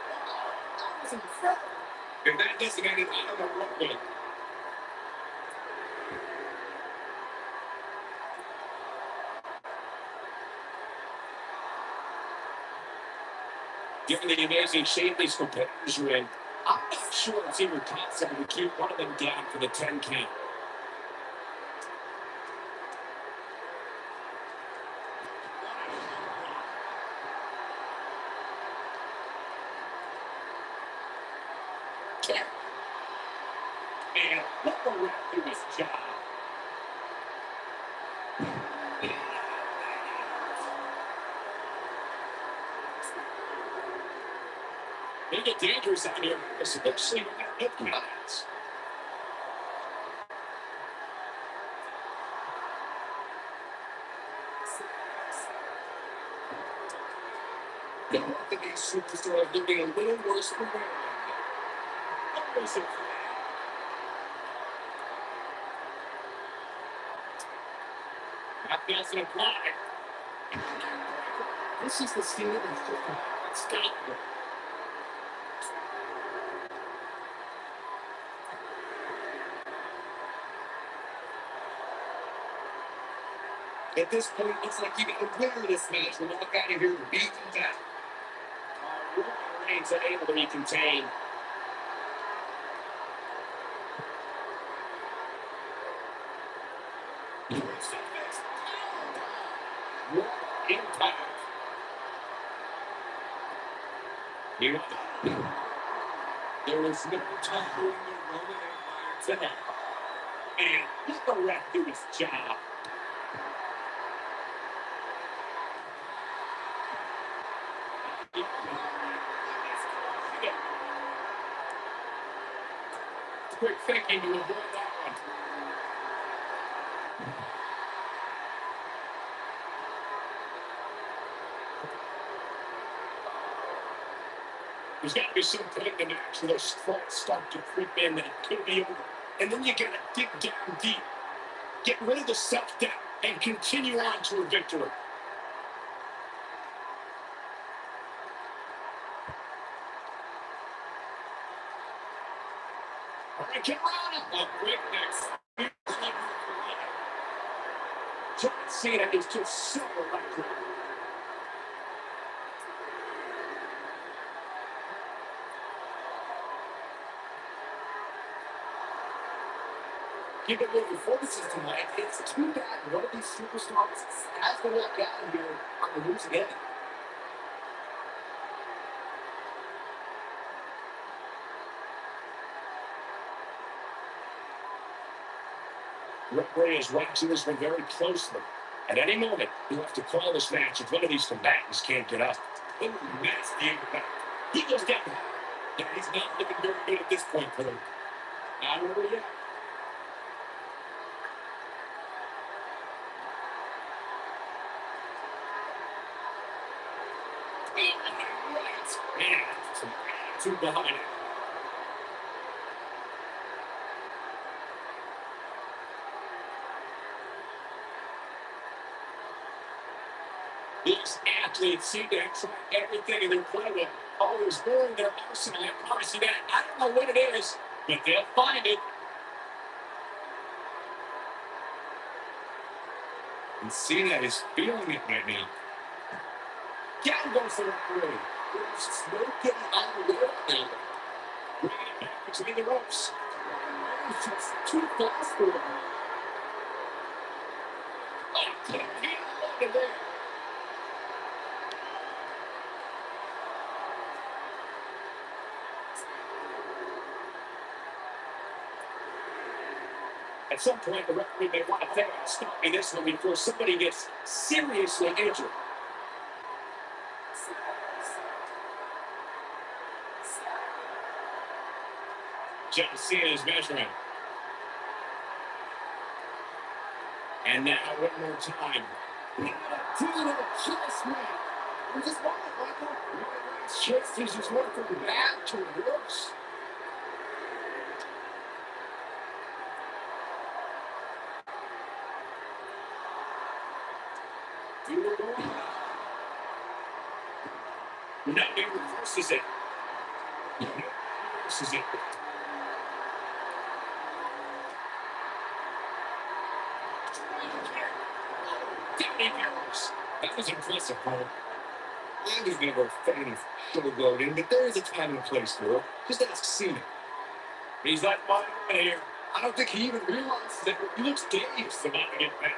was incredible. If that doesn't end it, I don't know what will. Given the amazing shape these competitors are in, I'm not sure it's even possible to keep one of them down for the 10 count. Man, let the ref do his job. They get dangerous out here, especially when they're up counts. The both of these superstars looking a little worse for wear. Always a flag. That doesn't apply. This is the steal that's just unstoppable. At this point, it looks like even the winner of this match will walk out of here beaten down. Roman Reigns unable to be contained. What impact. There is no time in the Roman Empire tonight. And let the ref do his job. Quick thinking to avoid that one. There's got to be some point in the match where those thoughts start to creep in that it could be over. And then you got to dig down deep. Get rid of the self-doubt and continue on to a victory. All right, get around it. Oh, quick next. John Cena is just so electric. Given their performances tonight, it's too bad one of these superstars has to walk out of here on the losing end. Referee is watching this one very closely. At any moment, he'll have to call this match if one of these combatants can't get up. Oh, nasty impact. He goes down. And he's not looking very good at this point for him. Not over yet. Right. Man, some attitude behind it. These athletes seem to have tried everything in their playbook. Always more in their arsenal. I promise you that. I don't know what it is, but they'll find it. And Cena is feeling it right now. Can't go for that way. There's no getting out of the way now. Bringing it back between the ropes. It's just too fast for him. Oh, can't get out of there. At some point, the referee may want to think about stopping this one before somebody gets seriously injured. John Cena is measuring. And now, one more time. Dude, just me. This motherfucker, chest is just went from bad to worse. No, he reverses it. forces it. Down he goes. That was impressive, Cole. I was never a fan of showboating, but there is a time and a place for it. Just ask Cena. He's like my man here. I don't think he even realizes that he looks dazed about to get back.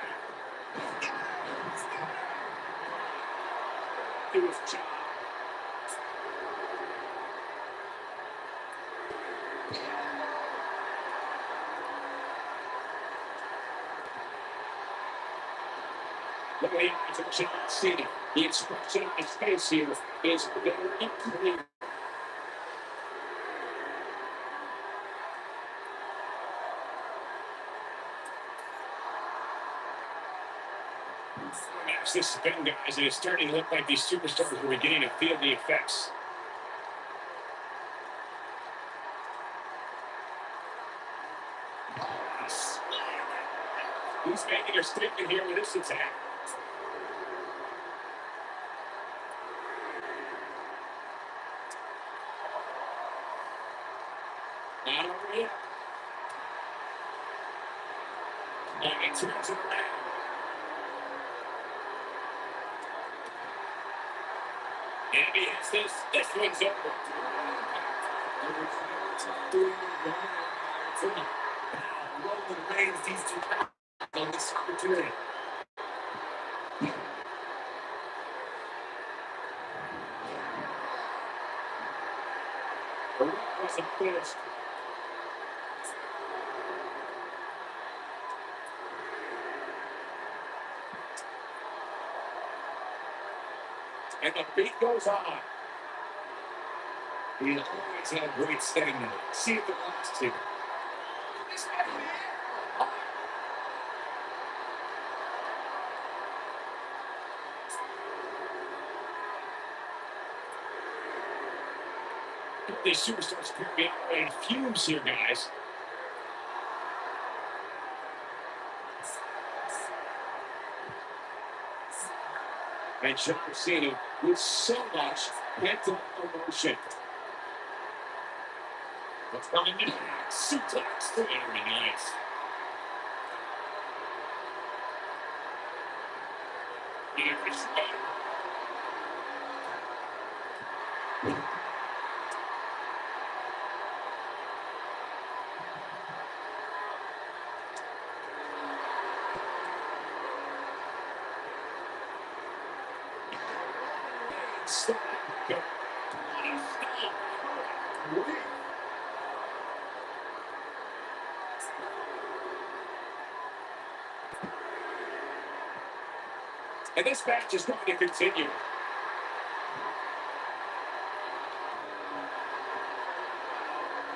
Do his job. Look at the eyes of John Cena. The expression on his face here is very clear. Match this has been, guys, and it's starting to look like these superstars are beginning to feel the effects. He's making a statement here with this attack. Not over yet. And he turns it around. And he hits this. This one's over. Now, Roman Reigns needs to pass on this opportunity. The run wasn't finished. And the beat goes on. He always had great stamina. See if it lasts here. These superstars appear to be operating fumes here, guys. And John Cena with so much pent-up emotion. What's coming in? Suplex. Very nice. Here is stop. Go. And this match is going to continue.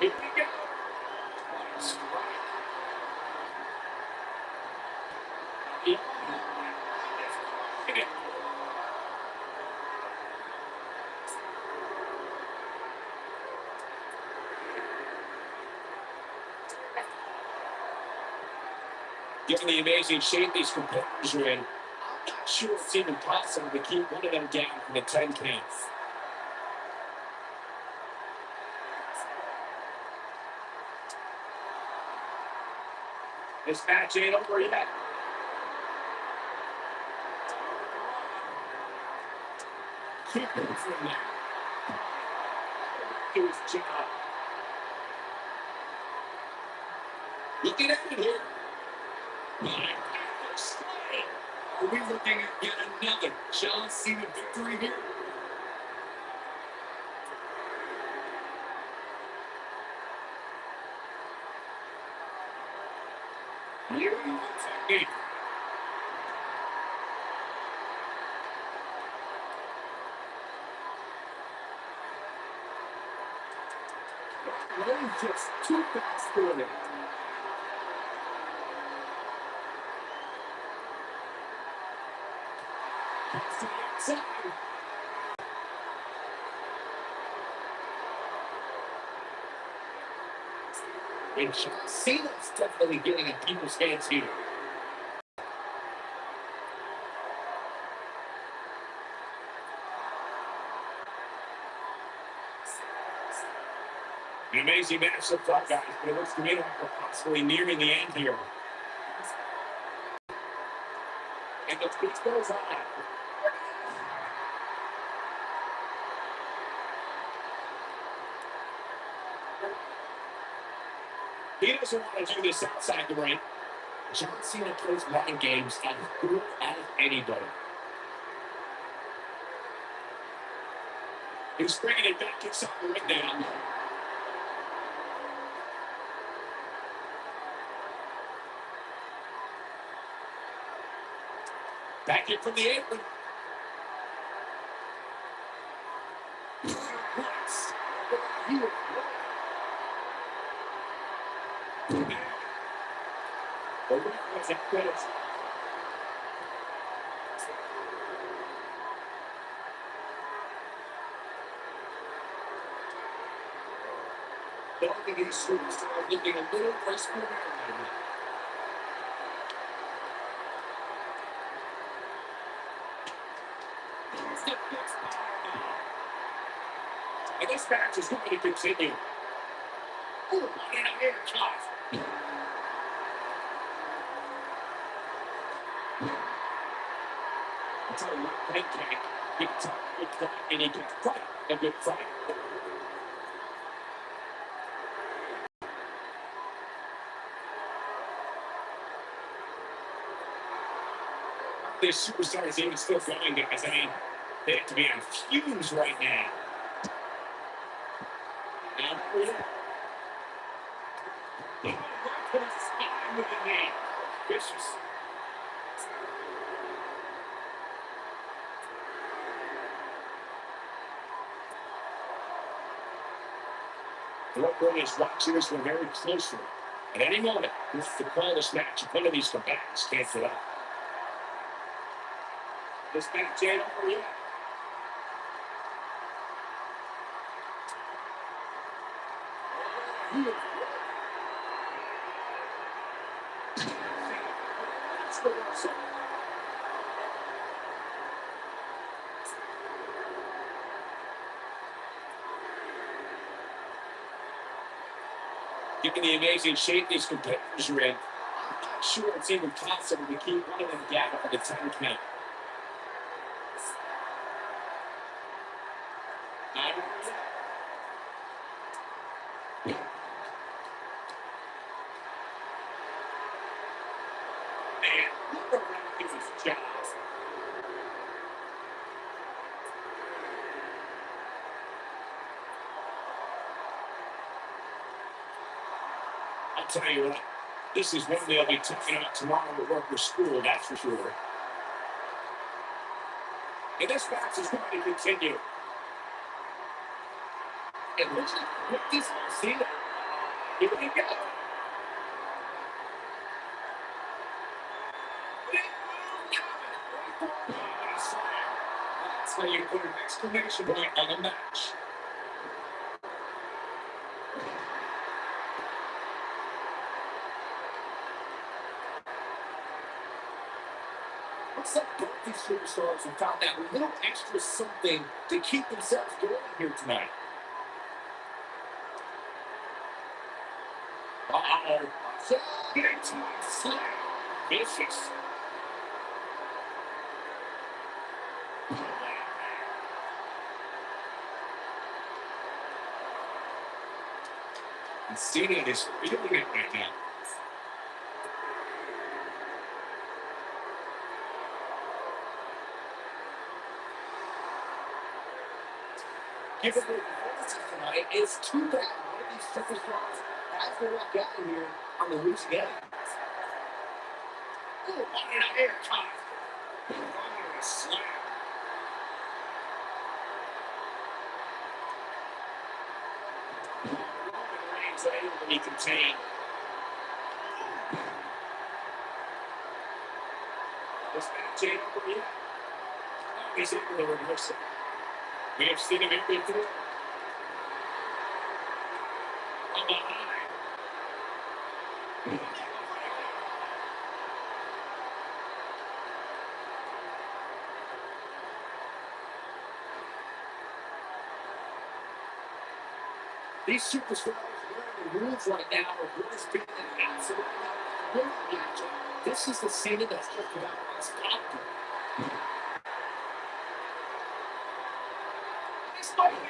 Here we go. Given the amazing shape these competitors are in, I'm not sure it's even possible to keep one of them down from the 10 count. This match ain't over yet. Keep it from there. Do his job. Looking at it here. Are we looking at yet another John Cena victory here? Here we go. Reigns just too fast for him. To the outside. And Cena's definitely getting in people's hands here. An amazing match so far, guys, but it looks to me like we're possibly nearing the end here. And the beat goes on. He doesn't want to do this outside the ring. John Cena plays mind games as good as anybody. He's bringing it back inside the ring now. Back in from the apron. Once. The ring was at credits. Both of these superstars looking a little graceful right now. And this match is going to continue. Oh, and a air shot. I'll tell you what, Hank can't. He can talk a good fight, and he can fight a good fight. These superstars even still going, guys. I mean, they have to be on fumes right now. And he went right to the spine with the knee. Vicious. The referee is watching this one very closely. At any moment, he has to call this match. If one of these combatants can't get up. This match ain't over yet. Given the amazing shape these competitors are in, I'm not sure it's even possible to keep one of them down for the 10 count. I'll tell you what, this is one they'll be talking about tomorrow at work or school, that's for sure. And this match is going to continue. And look at this Cena. Here we go. That's how you put an exclamation point on a match. Looks like both these superstars have found that little extra something to keep themselves going here tonight. Uh-oh. Big time slam. Vicious. And Cena is feeling it right now. Given the performances tonight, it's too bad one of these superstars has to walk out of here on the loose again. Oh, on an air cut. Oh, a slam. Roman Reigns able to be contained. This match ain't over yet. Oh, he's able to reverse it. We have seen him here before. From behind. These superstars wearing the rules right now are worse being an absolute matchup. This is the scene that's just about as popular. This might be it.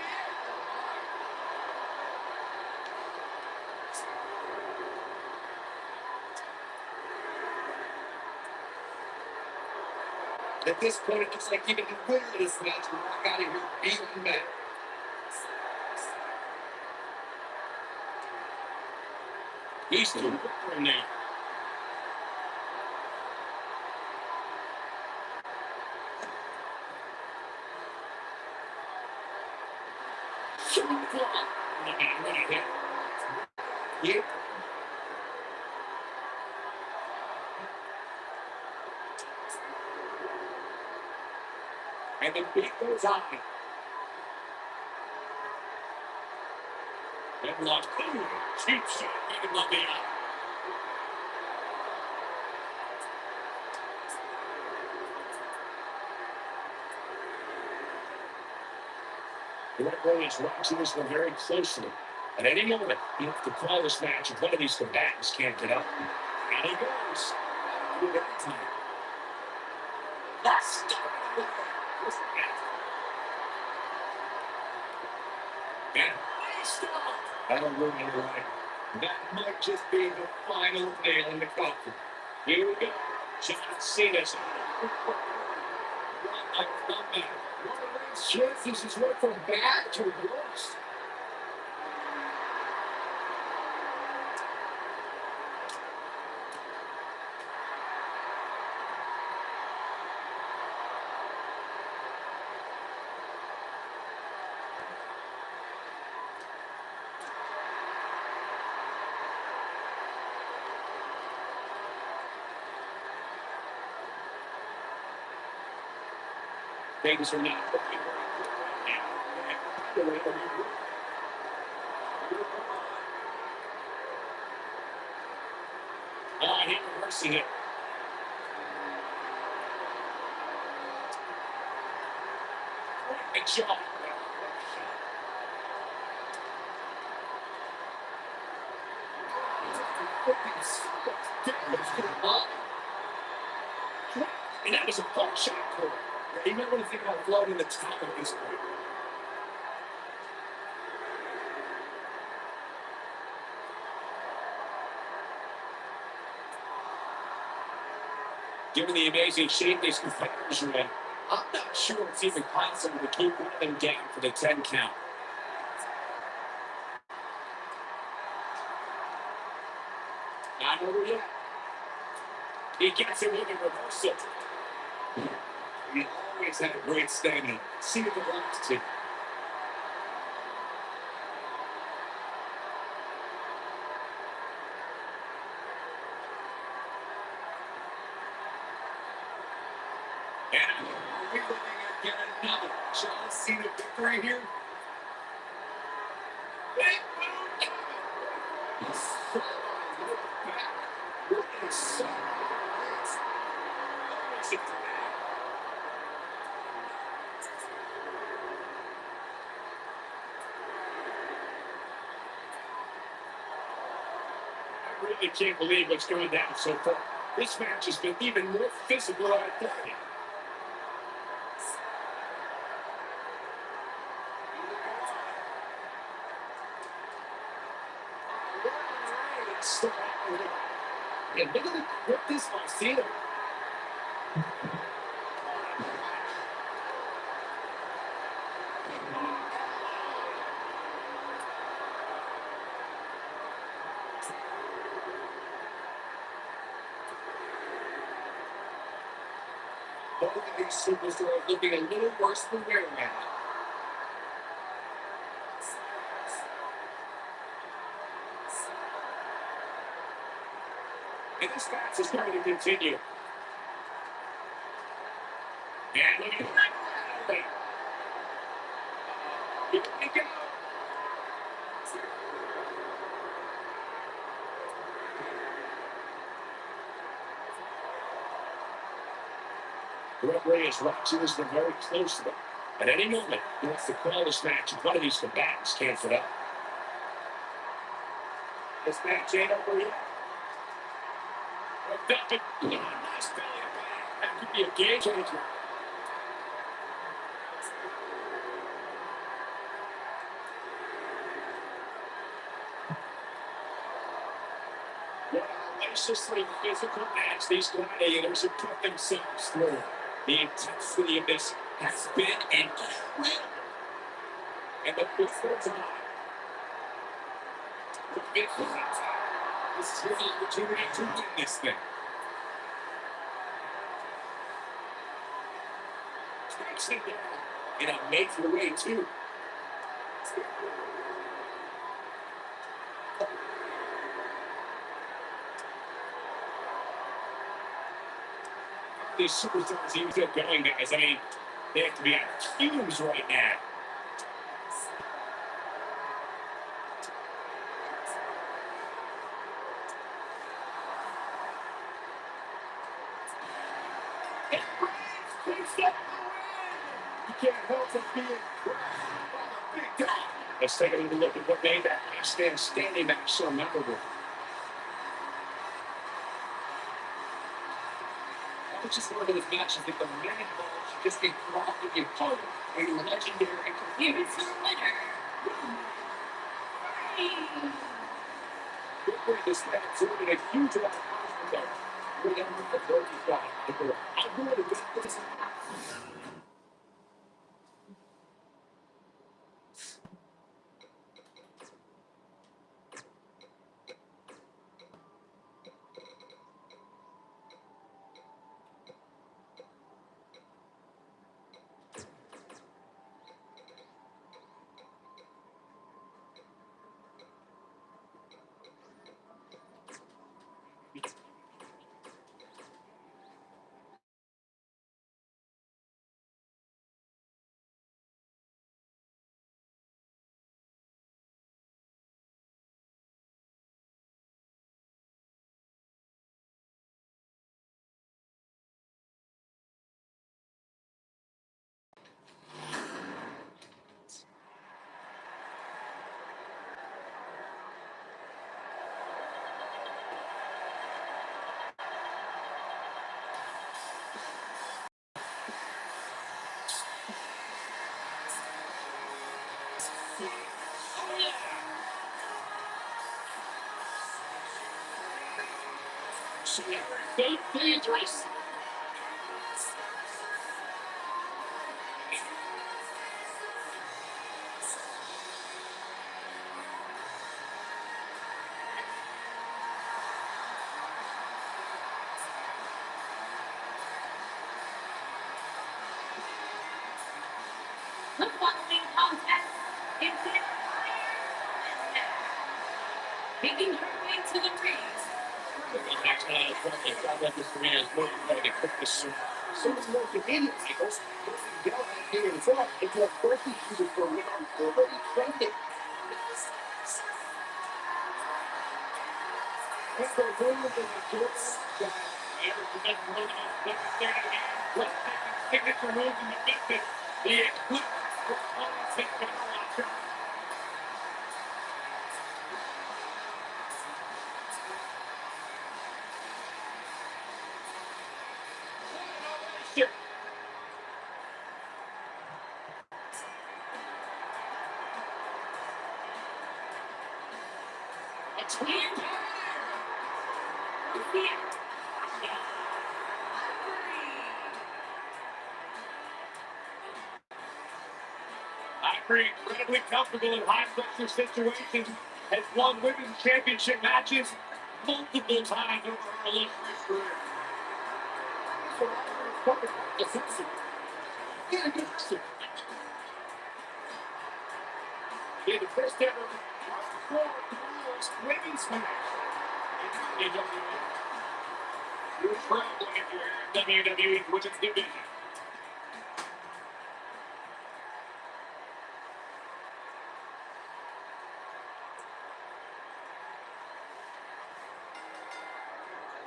At this point, it looks like even the winner of this match will walk out of here beaten back. He's too good for him now. Yeah. And the beat goes on. Headlock. Cheap shot. Even on the eye. The referee is watching this one very closely. At any moment, you have to call this match if one of these combatants can't get up. And he goes. Good time. That's and that'll ruin it right. That might just be the final nail in the coffin. Here we go. John Cena's comeback. Roman's chances is went from bad to worse. Things are not looking very good right now. Oh, he reversing it. Great job. And that was a fun shot for him. You might want to think about floating the top at this point. Given the amazing shape these competitors are in, I'm not sure it's even possible to keep one of them down for the 10 count. Not over yet. He gets it with a reversal. He always had a great stamina. See what the last two. And are we looking at yet another John Cena victory here? Big boom! I really can't believe what's going down so far. This match has been even more physical than I thought. And look at the grip this by Cena. Both of these superstars looking a little worse than wear now. And this match is going to continue. And look at that. Here we go. The referee is watching this one very closely. At any moment, he wants to call this match if one of these combatants can't get up. This match ain't over yet. Nice belly to back. That could be a game changer. What a hellaciously physical match these gladiators have put themselves through. The intensity of this has been incredible. And the fifth time, the fifth time, this is the opportunity to win this thing. Takes it down in a major way, too. These superstars even feel going, guys. I mean, they have to be on fumes right now. And Reigns takes up the win. You can't help but be impressed by the big guy. Let's take a little look at what made that standing match so memorable. I was just one of those matches that the man involved should just be dropped with the opponent. A legendary Here's the winner. Reigns. This man absorbing a huge amount of punishment there. We're going to move the Burkey guy. I'm going to do this. So dangerous. The following contest is an Iron Woman match. Making her way to the ring. Next time, I let this man is moving ready to cook this soup. So it's more convenient, Michael. You don't have here in front. It's a turkey shooter for me. I'm already trained it. It's the rules of the Jordan guy. Everything doesn't hold on. Let's start again. Let's take the signature moves in the business. The eclipse performance has been a watcher. A twin Ivory incredibly comfortable in high-pressure situations, has won women's championship matches multiple times over her illustrious career. Yeah, the first ever hardcore rules women's match in WWE. You're traveling in your WWE Women's Division.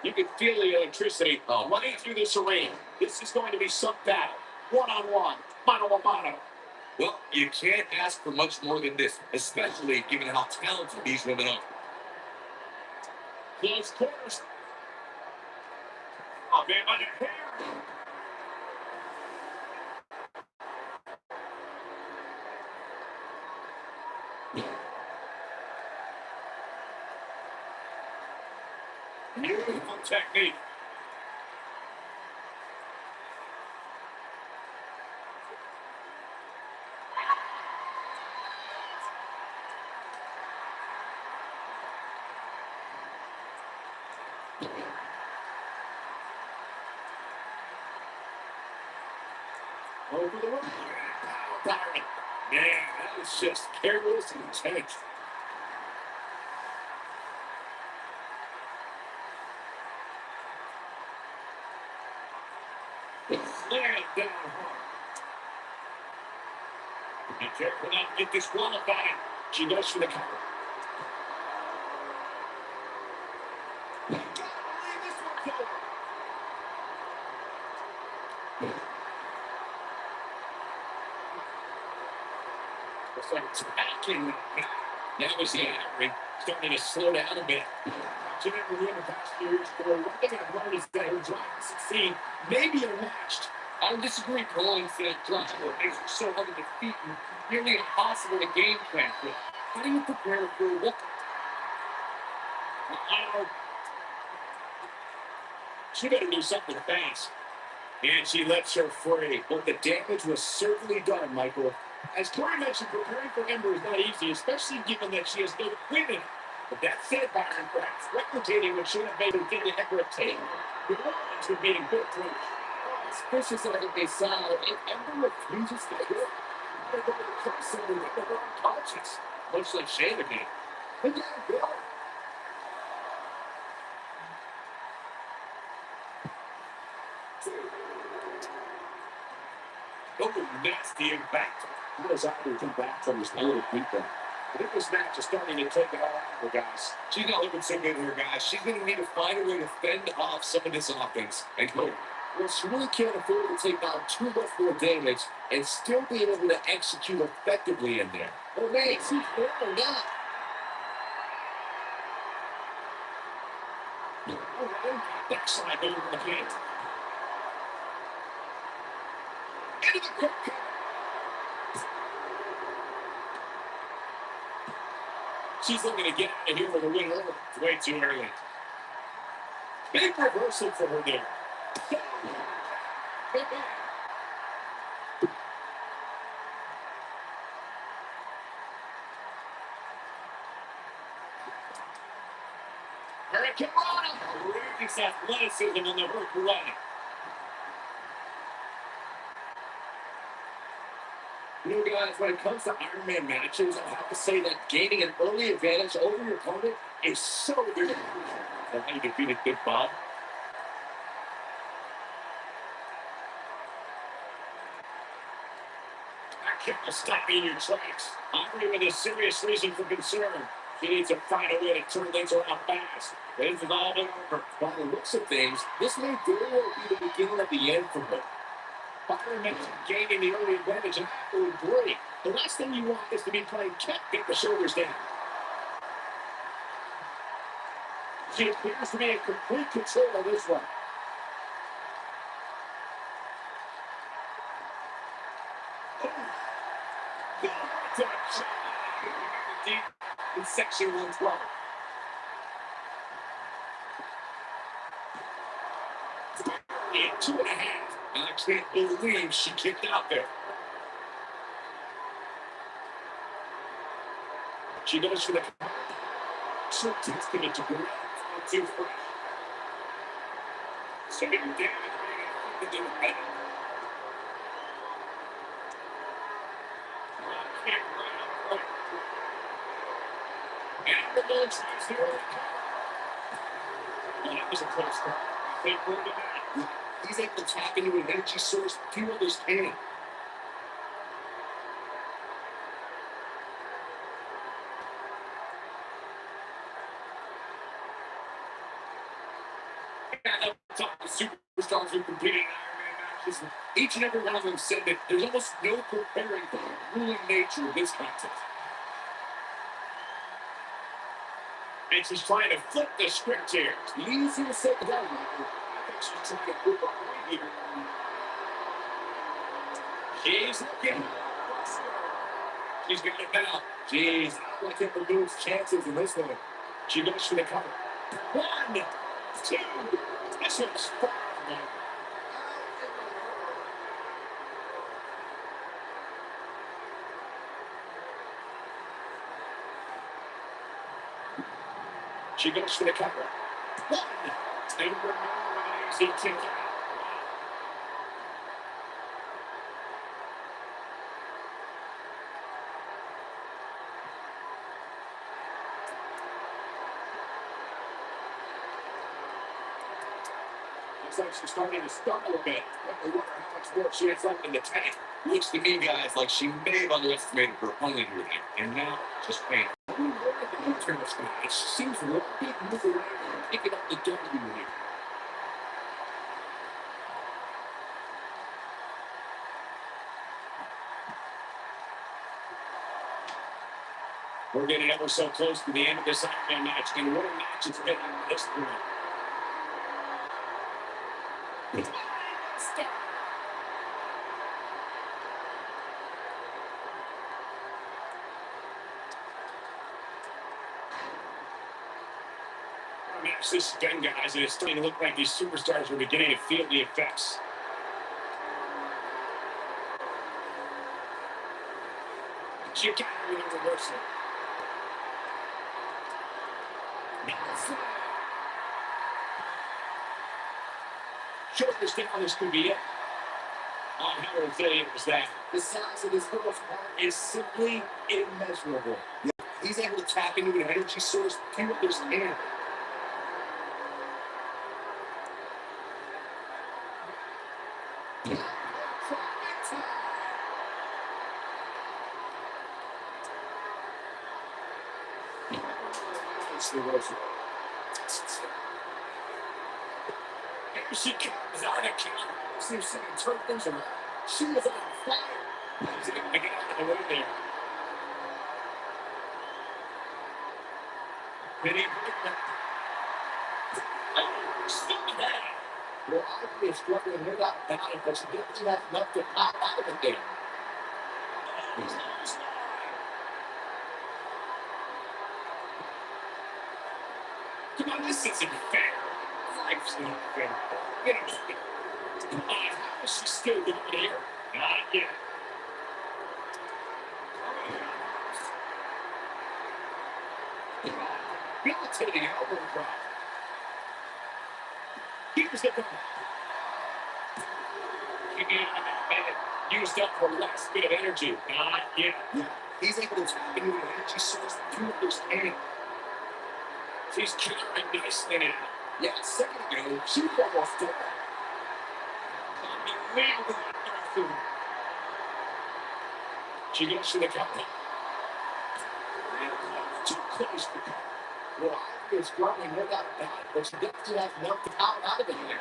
You can feel the electricity running through this arena. This is going to be some battle. One-on-one, mano-a-mano. Well, you can't ask for much more than this, especially given how talented these women are. close quarters. Oh, man, by the hair. Beautiful technique. Over the road. Man, that was just careless and intense. Slammed down hard. Be careful not to get disqualified. She goes for the cover. Gotta believe this one's over. Looks like it's back in. That was the ring starting to slow down a bit. She never won the past few years. One thing I've learned is that her drive to succeed may be unmatched. I don't disagree, Cole, that drive makes her so hard to defeat and nearly impossible to game plan for. How do you prepare for what? She better do something fast. And she lets her free. But the damage was certainly done, Michael. As Tori mentioned, preparing for Ember is not easy, especially given that she has no equipment. But that said, Byron, perhaps replicating what should have made her get Ember a tape. The Warriors would be in good approach. Suspicious of it, they saw if Ember refuses to hit, they're going to curse her and make her unconscious. Much like Shayna did. Look at her go. Oh, nasty impact. How does Ivy come back from this little people? I think this match is starting to take it all out of her, guys. She's not looking so good here, guys. She's going to need to find a way to fend off some of this offense. And well, she really can't afford to take on too much more damage and still be able to execute effectively in there. Oh, man, she's there or not. Oh, man, backside over the head. Into the quick kick. She's looking to get out of here with a win early. It's way too early. Big reversal for her there. Hurricane Rana. Release athleticism on the Hurricane Rana. You know, guys, when it comes to Iron Man matches, I have to say that gaining an early advantage over your opponent is so good. That's how you defeated Big Bob. I can't stop you in your tracks. Ivory with a serious reason for concern. She needs to find a way to turn things around fast. This is all been over. By the looks of things, this may very well be the beginning of the end for her. Byron gaining the early advantage and absolutely great. The last thing you want is to be playing catch, get the shoulders down. She appears to be in complete control of this one. Deep in section 112. Yeah, 2.5. I can't believe she kicked out there. She goes for the short testament to go too fresh. So damn it, to do it better. And the ball tries to recover. Well, that was a close call. I think we're back. He's able to tap into an energy source few others can. Superstars who competed in Iron Man matches, each and every one of them said that there's almost no preparing for the grueling nature of this contest. And she's trying to flip the script here. Easy to say that, Michael. I think she's trying to flip a point here. She's looking. She's got it now. Jeez, I like him to lose chances in this one. She goes for the cover. 1, 2. This one's far. She goes for the cover. 1, 2. Easy to get. Looks like she's starting to stumble a bit. I wonder how much more she has left in the tank. Looks to me, guys, like she may have underestimated her opponent here tonight. And now, just pain. It seems a little bit move away from picking up the W here. We're getting ever so close to the end of this Ironman match, and what a match it's been at this point. Match this has been, guys, and it's starting to look like these superstars are beginning to feel the effects. She got it with a reversal. Shoulders down, this could be it. On how resilient was that? The size of this girl's heart is simply immeasurable. He's able to tap into an energy source few others can. Here she comes out of camp. Seems to turn things around. She was on fire. She's able to get out of the way there. Penny Brickman. Oh, stop that. Well, Ivy is struggling with that battle, but she definitely has enough to pop out of it there. Come on, this isn't fair. Life's not fair. You know, how is she still doing here? Not yet. Debilitating elbow drop. Here's the goal. She needed that man. Used up her last bit of energy. Not yet. Yeah, he's able to tap into an energy source that few others can. She's countering nicely now. Yeah, a second ago, she was almost done. Unbelievable. She goes to the cover. Too close to cover. Well, Ivy is struggling with that battle, but she definitely has enough to pop out of it there.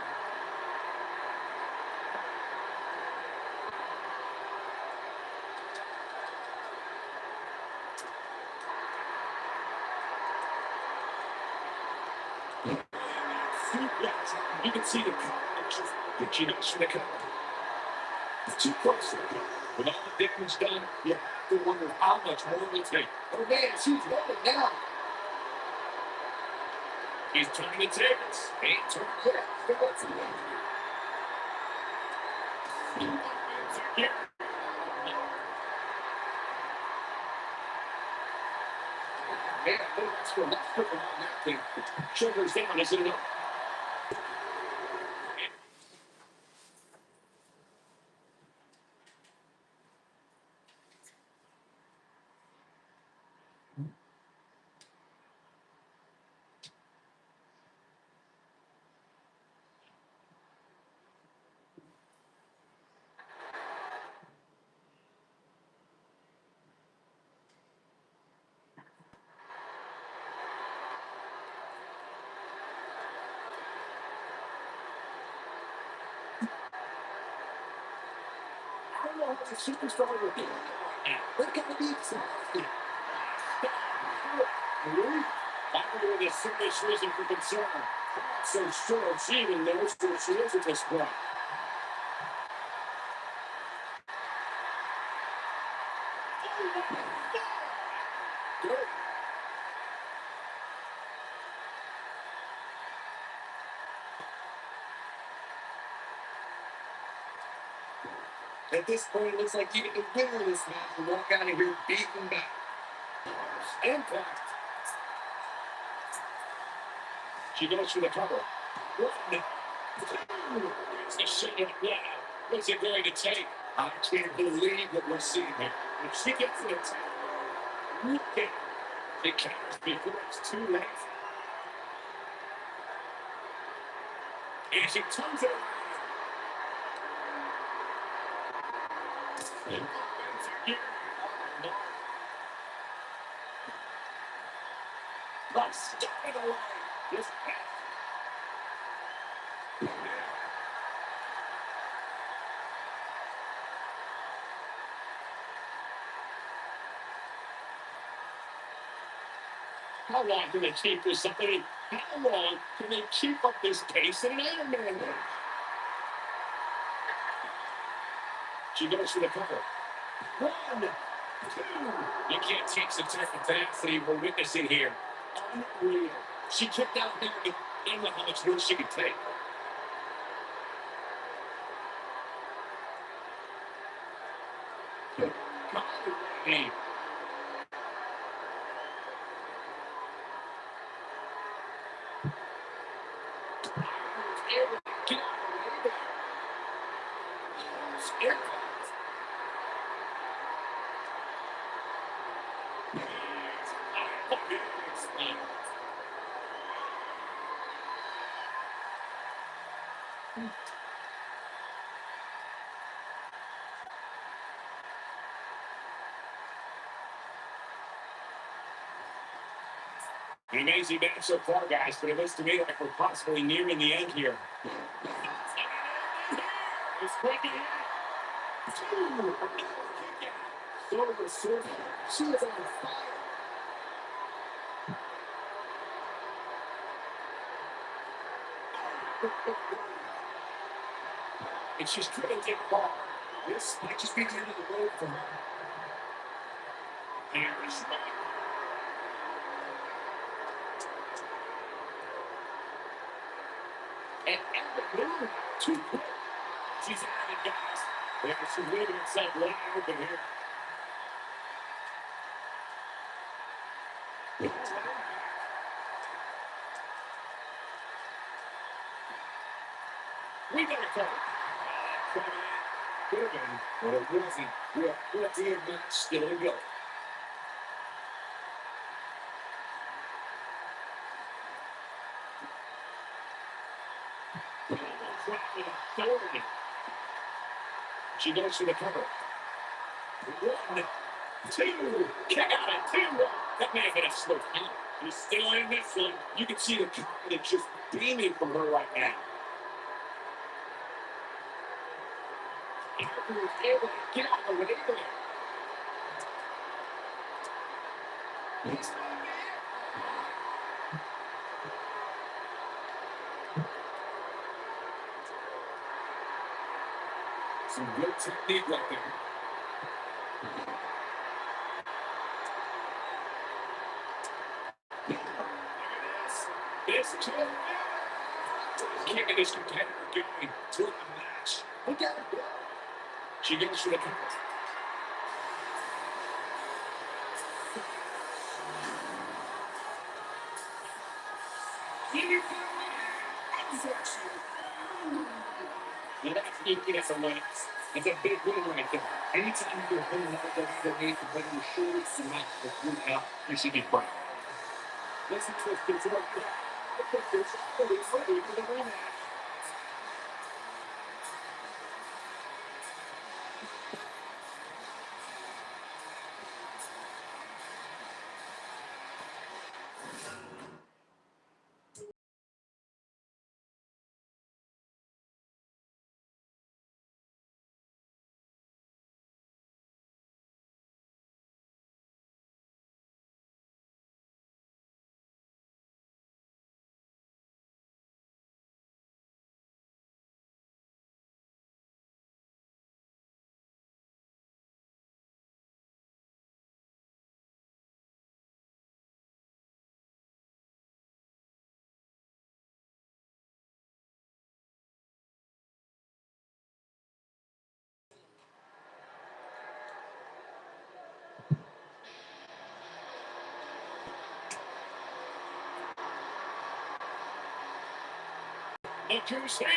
You can see the cover. She goes for the cover. Too close to the cover. With all the damage done, you have to wonder how much more it will take. Oh, man, she's rolling down. He's turning the tables. Ain't turning it. What's it Here. Man, I think that's for left foot on that thing. Shoulders down, is it enough? I don't know how the superstar will be. They're going to be exhausted. Really? Finally, with a serious reason for concern. I'm not so sure if she even knows where she is at this point. Good. At this point, it looks like even the winner of this match will walk out of here beaten back. Impact. She goes for the cover. One, two. It's the shot of the What's it going to take? I can't believe what we're seeing here. If she gets it, look at it counters before it's too late. And she turns it around. But stop it away. This How long can they keep this up? How long can they keep up this pace in an Iron Man match? She goes for the cover. One, two. You can't teach the type of tenacity we're witnessing here. Unreal. She kicked out there, but I don't know how much more she could take. Hey. Get out of the way. Scared. An amazing match so far, guys, but it looks to me like we're possibly nearing the end here. It's breaking in. Two. So the surfer. She is on fire. And she's trying to take far. This might just be the end of the road for her. There's and every move too quick. She's out of it, guys. Yeah, she's leaving herself wide open here. We got a cover. Could have been, but it wasn't. We're at the end match still to go. She goes for the cover. One, two, kick out at two. That may have been a slow count. He's still in this one. You can see the confidence just beaming from her right now. Harper was able to get out of the way there. Some good technique right there. This kid, keeping his competitor going through the match. Look at her. She goes for the cover. And that's equally for wins. It's a big win right there. Anytime you're holding out WWE, whether you're sure it's the match or through out, you should be proud. Listen to us, consider. I think there's always ready for the rematch. Look who's here.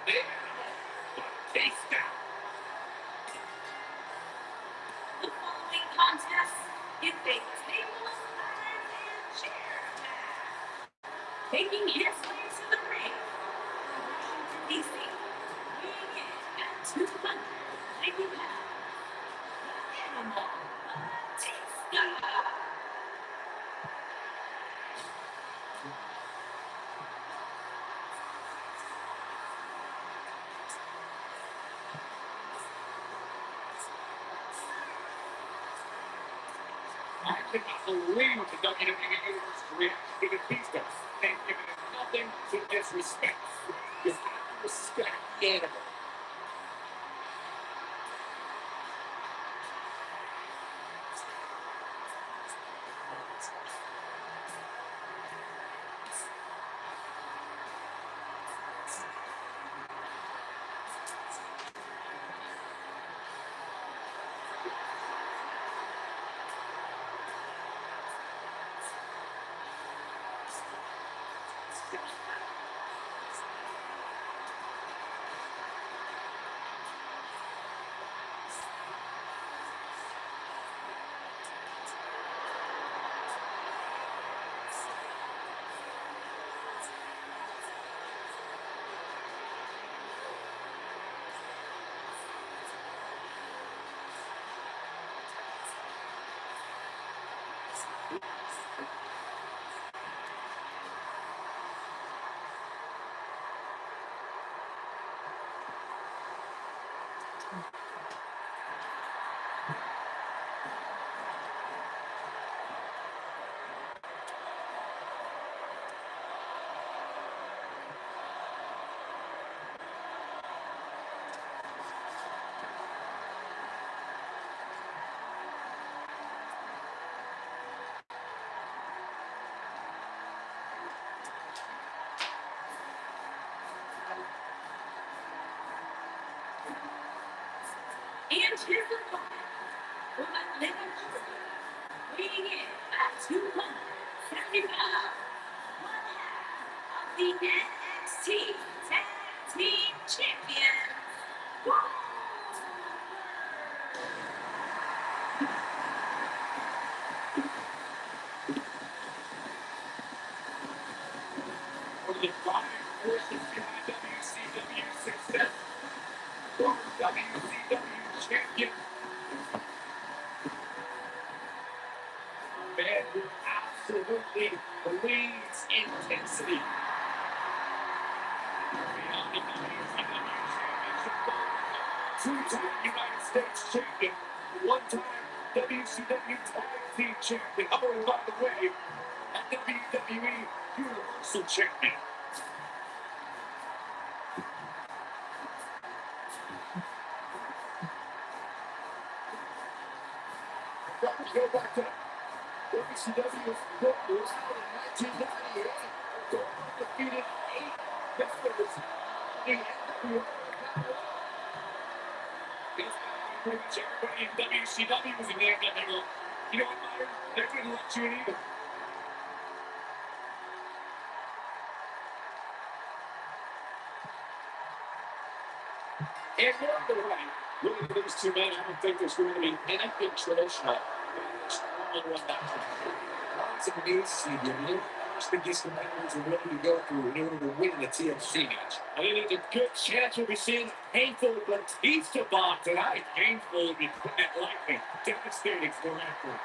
The animal. Batista. The following contest is a table, ladder, and chair match. Taking his way to the ring from Washington, D.C., weighing in at 290 pounds, the animal, Batista. I cannot believe the WWE Universe reaction to Batista. They've given him nothing but disrespect. You have to respect the animal. And his opponent from Atlanta, Georgia, weighing in at 270 pounds, one half of the NXT Tag Team Champions, For the driving forces behind WCW success, former WCW champion, a man who absolutely bleeds intensity. Beyond the WCW championship gold, two-time United States champion, one-time WCW Tag Team champion. Oh, and by the way, a WWE Universal champion. Go back to WCW's Gold Round in 1998. Gold defeated 8 members of the NWO. Pretty much everybody in WCW was in the NWO. You know what, Myron? They're going to let you in either. And more on the way. Looking at these two men, I don't think there's going to be anything traditional. One-on-one action. It's amazing to see the new first that these competitors are willing to go through in order to win the TLC match. I think there's a good chance we'll be seeing painful Batista bomb tonight. Painful would be putting it lightly. Devastating for after.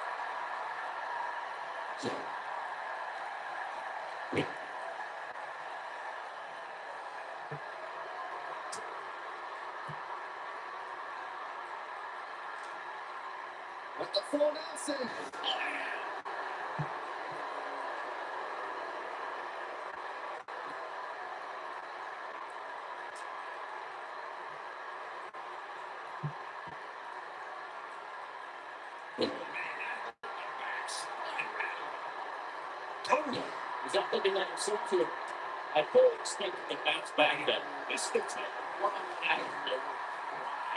With the full Nelson. Tony is up looking like himself here. I fully expect him to bounce back then. This is the type of one out of the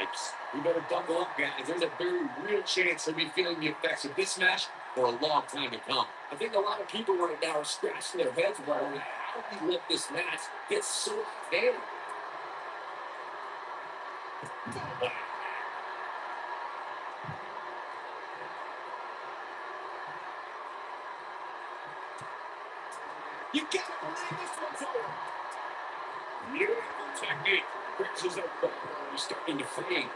vibes. We better buckle up, guys. There's a very real chance he'll be feeling the effects of this match for a long time to come. I think a lot of people right now are scratching their heads wondering how how he let this match get so out of hand. You gotta believe this one's over. Beautiful technique. Brings his up. He's starting to fade. I'm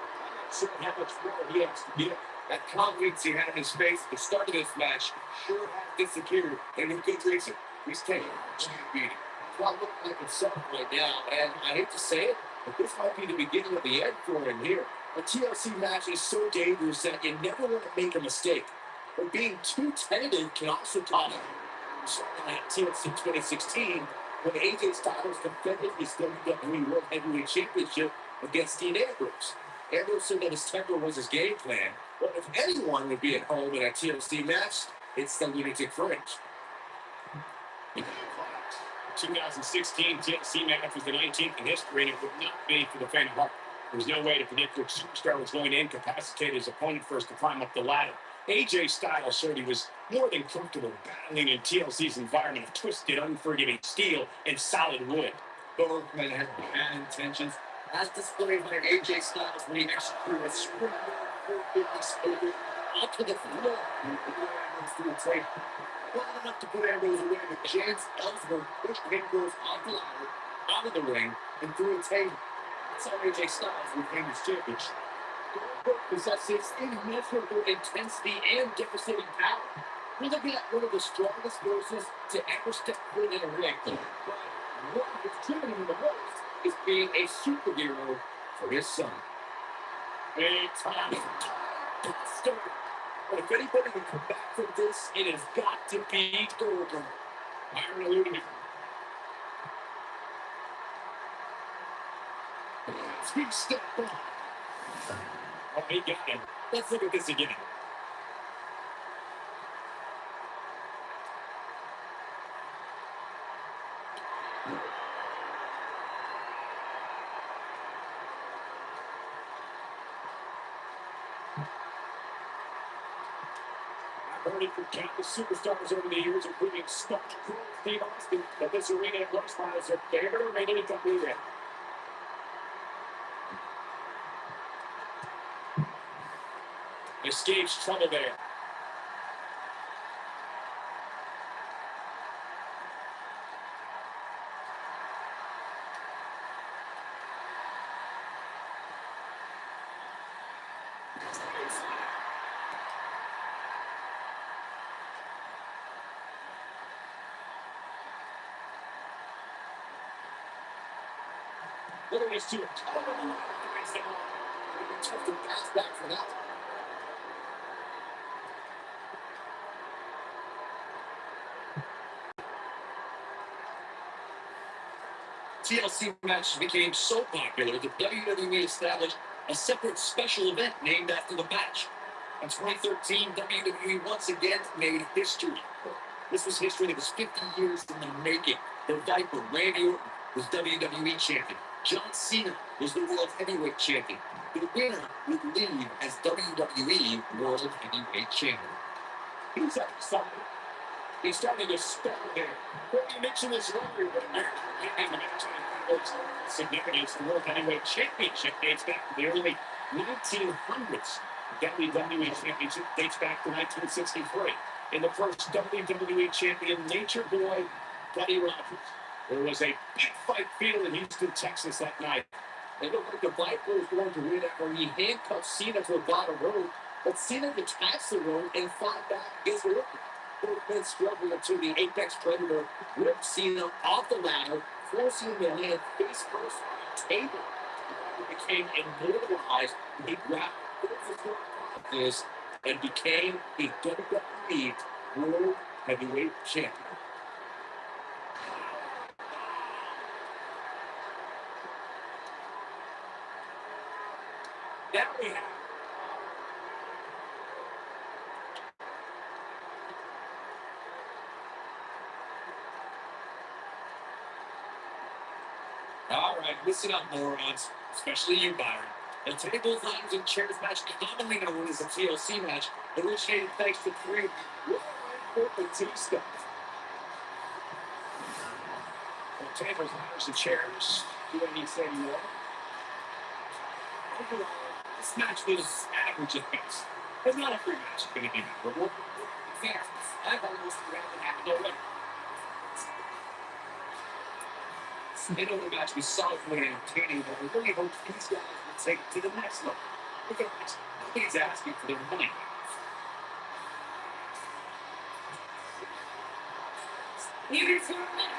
not sure how much more he has to give. That confidence he had in his face at the start of this match sure has disappeared, and with good reason. He's taking a giant beating. It's not looking like himself right now, and I hate to say it, but this might be the beginning of the end for him here. A TLC match is so dangerous that you never want to make a mistake. But being too tentative can also cause at TLC 2016 when AJ Styles defended his WWE World Heavyweight Championship against Dean Ambrose. Ambrose said that his temper was his game plan, but if anyone would be at home in a TLC match, it's the Lunatic Fringe. 2016 TLC match was the 19th in history, and it would not be for the faint of heart. There was no way to predict which superstar was going to incapacitate his opponent first to climb up the ladder. AJ Styles showed he was more than comfortable battling in TLC's environment of twisted, unforgiving steel and solid wood. Both men had bad intentions, as displayed by AJ Styles when he executed a springboard 450 spinner onto the floor through a table. Well enough to put Ambrose away, but James Ellsworth pushed Ambrose off the ladder, out of the ring, and through a table. That's how AJ Styles retained his championship. Goldberg possesses immeasurable intensity and devastating power. We're looking at one of the strongest forces to ever step foot in a ring. But what has driven him the most is being a superhero for his son. Big time story. But if anybody can come back from this, it has got to be Goldberg. Iron alluded. Big step back. Oh, he got him. Let's look at this again. I've heard it from countless superstars over the years, including Stone Cold Steve Austin, that this arena at Rosemont is their favorite arena to be in. Escapes trouble there. Look at these two. Tough to pass back for that. TLC matches became so popular that WWE established a separate special event named after the match. In 2013, WWE once again made history. This was history that was 50 years in the making. The Viper, Randy Orton, was WWE champion. John Cena was the World Heavyweight champion. The winner would leave as WWE World Heavyweight champion. He's up to something. He's starting to spell there. Well, you mentioned this earlier, but and the match significance. The World Heavyweight Championship dates back to the early 1900s. The WWE Championship dates back to 1963. And the first WWE Champion, Nature Boy, Buddy Rogers. There was a big fight field in Houston, Texas that night. It looked like the Viper was going to win after he handcuffed Cena to a bottom rope, but Cena detached the rope and fought back against Orton. Both men struggled until the Apex Predator ripped Cena off the ladder, forcing him to land face first on a table. He became immortalized. He grabbed this and became the WWE World Heavyweight Champion. Now we have all right, listen up, morons, especially you, Byron. The tables, ladders, and chairs match, commonly known as a TLC match, originated thanks to three Batista. Well, tables, ladders, and chairs. Do what he said you will. Overall, this match was average at best. There's not every match going to be memorable. In fact, I've almost rather happened already. I know the match was solidly entertaining, but I really hope these guys will take it to the next level. Look at this. Nobody's asking for their money. Here's your winner.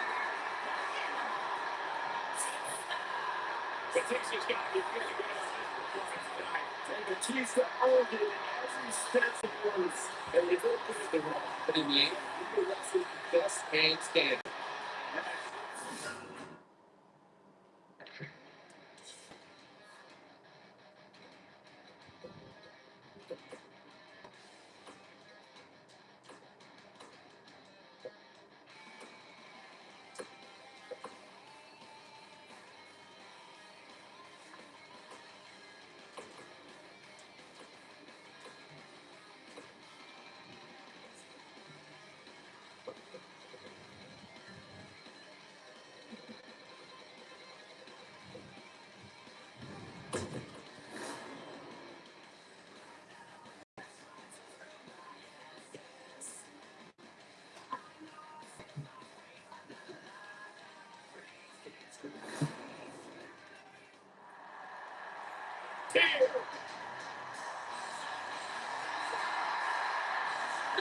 But Texas got to be really good on this performance tonight. And Batista earned it in every sense of the words. And they both put it the wrong. But in the end, he wrestled the best hands standing. The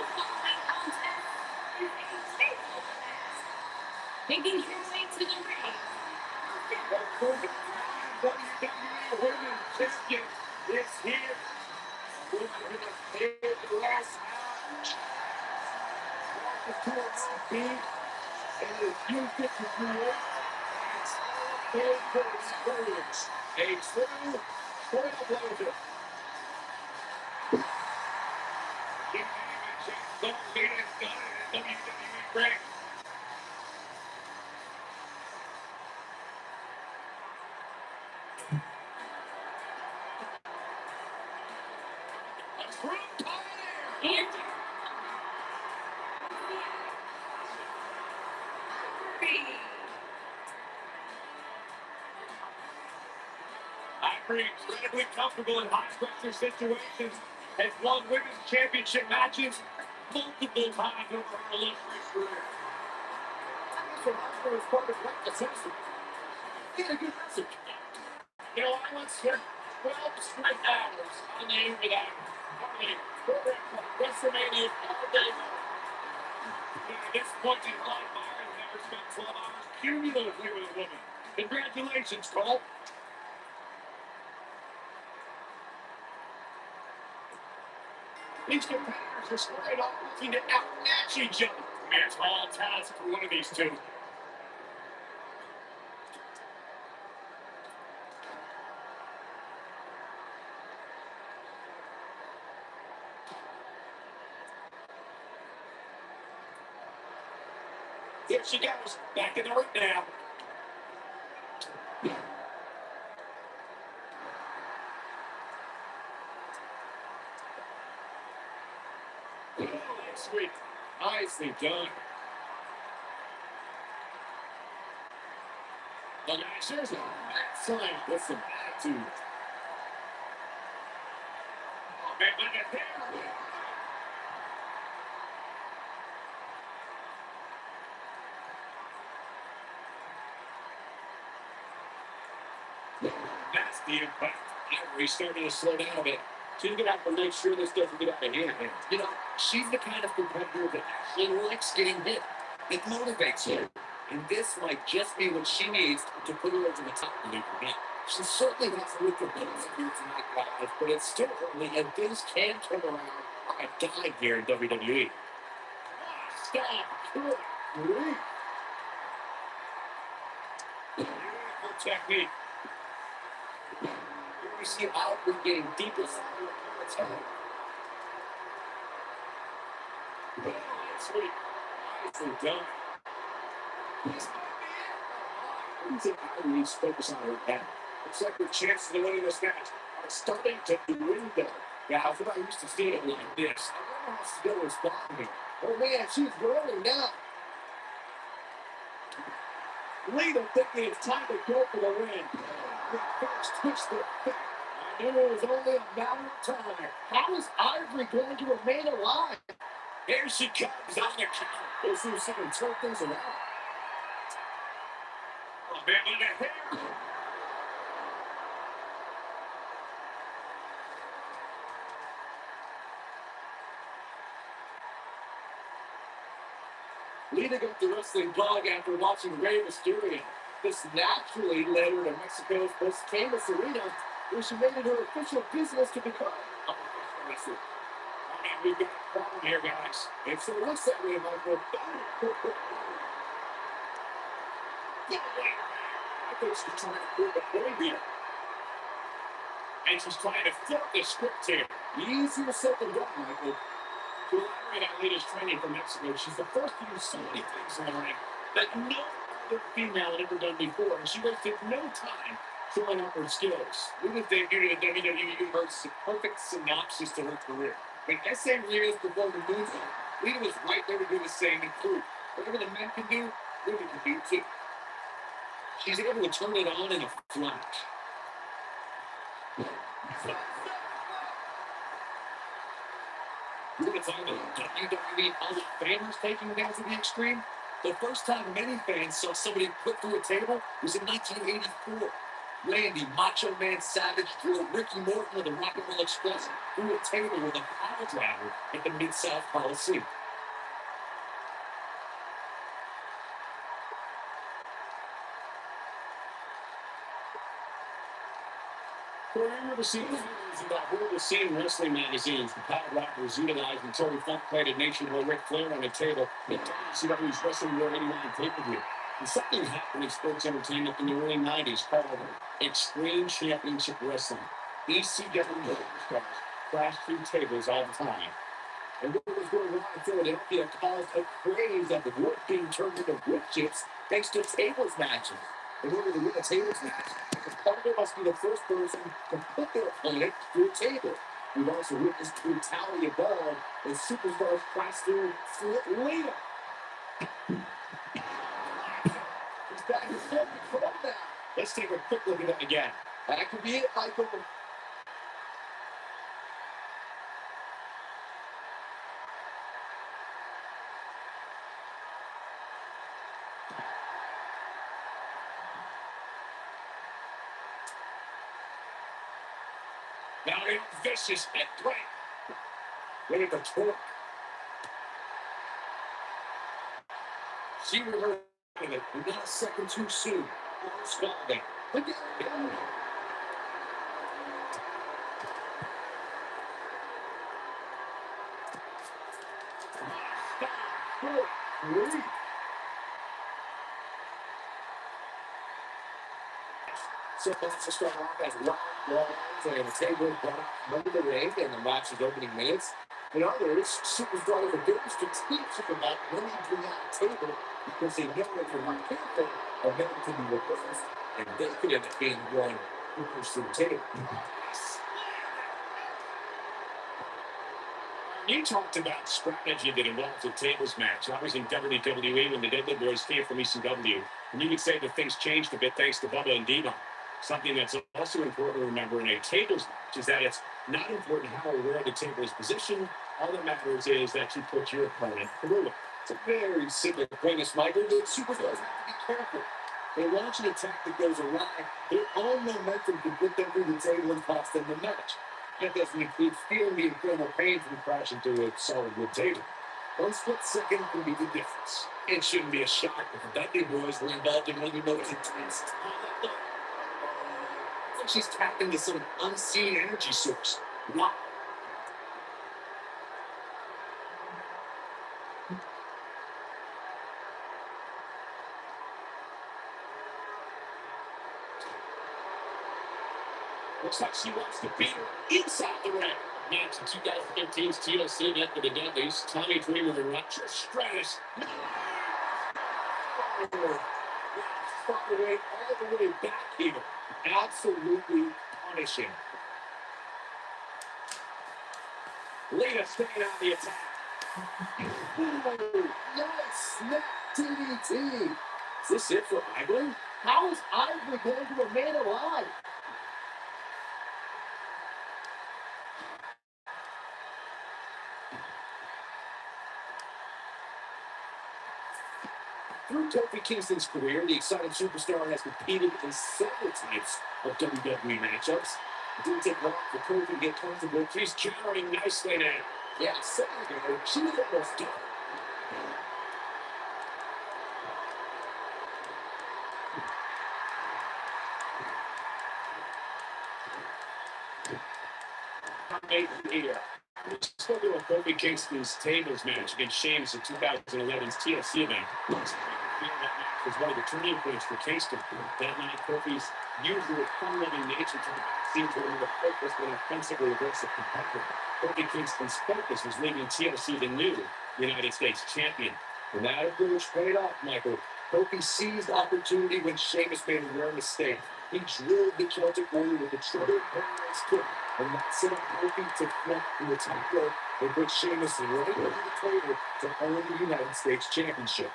following contest is a table match. Making his way to the ring. WWE Women's Champion is here. We're going to pay the last match. Walk the tour beat. And if you get to create, it's all for experience. A true trailblazer. Don't beat it, done it in WWE ring. A true pioneer. And Ivory incredibly comfortable in high-pressure situations, has won women's championship matches multiple times over her illustrious career. So Ivory is part of the system. He had a good message. You know, I once spent 12 straight hours on the air with Ivory. WrestleMania all day long. At this point in life, Ivory's never spent 12 hours cumulatively with a woman. Congratulations, Cole. These competitors are straight off looking to outmatch each other. It's all task for one of these two. Here she goes, back in the ring now. Oh, sweet. Nicely done. The Nashers, Matt Sign with some attitude. Oh, man, look at him. That's the impact. Ivory starting to slow down a bit. She's going to have to make sure this doesn't get out of hand. You know, she's the kind of competitor that actually likes getting hit. It motivates her. And this might just be what she needs to put her over the top of the league. She certainly has a good capacity here tonight, guys, but it's still early, and things can turn around on a dime here in WWE. Stop. Good grief. Beautiful technique. Here we see Ivory getting deeper inside her opponent's head. Sweet. Nicely done. Ivory's focus on her head. Looks like her chances of winning this match are starting to dwindle. Yeah, I thought I used to see it like this. I wonder how she's going to respond. Oh man, she's rolling now. Lita thinking it's time to go for the win. The first twist the fit. I knew it was only a matter of time. How is Ivory going to remain alive? Here she comes on the count. We'll see if she can turn things around. Oh, man, look at hair. Lita got the wrestling bug after watching Rey Mysterio. This naturally led her to Mexico's most famous arena, where she made it her official business to become a professional wrestler. I mean, we've got a problem here, guys. It sure looks that way, Michael. I think she's trying to prove a point here. And she's trying to flip the script here. Easier said than done, Michael. To elaborate on Lita's training from Mexico, she's the first to do so many things in the ring that no other female had ever done before, and she wasted no time showing off her skills. Lita's debut to the WWE Universe is a perfect synopsis to her career. When S.A. Rios performed the moonsault, Lita was right there to do the same and prove whatever the men can do, Lita can do too. She's able to turn it on in a flash. We're going to talk about WWE Hall of Famers taking down to the extreme. The first time many fans saw somebody put through a table was in 1984. Randy Macho Man Savage drilled Ricky Morton of the Rock and Roll Express through a table with a power driver at the Mid-South Coliseum. For I remember seeing videos about behind-the-scene wrestling magazines. The Power Rivalries utilized until Terry Funk played a nation with Ric Flair on a table at WCW's Wrestling War 89 pay-per-view. And something happened in sports entertainment in the early 90s called Extreme Championship Wrestling. ECW stars crashed through tables all the time. And what was going on in Philadelphia caused a craze of the wood being turned into wood chips thanks to tables matches. In order to win a tables match, the partner must be the first person to put their opponent through a table. We've also witnessed brutality above as superstars crash through later. He's back in full control now. Let's take a quick look at that again. That could be it, Michael. Now a vicious hit break. Look at the torque. She reversed it, but not a second too soon. Almost fell down. Look at it. So let's just start off as one balls and a table brought under the ring in the match's opening minutes. In others, superstars are very strategic about when they bring out a table because they know if they're not careful, a minute could be reversed and they could end up being one who pushes through the table. You talked about strategy that involves a tables match. I was in WWE when the Deadly Boys came from ECW, and you could say that things changed a bit thanks to Bubba and Dino. Something that's also important to remember in a tables match is that it's not important how or where the table is positioned. All that matters is that you put your opponent through it. It's a very simple premise, Michael, but superstars have to be careful. They launch an attack that goes awry. Their own momentum can put them through the table and cost them the match. That doesn't include feeling the internal pain from crashing through a solid wood table. One split second can be the difference. It shouldn't be a shock if the Dudley boys were involved in one of the most intense. Look, it's like she's tapped into some unseen energy source. Wow. Looks like she wants to beat her inside the ring. Match in 2015's TLC event for the Dudleys. Tommy Dreamer and Roger Stratus. Fought her way all the way back here. Absolutely punishing. Lita staying on the attack. Ooh, nice snap DDT. Is this it for Ivory? How is Ivory going to remain alive? Through Kofi Kingston's career, the exciting superstar has competed in several types of WWE matchups. It didn't take long for Kofi to get comfortable. She's countering nicely now. Yeah, a second ago, she was almost done. Here. Spoke about Kofi Kingston's tables match against Sheamus in 2011's TLC event. That match was one of the turning points for Kingston. That night, Kofi's usual fun-loving nature to the seemed to be more focused and offensively aggressive competitor. Kofi Kingston's focus was leaving TLC the new United States champion. And that approach paid off, Michael. Kofi seized opportunity when Sheamus made a rare mistake. He drilled the Celtic Warrior with a triple paralyzed kick, and that set up Kofi to flip in the top rope and put Sheamus right over the table to earn the United States Championship.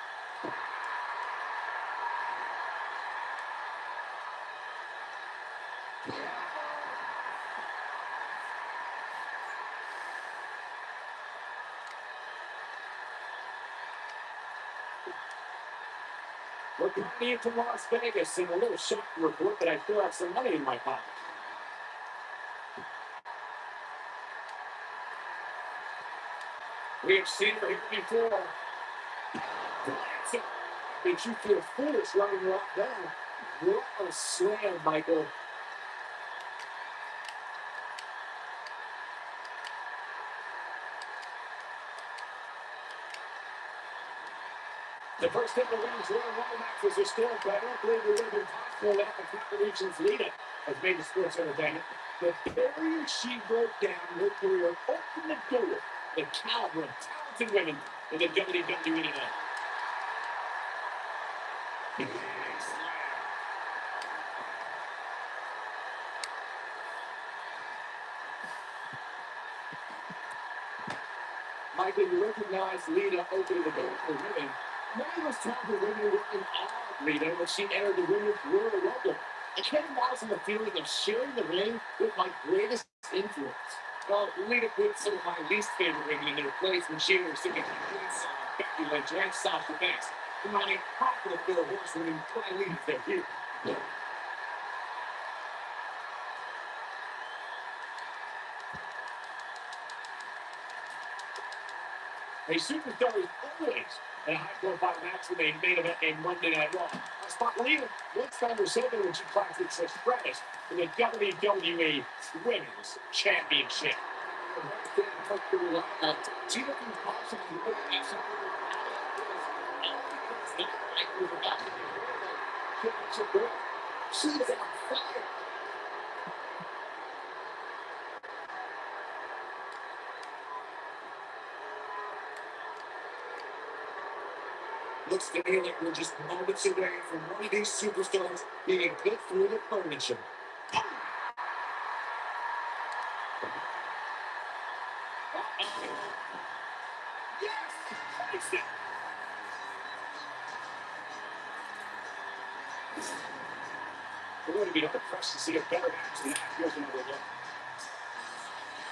We're coming into Las Vegas, and a little shock to report that I still have some money in my pocket. We have seen her here before. Did you feel foolish running her off down? What a slam, Michael. The first hit of the Women's Royal Rumble match was restored, but I don't believe it would have been possible without the Federation's leader has made the sports entertainment. The barrier she broke down her career opened the door to the caliber of talented women in the WWE today. Michael, you recognize Lita opening the door for women. Many of us talk to women who were in awe of Lita when she entered the Women's Royal Rumble. I can't imagine the feeling of sharing the ring with my greatest influence. Well, Lita put some of my least favorite women in their place when she was singing Becky Lynch and Sasha Banks. Combining popular four horsewomen, my leaders there here. A superstar is always in a high-profile match with a main event named Monday Night Raw. I spot Lita once found herself when she classic such status in the WWE Women's Championship. She looking possibly looking at something she's on fire. Looks to me like we're just moments away from one of these superstars being put through the furniture. Yes! It would be impressed to see a better match than that. Here's another look.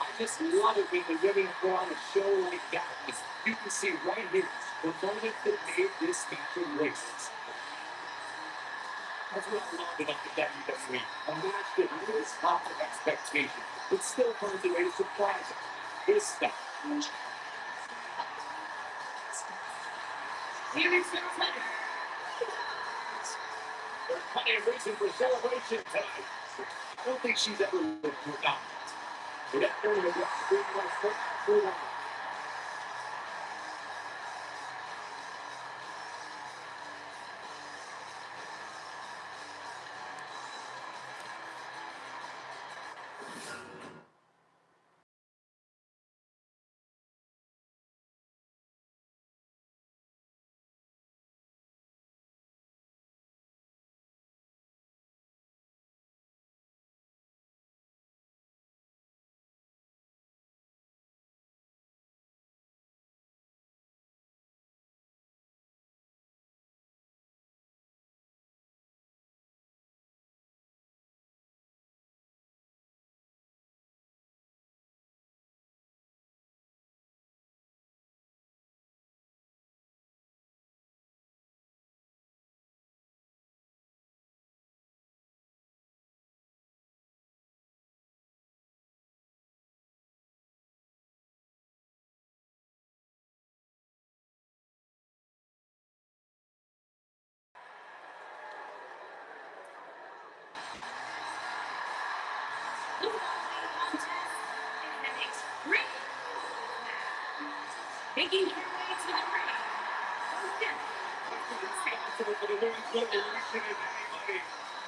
I just love it when the women go on a show like that. You can see right here the moment that made this match a race. That's what I love about the WWE. A match that lives up to expectation. It still finds a way to surprise us. This stuff. Here is your winner. There's plenty of reason for celebration tonight. I don't think she's ever looked more dominant. But that area of the making her way to the ring. For the women's revolution in anybody.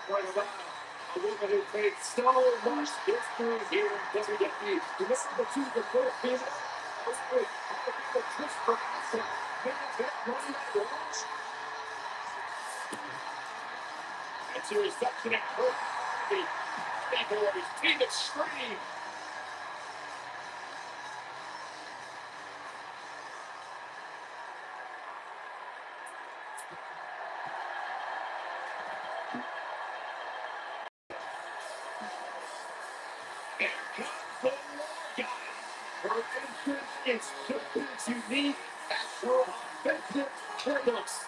Right about a woman who made so much history here in WWE. Remember the two before female? Just for us. It's a reception at her. The boys, Team Extreme. Here comes the war guy. Her entrance is just as unique as her offensive kicks.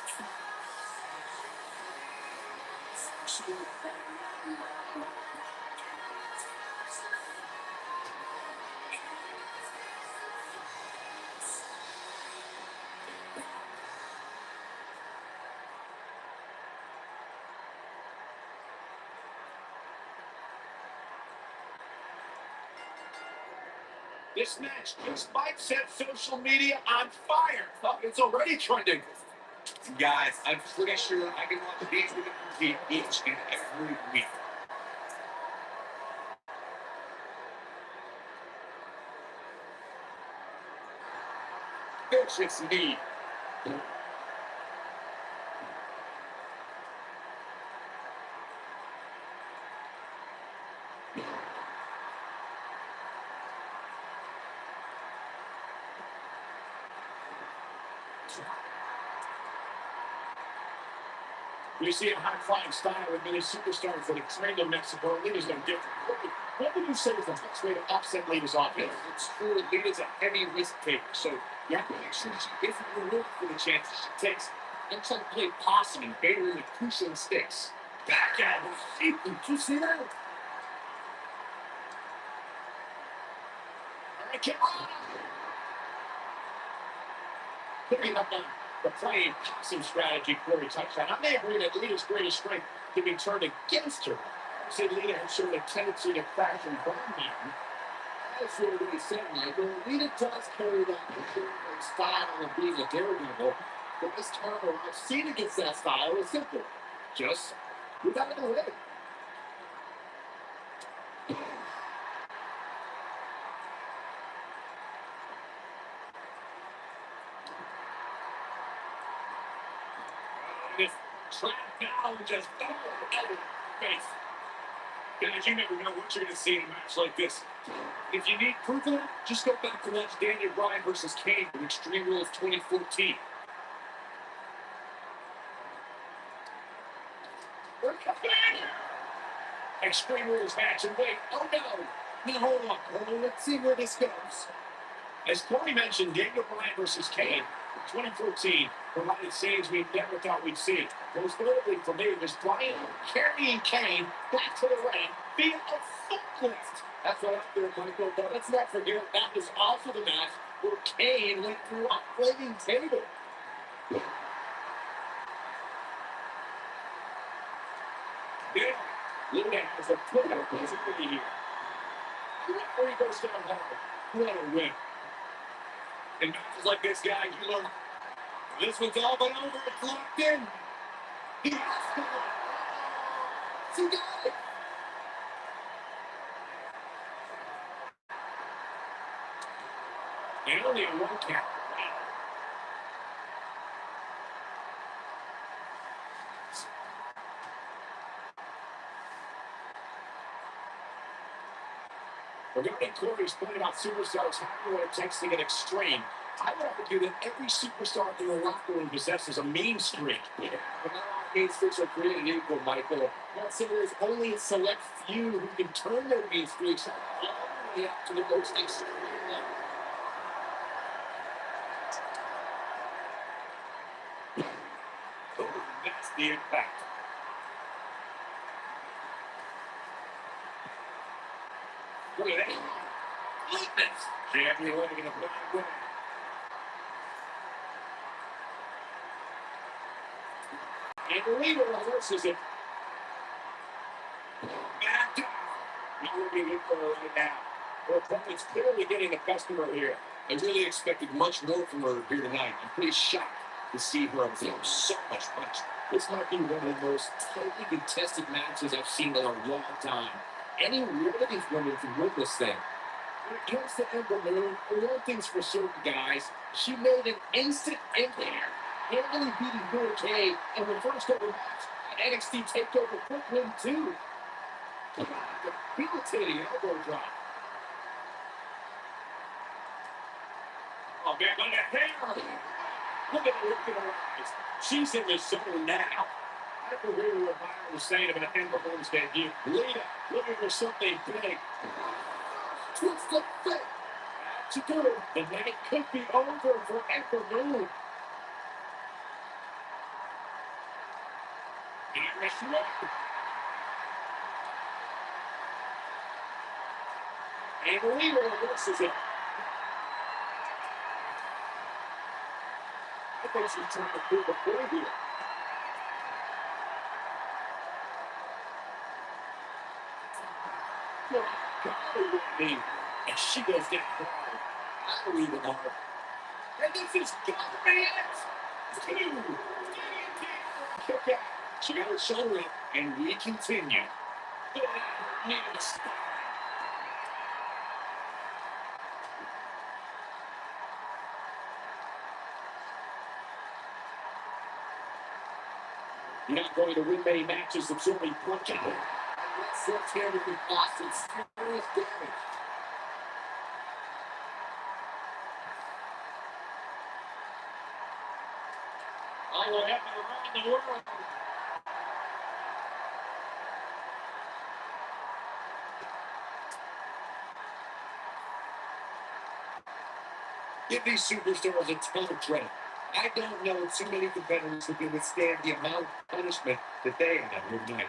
This match just might set social media on fire. Oh, it's already trending. Guys, I'm pretty sure I can watch these women compete each and every week. Vicious knee. You see a high-flying style with many superstars that have trained in Mexico. Lita's no different. What would you say is the best way to upset Lita's offense? It's true. Lita's a heavy risk taker, so you have to make sure she isn't rewarded for the chances she takes. And try to play possum and bait her with crucial mistakes. Back at her feet. Did you see that? Picking up on the playing possum strategy Corey touched on. I may agree that Lita's greatest strength can be turned against her. I said Lita has shown a tendency to crash and burn down. As for what he said, Michael, Lita does carry that style of being a daredevil. The best counter I've seen against that style is simple. Just move out of the way. This trap down just out of face. Guys, you never know what you're going to see in a match like this. If you need proof of it, just go back to watch Daniel Bryan versus Kane from Extreme Rules 2014. Extreme Rules match, and wait, oh no! Now hold on, let's see where this goes. As Corey mentioned, Daniel Bryan versus Kane, 2014, provided scenes we never thought we'd see. Most notably for me was Bryan carrying Kane back to the ring via a footlift. That's what I'm doing, Michael. But let's not forget that was also the match where Kane went through a flaming table. Yeah, Lita has a put out physically here. The referee goes down hard. What a win. In matches like this, guys, you learn this one's all but over. It's locked in. He has to win. He got it. And only a one count. Regarding Corey's point about superstars having what it takes to get extreme, I would argue that every superstar in the locker room possesses a mean streak. Yeah, but not all mean streaks are created equal, Michael. Not saying there's only a select few who can turn their mean streaks all the way up to the most extreme level. Oh, that's the impact. Look at that. Lightness. Champion winning in a big way. And the leader reverses it. Back down. Not looking good for her right now. Her opponent's clearly getting the customer here. I really expected much more from her here tonight. I'm pretty shocked to see her on film so much punch. This might be one of the most tightly contested matches I've seen in a long time. Any one of these women can win this thing. When it comes to Ember Moon, one thing's for certain, guys. She made an instant impact, handily beating Hurricane in the first ever match at NXT TakeOver Brooklyn 2. Debilitating elbow drop. Oh, man, look at her. Look at the look in her eyes. She's in the zone now. I don't agree with what Byron was saying about Ember Moon's debut. Lita, looking for something big. Twist the fit. To do it. The night could be over for Ember Moon. Irish whip. And Lita reverses it. I think she's trying to prove a point here. No, golly, Whitney. And she goes down hard. I believe in her. And this is Godfrey X. Kick out. She got her shoulder up, and we continue. Yes. You're not going to win many matches absorbing punch out. Let's here to be Boston. Serious damage. All the way up and around the world. Give these superstars a ton of credit. I don't know too many competitors who can withstand the amount of punishment that they have here tonight.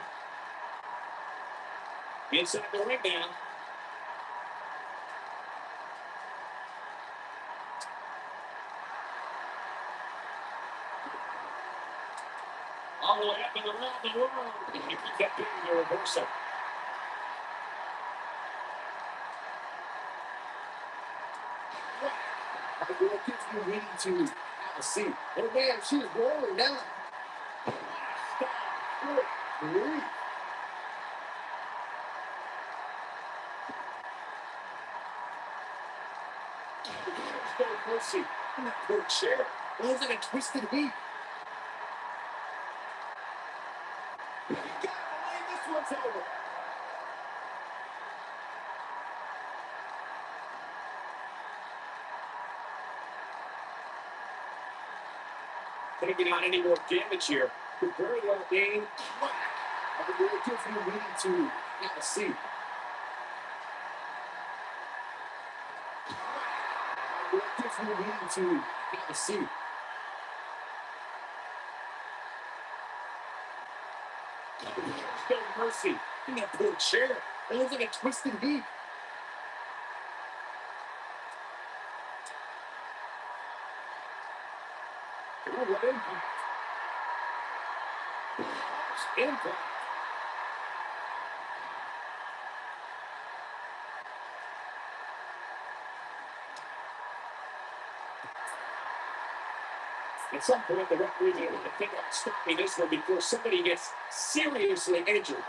Inside the ring now. All the way up and around the world. He keeps that being the reversal. The girl gets you ready to have a seat. Oh man, she's rolling down. Stop. Good grief. There's no mercy. In that poor chair. Was it a twisted heat? You gotta believe this one's over. Taking on any more damage here could very well gain. I think it gives you ready to have a seat. It gives you ready to have a seat. There's no mercy in that poor chair. It was like a twisted heat. Oh, what impact. Impact. At some point, the referee will think about stopping this one before somebody gets seriously injured.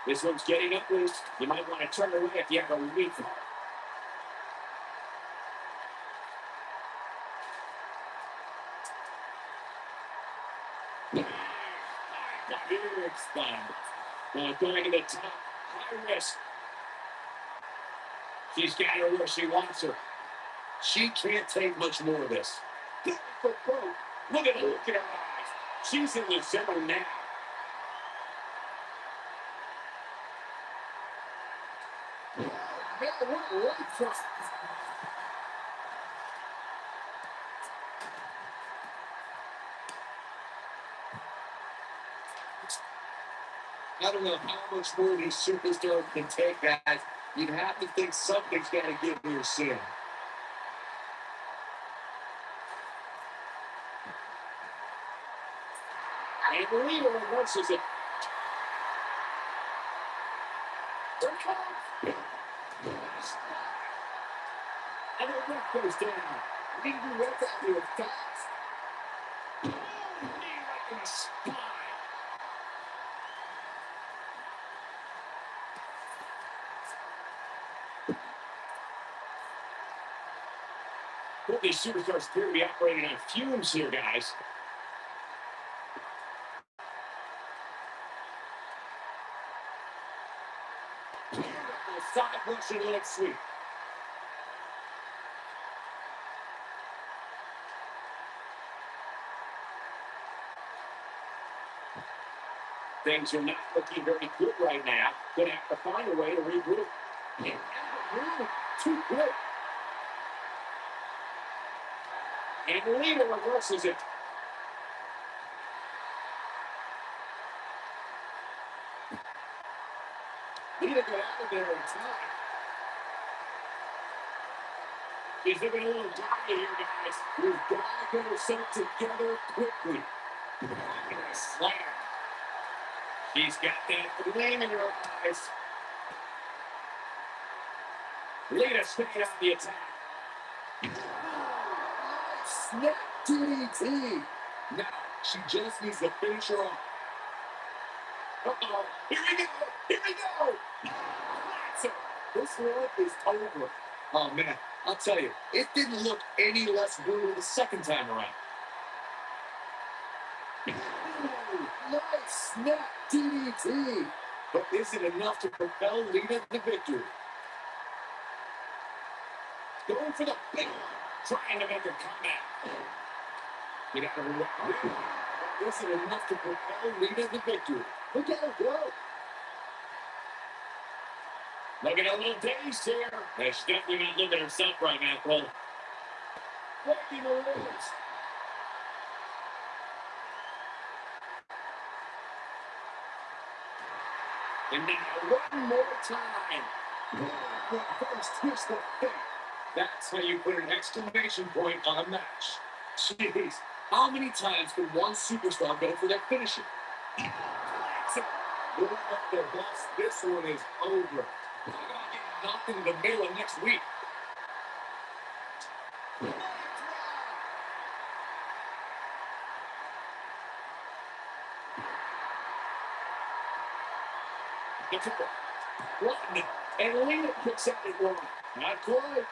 This one's getting up loose. You might want to turn away if you have a relief. Going to the top, high risk. She's got her where she wants her. She can't take much more of this. Good for broke. Look at her eyes. She's in the zone now. Man, what a leg thrust. I don't know how much more these superstars can take, guys. You'd have to think something's got to give here soon. And the leader reverses it. Here it comes. And the ref goes down. We need to do what's out here fast. Knee right in the spine. Both these superstars appear to be operating on fumes here, guys. Side Russian leg sweep. Things are not looking very good right now. Gonna have to find a way to regroup. And really too quick. And Lita reverses it. Lita got out of there in time. She's looking a little dirty here, guys. We've got to get herself together quickly. Slam. She's got that flame in her eyes. Lita staying on the attack. Snap DDT. Now she just needs to finish her off. Uh-oh. Here we go. Here we go. So, this one is over. Oh, man. I'll tell you, it didn't look any less brutal the second time around. Ooh, nice snap DDT. But is it enough to propel Lita to the victory? Going for the big one. Trying to make a comeback. Get out of the way. But is it enough to propel Lita to the victory? Look at her go. Looking a little dazed here. She's definitely not looking herself right now, Cole. Breaking the rules. And now one more time. First twist of fate. That's how you put an exclamation point on a match. Jeez, how many times can one superstar go for their finisher? You're up there, boss. This one is over. Talk about getting knocked into the middle of next week. The triple. One. And Lita kicks out at one. Not quite.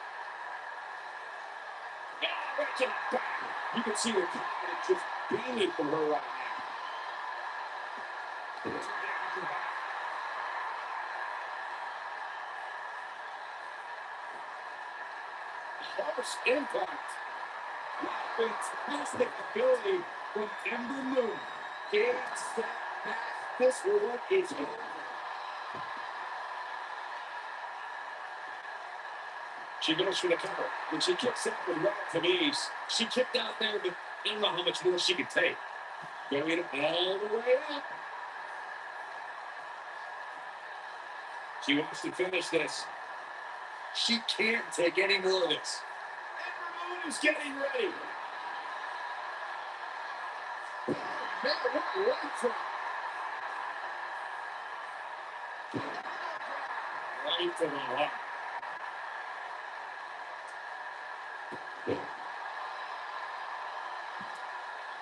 Right to the back. You can see the confidence just beaming from her right now. Harsh impact. Fantastic ability from Ember Moon. Game, set, match. This one is over. She goes for the cover. When she kicks out with relative ease, she kicked out there, but I don't know how much more she could take. Going it all the way up. She wants to finish this. She can't take any more of this. Ember Moon is getting ready. Man, what a right from. Right to the heart.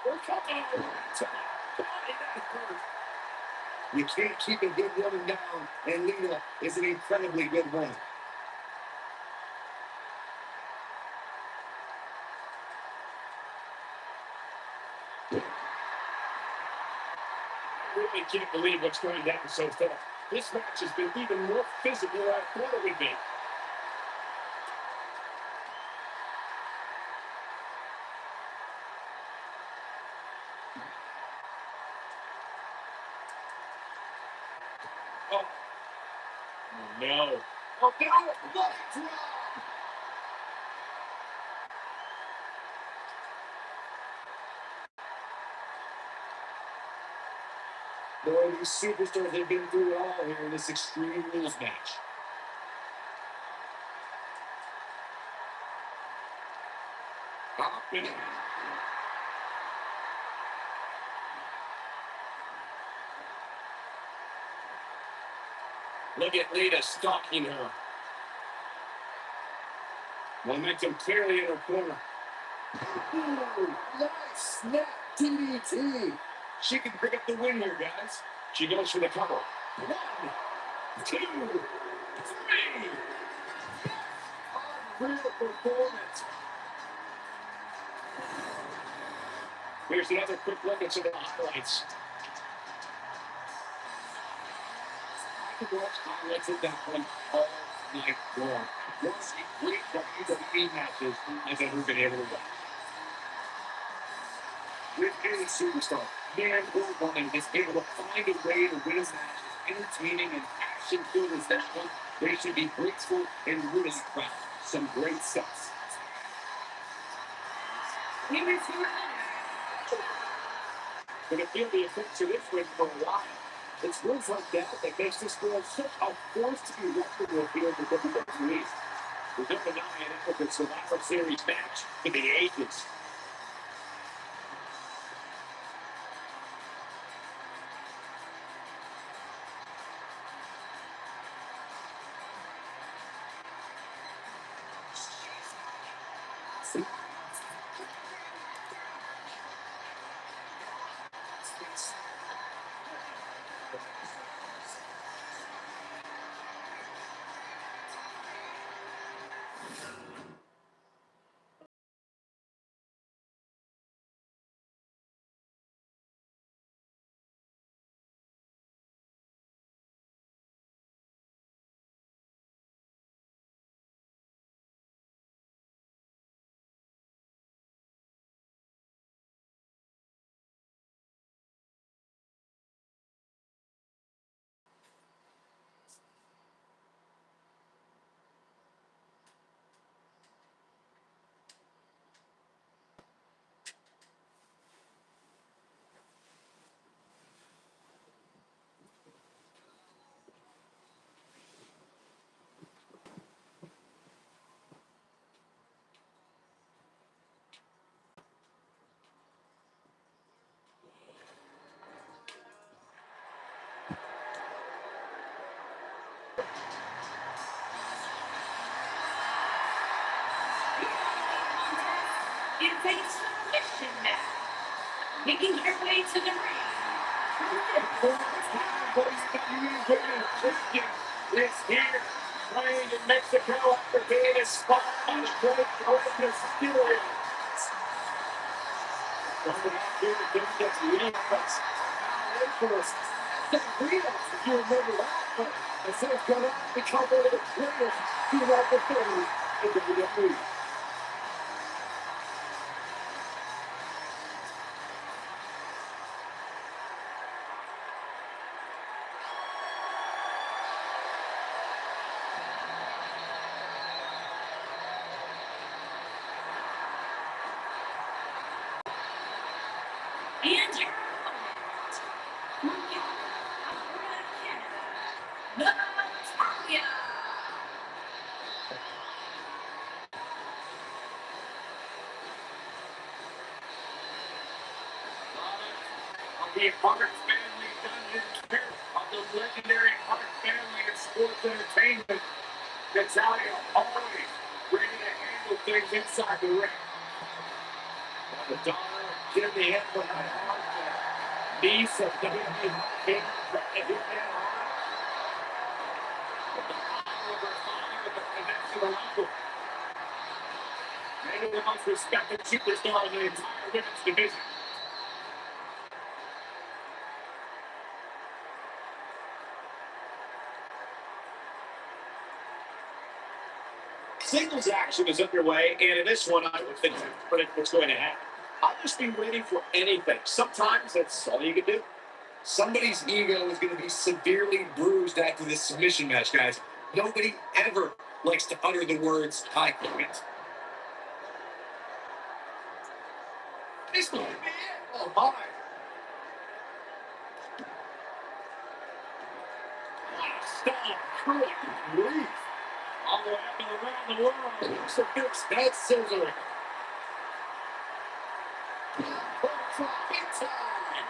We're coming over. You can't keep a good woman down, and Lita is an incredibly good one. I really can't believe what's going down so far. This match has been even more physical than I thought it would be. Oh, no. Oh, no! What a drop! Boy, these superstars have been through it all here in this Extreme Rules match. Up and Look at Lita stalking her. Momentum clearly in her corner. Ooh, nice snap DDT. She can pick up the win here, guys. She goes for the cover. 1, 2, 3. Unreal performance. Here's another quick look at some of the highlights. I could watch highlights of that one all night long. One of the great WWE matches I've ever been able to watch. With any superstar, man or woman is able to find a way to win a match as entertaining and action-filled as that one. They should be grateful and really proud. Some great stuff. Here is your winner. Gonna feel the effects of this win for a while. It's wins like that that makes this girl such a force to be reckoned with here in the WWE. We're going to deny an epic Survivor Series match for the ages. It's a submission match. Making her way to the ring. Is here, trained in Mexico after being inspired by the great greatness spirit. Coming out here to WWE Fest. Now, for us, if you remember that, but instead of going out and become one of the greatest female performers in WWE. And your opponent, from Alberta, Canada, Natalia. The Hart family done his share of the legendary Hart family in sports entertainment. Natalia always ready to handle things inside the ring. The daughter of Jimmy Edwin Hart, the niece of WWE King, and his dad Hart. The father of her father, and the connection of her uncle. Maybe the most respected superstar in the entire women's division. Singles action is underway, and in this one, I would think predict what's going to happen. I'll just be waiting for anything. Sometimes that's all you can do. Somebody's ego is going to be severely bruised after this submission match, guys. Nobody ever likes to utter the words "I quit." This might be it. Oh my! Stop! Good grief! All the way up and around the world. Here's a big head scissor. Big time.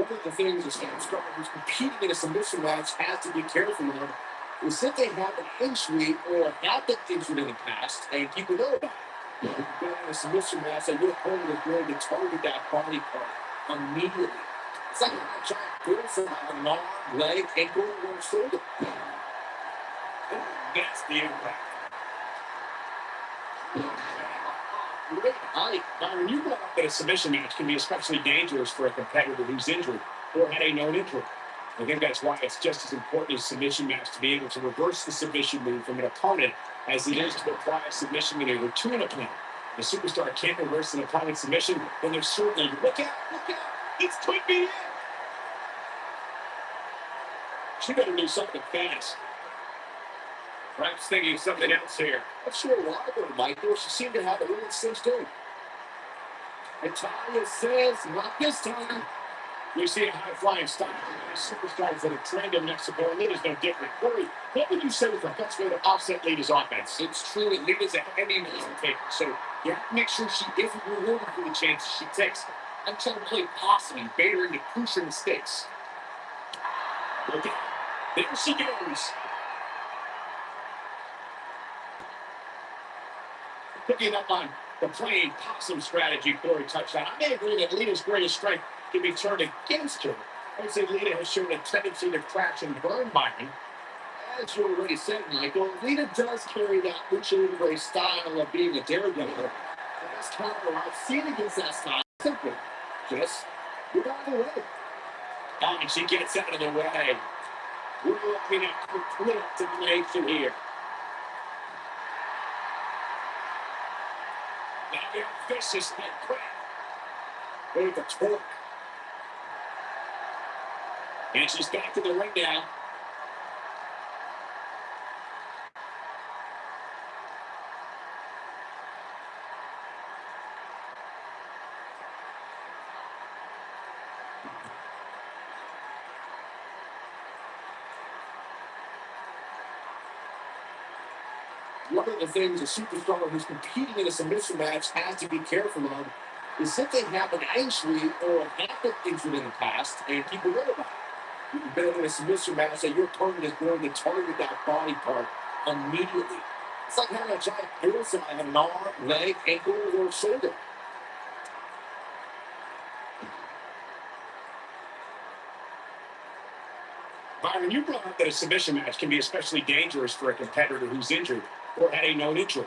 One of the things a struggle who's competing in a submission match has to be careful of is that they have an injury or have been injured in the past, and people know about it. You've been in a submission match, and your opponent is going to target that body part immediately. It's like a giant bullseye on an arm, leg, ankle, or shoulder. That's the impact. Great height. Byron, you brought up that a submission match can be especially dangerous for a competitor who's injured or had a known injury. I think that's why it's just as important as a submission match to be able to reverse the submission move from an opponent as it is to apply a submission maneuver to an opponent. If a superstar can't reverse an opponent's submission, then they're certainly, look out, this could be it. She better do something fast. Perhaps thinking of something else here. I'm sure a while ago, Michael, she seemed to have a little cinched in. Natalia says, not this time. We see a high-flying style of superstars that have trained in Mexico, and Lita's no different. Corey, what would you say is the best way to offset Lita's offense? It's true that Lita's a heavy taker, so you have to make sure she isn't rewarded for the chances she takes. I'm trying to play possum and bait her into crucial mistakes. Okay, there she goes. Picking up on the playing possum strategy Corey touched on. I may agree that Lita's greatest strength can be turned against her. I would say Lita has shown a tendency to crash and burn Byron. As you already said, Michael, Lita does carry that lucha libre style of being a daredevil. The best counter I've seen against that style is simple. Just get out of the way. And she gets out of the way. We're looking at complete domination here. Now they're vicious and quick. With the torque. And she's back to the ring now. One of the things a superstar who's competing in a submission match has to be careful of is that they have an injury or have been injured in the past, and people know about it. You've been in a submission match, and your opponent is going to target that body part immediately. It's like having a giant bullseye on an arm, leg, ankle, or shoulder. Byron, you brought up that a submission match can be especially dangerous for a competitor who's injured or had a known injury.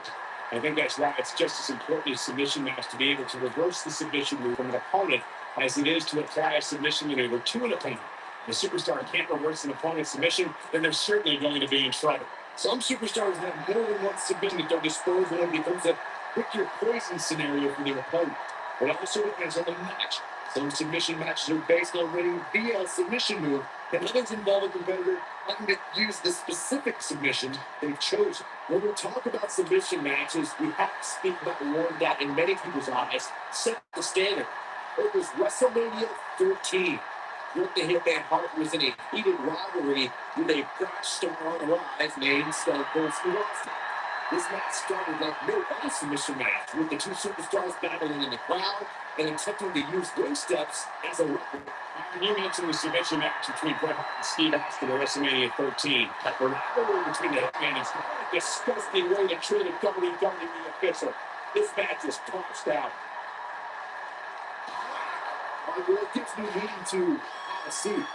I think that's why it's just as important as a submission match to be able to reverse the submission move from an opponent as it is to apply a submission maneuver to an opponent. If a superstar can't reverse an opponent's submission, then they're certainly going to be in trouble. Some superstars have more than one submission at their disposal and becomes a pick your poison scenario for their opponent. It also depends on the match. Some submission matches are based on winning via a submission move, and others involve a competitor having to use the specific submission they've chosen. When we talk about submission matches, we have to speak about one that, in many people's eyes, set the standard. It was WrestleMania 13. Rick the Hitman Hart was in a heated rivalry with a crash star on the rise named Stone Cold Steve Austin. This match started like no other submission match, with the two superstars battling in the crowd and attempting to use ring steps as a weapon. You mentioned the submission match between Bret Hart and Steve Austin at WrestleMania 13. The rivalry between the Hitman and Stone a disgusting way to treat a WWE official. This match is tossed out. It gives me needing to have a seat.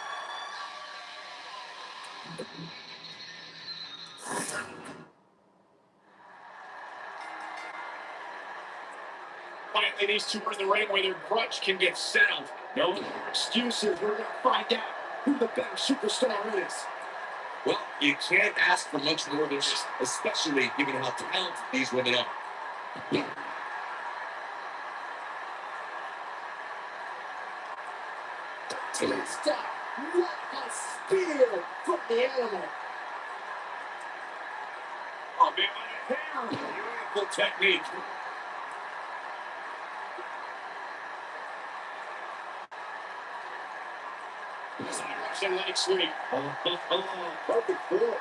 Finally, these two are in the ring where their grudge can get settled. No more excuses. We're going to find out who the better superstar is. Well, you can't ask for much more than this, especially given how talented these women are. Stop! What a spear from the animal! Oh, man, my hair! Beautiful technique. Russian leg sweep. Perfect foot.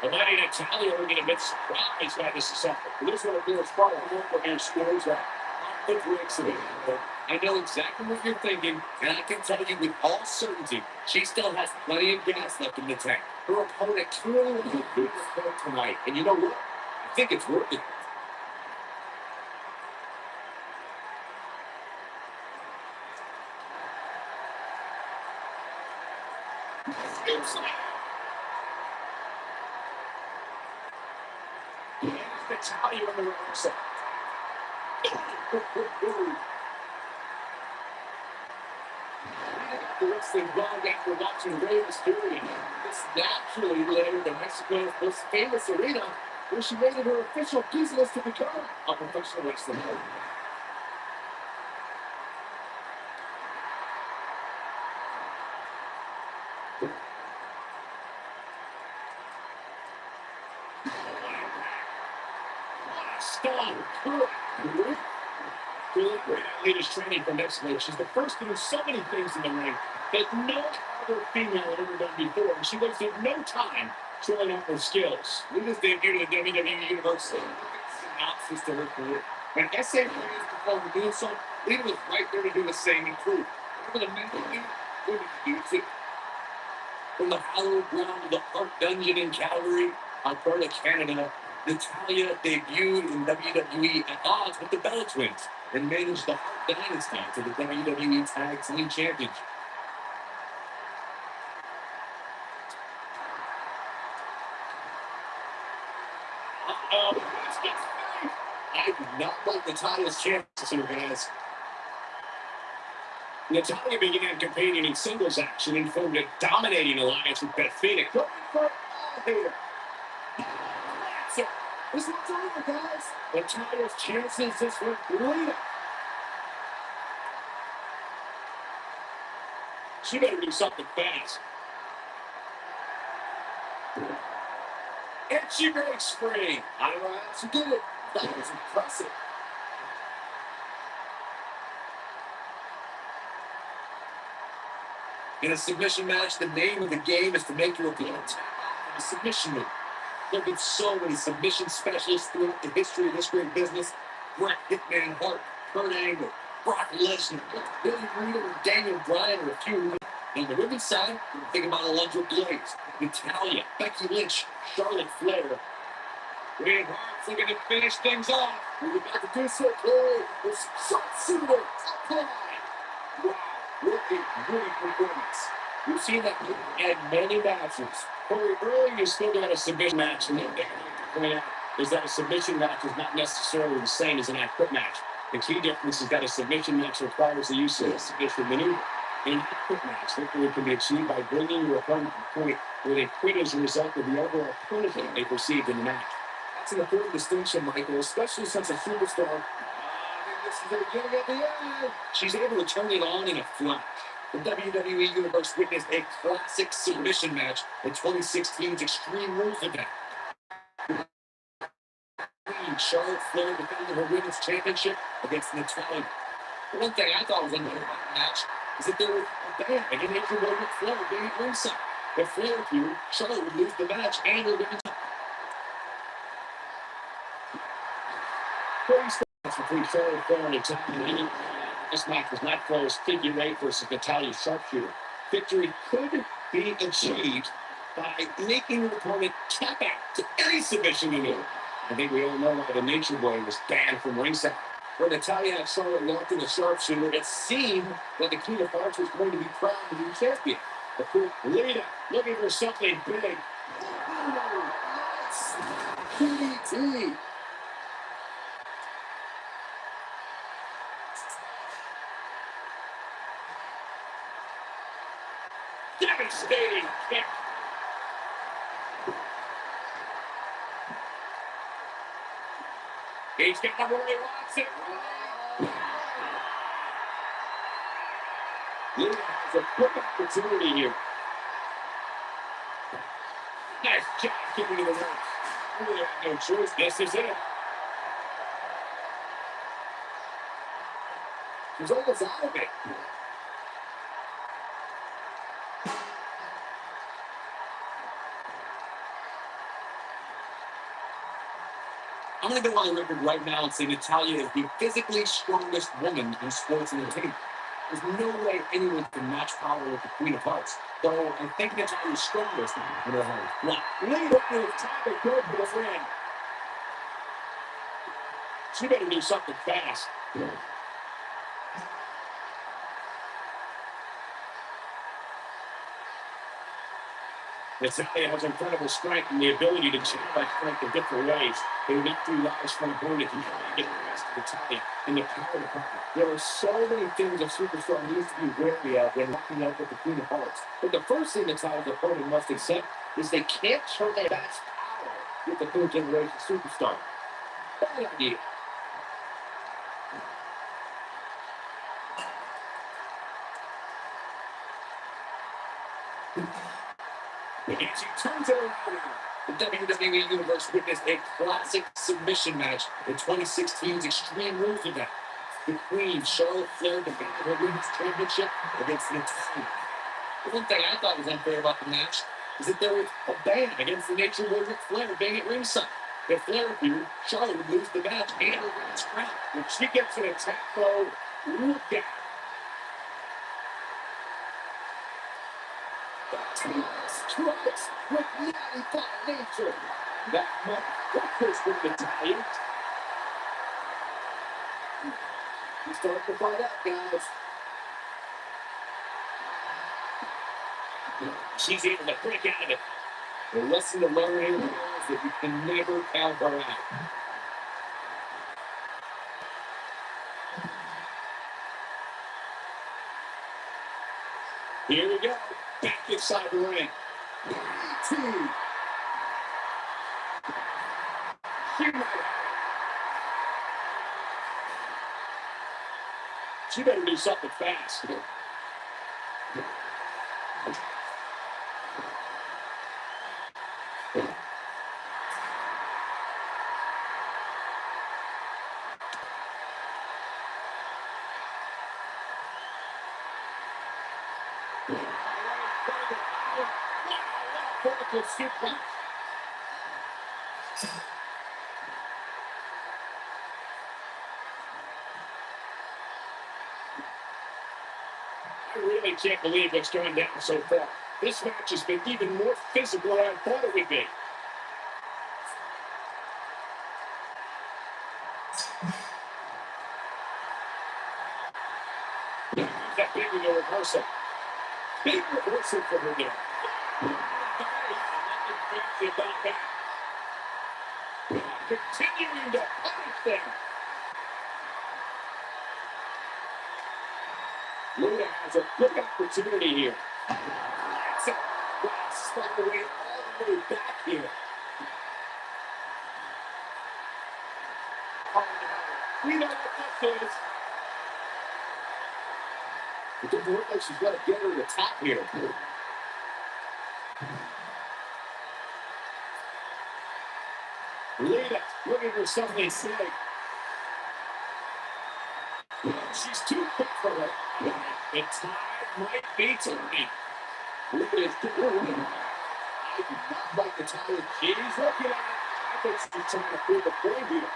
Mighty Natalia are getting a bit surprised by this assault. This one appears far more from your scores that the breaks of it. I know exactly what you're thinking, and I can tell you with all certainty, she still has plenty of gas left in the tank. Her opponent clearly was a big sport tonight, and you know what? I think it's worth it. Natalia in the reversal. The wrestling dog after watching Reyes doing this naturally led to Mexico's most famous arena, where she made it her official business to become a professional wrestler. Stop. Really great leaders training from Mexico. She's the first to do so many things in the ring that no other female had ever done before. And she wasted no time showing off her skills. Lita's debut to the WWE Universe. Synopsis to her career. When S.A. Reyes performed the moonsault, Lita was right there to do the same in crew. Whatever the men could do, women could do too. From the hallowed ground of the Park Dungeon in Calgary, Alberta, Canada, Natalia debuted in WWE at odds with the Bella Twins and managed the Hart Dynasty to the WWE Tag Team Championship. I do not like Natalia's chances here, guys. Natalia began competing in singles action and formed a dominating alliance with Beth Phoenix. Going for all here. This one's over, guys. Natalia's chances this one Lita. She better do something fast. And she breaks free. I don't know how she did it. That was impressive. In a submission match, the name of the game is to make your opponent tap out in a submission move. There have been so many submission specialists throughout the history of this great business. Bret Hitman Hart, Kurt Angle, Brock Lesnar, Billy Reed, and Daniel Bryan are a few. On the women's side, think about Alundra Blaze, Natalia, Becky Lynch, Charlotte Flair. Red Hart's looking to finish things off. We're about to do so, Corey. It's sharpshooter. Apply. Wow, what a great performance. We've seen that at many matches. Corey, earlier you still got a submission match, and the thing I point out is that a submission match is not necessarily the same as an at-quit match. The key difference is that a submission match requires the use of a submission maneuver. In an at-quit match, victory can be achieved by bringing your opponent to the point where they quit as a result of the overall punishment they perceived in the match. That's an important distinction, Michael, especially since a superstar. I think this is the beginning of the end. She's able to turn it on in a flash. The WWE Universe witnessed a classic submission match at 2016's Extreme Rules event. Charlotte Flair defending her women's championship against Natalia. The one thing I thought was unusual about the match is that there was a ban against Nature Boy with Flair being at ringside. If Flair appeared, Charlotte would lose the match and her women's. Between Charlotte Flair and Natalia. This match was not close. Figure 8 versus Natalia's sharpshooter. Victory could be achieved by making your opponent tap out to any submission maneuver. I think we all know why the Nature Boy was banned from ringside. When Natalia had Charlotte locked in the sharpshooter, it seemed that the Queen of Hearts was going to be crowned the new champion. Of course, Lita looking for something big. Oh, nice. PDT. Devastating kick. He's got the where he wants it. Lita has a quick opportunity here. Nice job kicking to the ropes. Really have no choice. This is it. She's almost out of it. I'm going to go on the record right now and say Natalia is the physically strongest woman in sports entertainment. There's no way anyone can match power with the Queen of Hearts. Though I think Natalia's strongest in her heart. Now, lead up to it's time to go for the win. She better do something fast. Natalia has incredible strength and the ability to channel that strength in different ways. They make through lives from opponent and get the best of Natalia in the power department. There are so many things a superstar needs to be wary of when locking up with the Queen of Hearts. But the first thing Natalia's opponent must accept is they can't turn their best power with the third generation superstar. Bad idea. And she turns it around. The WWE Universe witnessed a classic submission match in 2016's Extreme Rules event. The Queen, Charlotte Flair, defended her women's championship against Natalia. The one thing I thought was unfair about the match is that there was a ban against the nature of Ric Flair being at ringside. If Flair appeared, Charlotte would lose the match and her women's crown. When she gets an attack mode, look at Strikes with 95 nature. That motherfucker's with Natalia. We're starting to find out, guys. She's able to break out of it. The lesson to learn here is that you can never count her out. Here we go. Back inside the ring. 2. She better do something fast. Vertical suplex. I really can't believe what's going down so far. This match has been even more physical than I thought it would be. That big in the reversal. Big reversal for her there. Continuing to punish them. Luna has a good opportunity here. That's a blast all the way back here. We know what this is. It doesn't look like she's going to get her to the top here. Lita looking for something to say. She's too quick for her. The tide might be turning. Lita's doing it. I do not like the tide. She's looking at it. I think she's trying to prove a point here.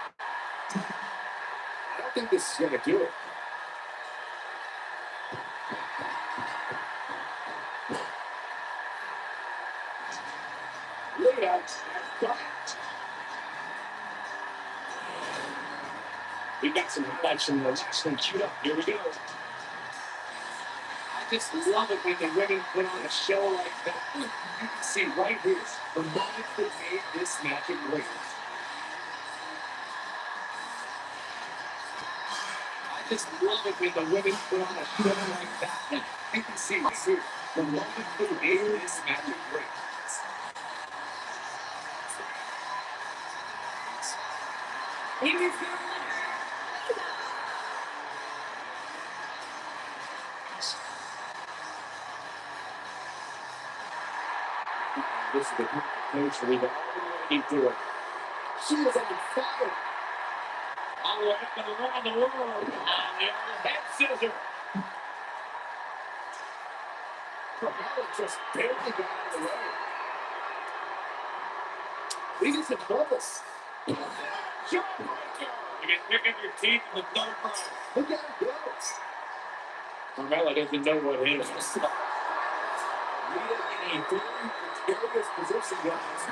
I don't think this is going to do it. Lita has got it. We got some highlights from the last one queued up. Here we go. I just love it when the women put on a show like that. You can see right here the moment that made this match great. I just love it when the women put on a show like that. You can see right here the moment that made this match great. Here is your winner. This is the coach we've already doing. She is on fire. All the way up and around the world. On the head scissor. Carmella just barely got out of the way. Leave us in purpose. Jawbreaker. You can pick up your teeth in the third round. Look at her go. Carmella doesn't know what hit is. Rita in a very precarious position, guys.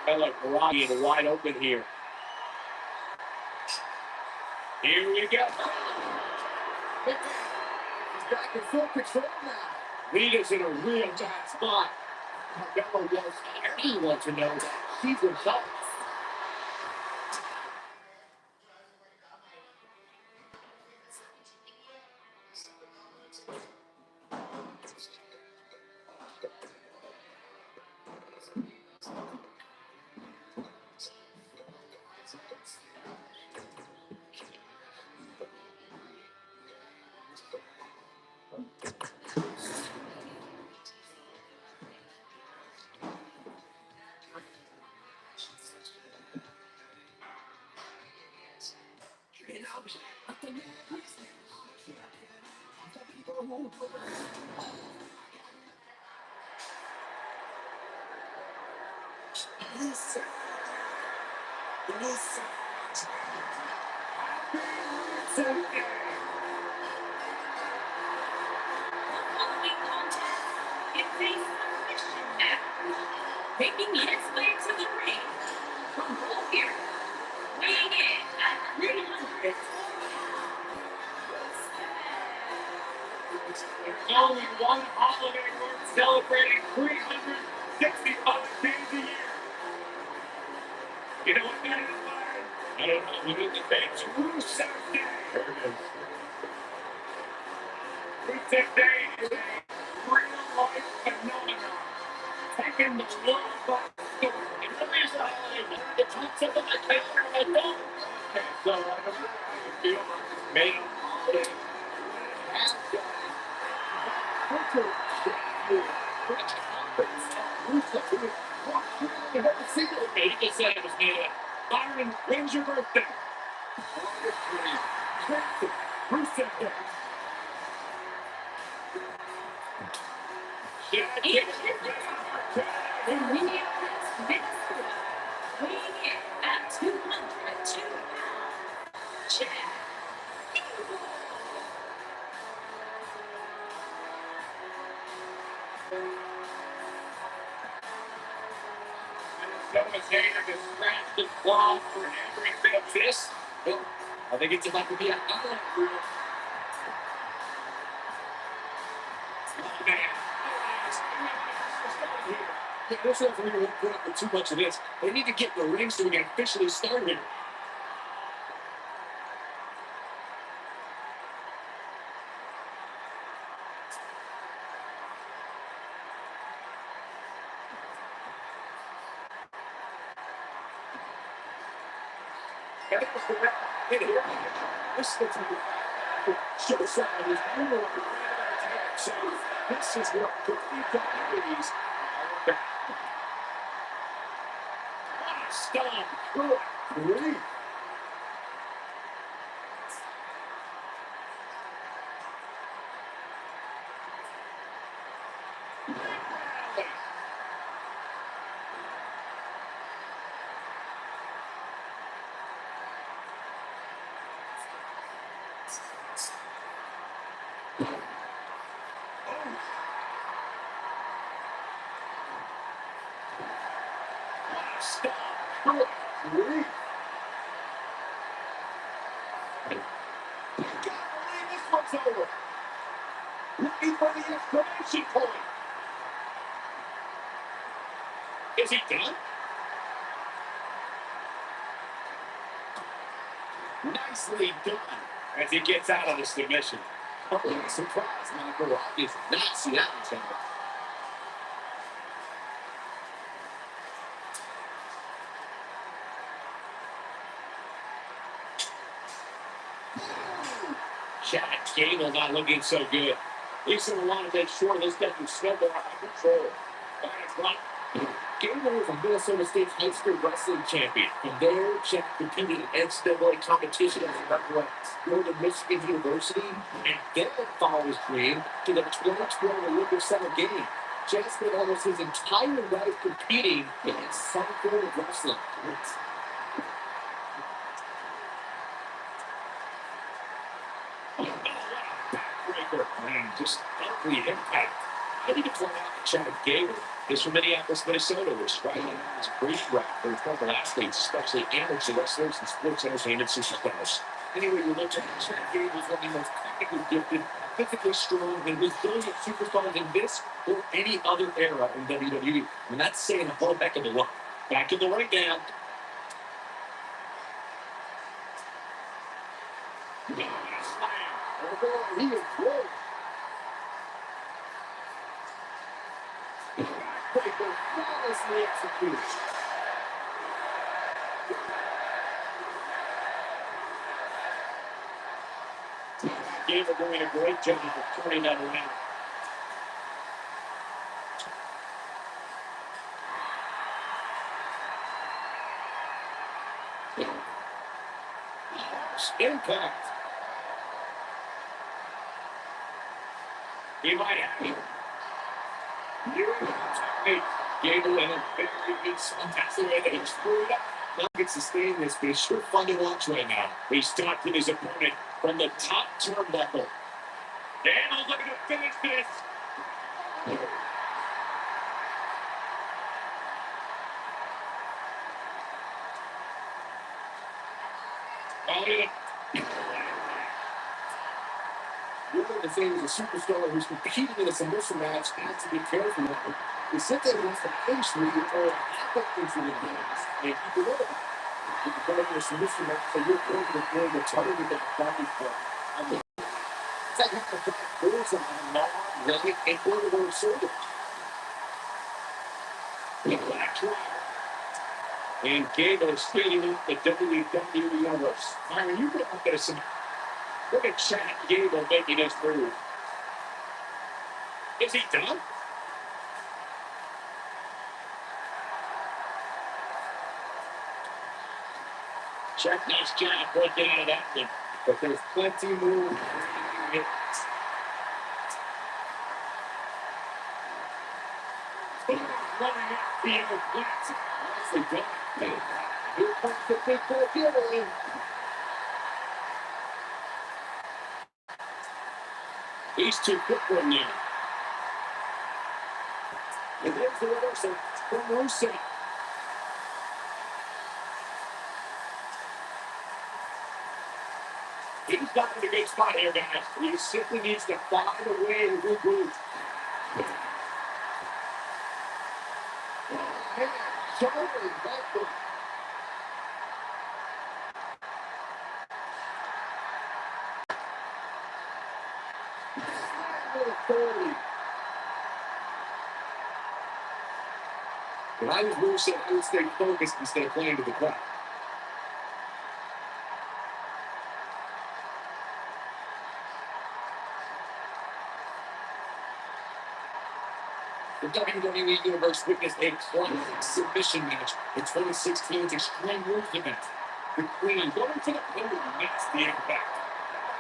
Carmella Karagi wide open here. Here we go. He's back in full control now. Rita's in a real bad spot. Carmella wants everyone to know that she's in trouble. Following contest is a submission match. Making his way to the ring from Bulgaria, weighing in at 300 There's only one holiday worth celebrating 365 days a year. You know what that is, Byron? I don't know. We need to say it's Rusev Day. There it is. Rusev Day is a real-life phenomenon. Taking the world by storm. It really is a holiday. The concept of the calendar, I don't. Okay, so I don't know how you feel about this main holiday. Has done Okay, you just said it was me. Byron, when's your birthday? Rusev Day. in in Minneapolis, Minnesota, weighing in at 202 pounds, Chad. Minnesota's hater has scratched and clawed for every bit of this. Well, I think it's about to be a highlight reel. Oh, man. Yeah, this referee won't put up with too much of this. They need to get in the ring so we can officially start here. And that was the ref in here. This is the show sign is more of a attack. So this is what WWE Stop. Great. Stop. Great. This one's over. Looking for the exclamation point. Is he done? Nicely done. As he gets out of the submission. Oh, surprise, Michael. I did not see that coming. Chad Gable not looking so good. He's going to want to make sure this doesn't snowball out of control. Gable was a Minnesota State high school wrestling champion. From there, Chad competed in NCAA competition as a referee at Northern Michigan University, and then followed his dream to the 2012 Olympic Summer Games. just spent almost his entire life competing in some form of wrestling. Backbreaker and just ugly impact. I need to point out that Chad Gable is from Minneapolis, Minnesota, which is right now is a great route for former athletes, especially amateur wrestlers and sports entertainment superstars. Anyway, you look at Chad Gable is one of the most technically gifted, physically strong, and resilient superstars in this or any other era in WWE. And that's saying a whole heck of a lot. Back in the ring now. Slam. Oh, he is good. Backbreaker flawlessly executed. Gable doing a great job of turning that around. Impact. He might have it. Gable in a very good spot. That's the way they screwed up. Not can sustain this, but it's sure fun to watch right now. He stopped his opponent from the top turnbuckle. Gable's looking to finish this. One of the things a superstar who's competing in a submission match has to be careful of is simply wants to pinch me or happen into the games. And keep it up. If you're going to a submission match, so you're going to target the body for. It's like having a black horse on a long leg and going to go shoulder. Black driver. And Gable is speeding up the WWE Universe. Myron, you go out there some. Look at Chad Gable making his move. Is he done? Chad, nice job breaking out of that one. But there's plenty more. Running out the other blitz. Nicely done. Here comes the big boy Gable. He's too quick for him now. And there's the reversal from Rusev. He's got in a good spot here, guys. He simply needs to find a way to regroup. Man, Charlie backward. If I was Rusev, I would stay focused instead of playing to the crowd. The WWE Universe witnessed a classic submission match in 2016's Extreme Rules event. The Queen going to the podium makes the impact.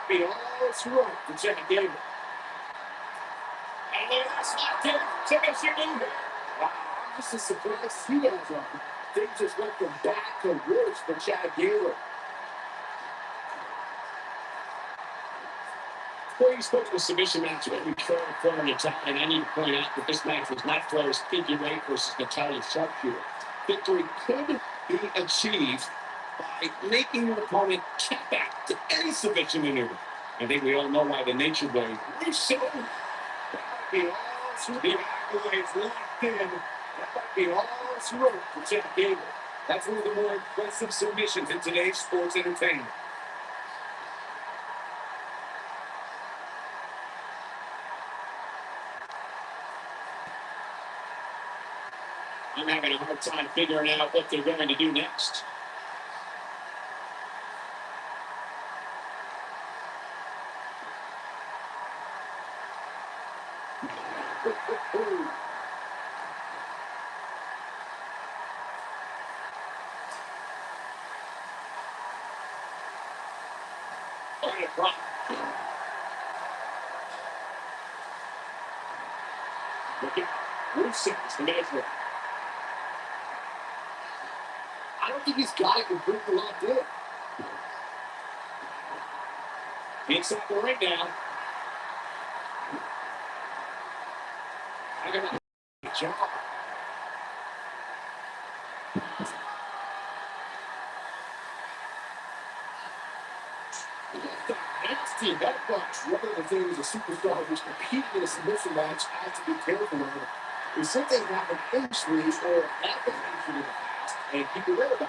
Be all through for Chad Gable. And look at that slap kick. Check out your move. Wow, I'm just as surprised as you guys are. Things just went from bad to worse for Chad Gable. Before you spoke to the submission match with Flair and Natalia, I need to point out that this match was not Flair's figure eight versus Natalia's sharpshooter. Victory could be achieved by making your opponent tap back to any submission maneuver. I think we all know why the Nature Boy Russo. That might be all through the accolades locked in. That might be all through for Chad Gable. That's one of the more impressive submissions in today's sports entertainment. I'm having a hard time figuring out what they're going to do next. Wilson is the measure. I don't think he's got it completely locked in. Inside the ring now. I got a job. Nasty head punch. Rather than saying he's a superstar who's competing in a submission match, has to be careful of it. There's something happened injury or happened injury in the past, and keep aware about it.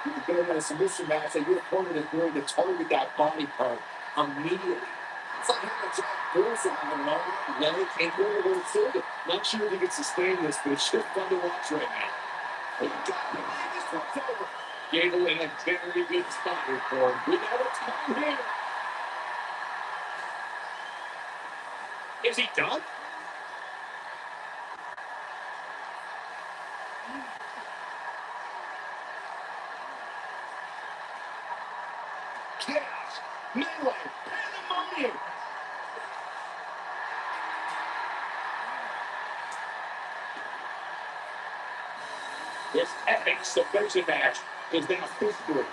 You can get in a submission match and your opponent is going to target that body part immediately. It's like having a Jack Wilson on an arm, leg, ankle, or shoulder. Not sure if he can sustain this, but it's just fun to watch right now. Oh, God, this one's over. Gable in a very good spot here for him. We know what's coming here. Is he done? Chaos, melee, pandemonium. This epic submission match is now history.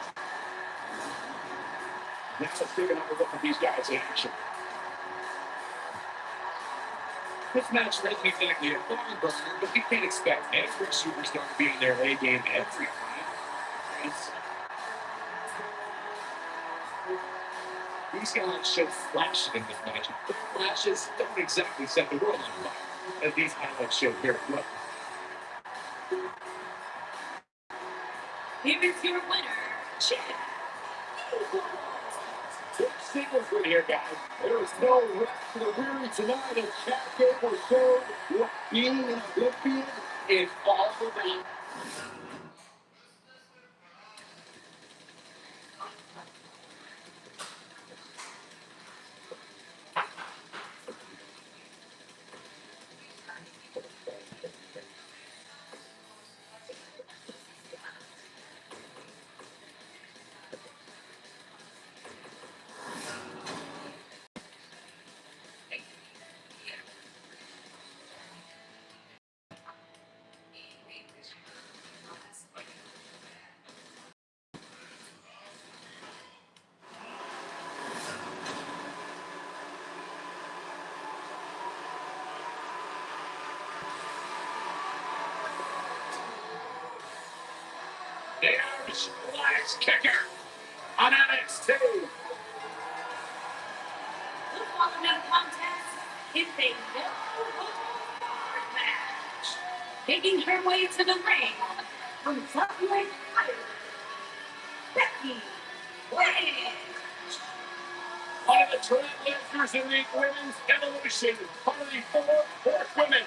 Now let's take another look at these guys in action. This match isn't exactly a barn burner, but you can't expect every superstar to be in their A game every time. These guys show flashes in this match, but flashes don't exactly set the world on fire, as these highlights show very well. Here is your winner, Chad. Big singles win here, guys. There is no rest for the weary tonight, as Chad Gable showed what being an Olympian is all about. There's Last Kicker on NXT. The following contest is a no-holds-barred match. Making her way to the ring from Dublin, Ireland, Becky Lynch. One of the trailblazers in the women's evolution. One of the four women.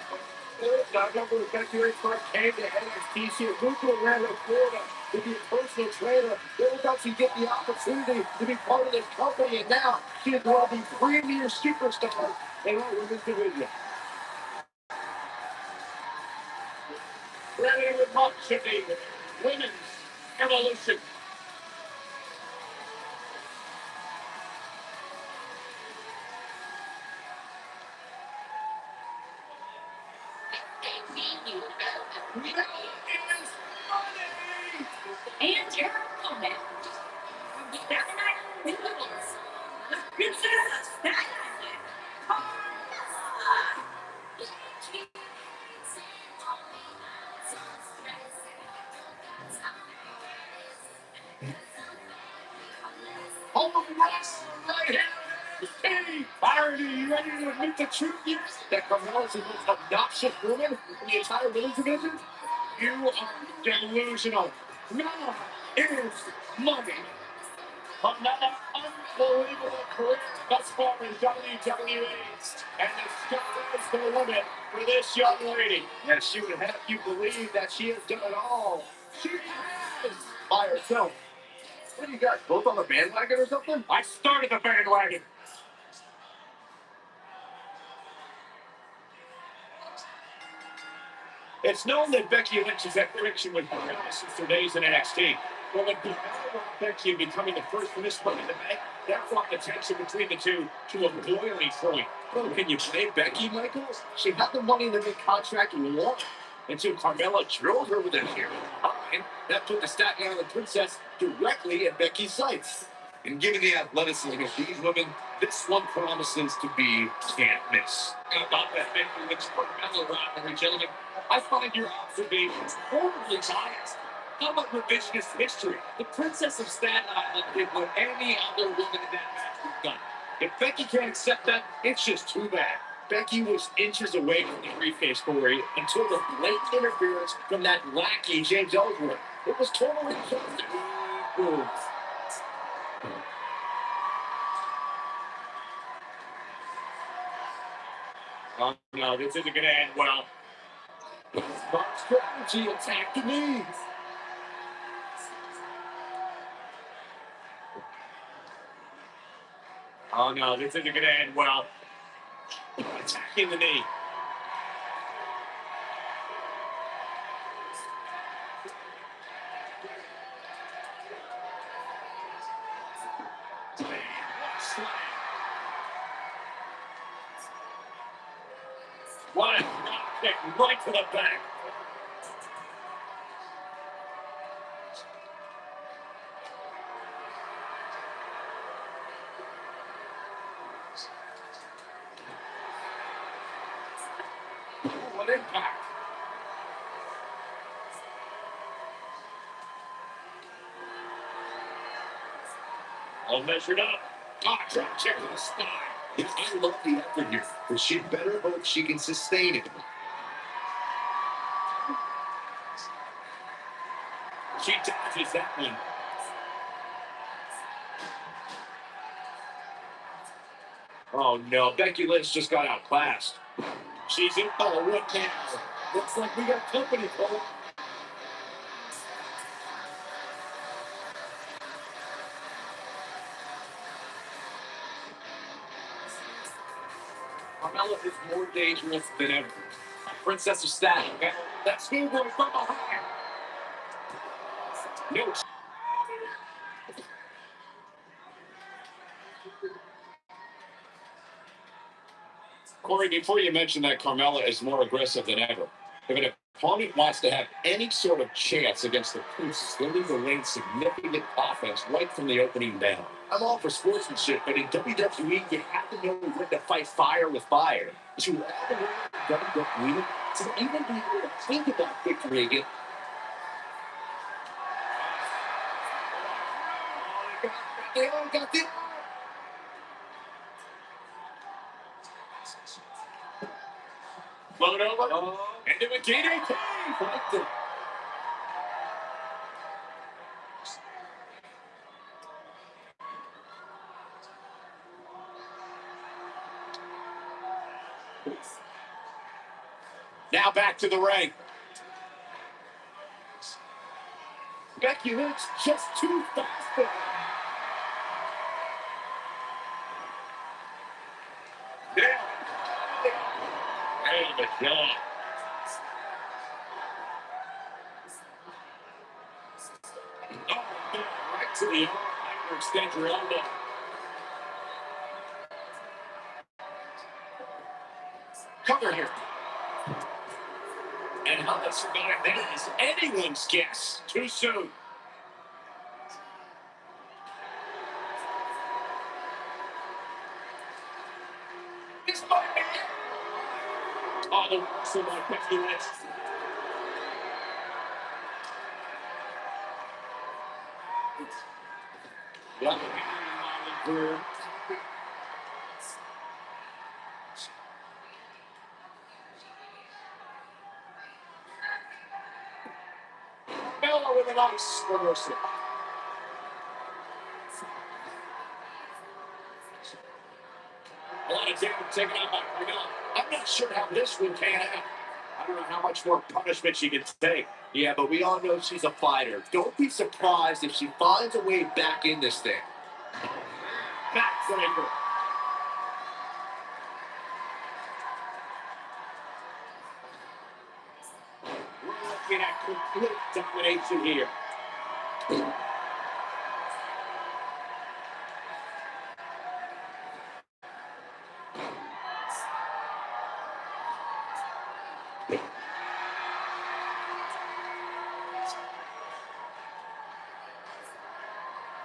Now, number of Becky Lynch came to NXT. She moved to Atlanta, Florida to be a personal trainer. Thereabouts she get the opportunity to be part of this company, and now she is one of the premier superstars in our women's division. Ready with much of the women's evolution. And your opponent from Staten Island, New Orleans, the Princess of Staten Island, Carmella. All of the rocks right here. Hey, Byron, are you ready to admit the truth? Yes. That Carmella's the most obnoxious woman in the entire women's division? You are delusional. Carmella is money. Another unbelievable career thus far in WWE. And the sky's the limit for this young lady. Yes, she would have you believe that she has done it all. She has by herself. What do you guys, both on the bandwagon or something? I started the bandwagon. It's known that Becky Lynch is at friction with Carmella since her days in NXT. Well, with Carmella Becky becoming the first for this money in the bank, that brought the tension between the two to a boiling point. Oh, can you blame Becky, Michaels? She had the money in the big contract and won. Until Carmella drilled her with a hero behind, that put the Staten Island Princess directly in Becky's sights. And given the athleticism of these women, this one promises to be can't miss. About that Becky Lynch Carmella rivalry, gentlemen, I find your observations horribly biased. How about revisionist history? The Princess of Staten Island did what any other woman in that match would have done. If Becky can't accept that, it's just too bad. Becky was inches away from the briefcase story until the blatant interference from that lackey, James Ellsworth. It was totally perfect. Boom. Oh, no, this isn't going to end well. Smart strategy, attack the knees. Oh, no, this isn't going to end well. Attacking the knee. What a drop kick right to the back. What impact. All measured up. Drop kick to the spine. I love the effort here, but she better hope she can sustain it. She dodges that one. Oh no, Becky Lynch just got outclassed. She's in. Oh, what now? Looks like we got company, Cole. Carmella is more dangerous than ever. Princess of Staten. That schoolboy from behind. No. Corey, before you mention that Carmella is more aggressive than ever, if an opponent wants to have any sort of chance against the Princess, they'll need to lay significant offense right from the opening down. I'm all for sportsmanship, but in WWE, you have to know when to fight fire with fire. To all the way in WWE, to even be able to think about victory again. They all got the float over into a DDT. Now back to the ring. Becky Lynch just too fast for her. Yeah. Hey, the job. Oh, right to the arm. Extend your elbow. Cover here. And how they survived that is anyone's guess. Too soon. It's my man. Oh, the whistle by Becky Lynch. Yeah. Bella with a nice reversal. A lot of damage taken out by Carmella. I'm not sure how this one can out. I don't know how much more punishment she can take. Yeah, but we all know she's a fighter. Don't be surprised if she finds a way back in this thing. Backbreaker. We're looking at complete domination here.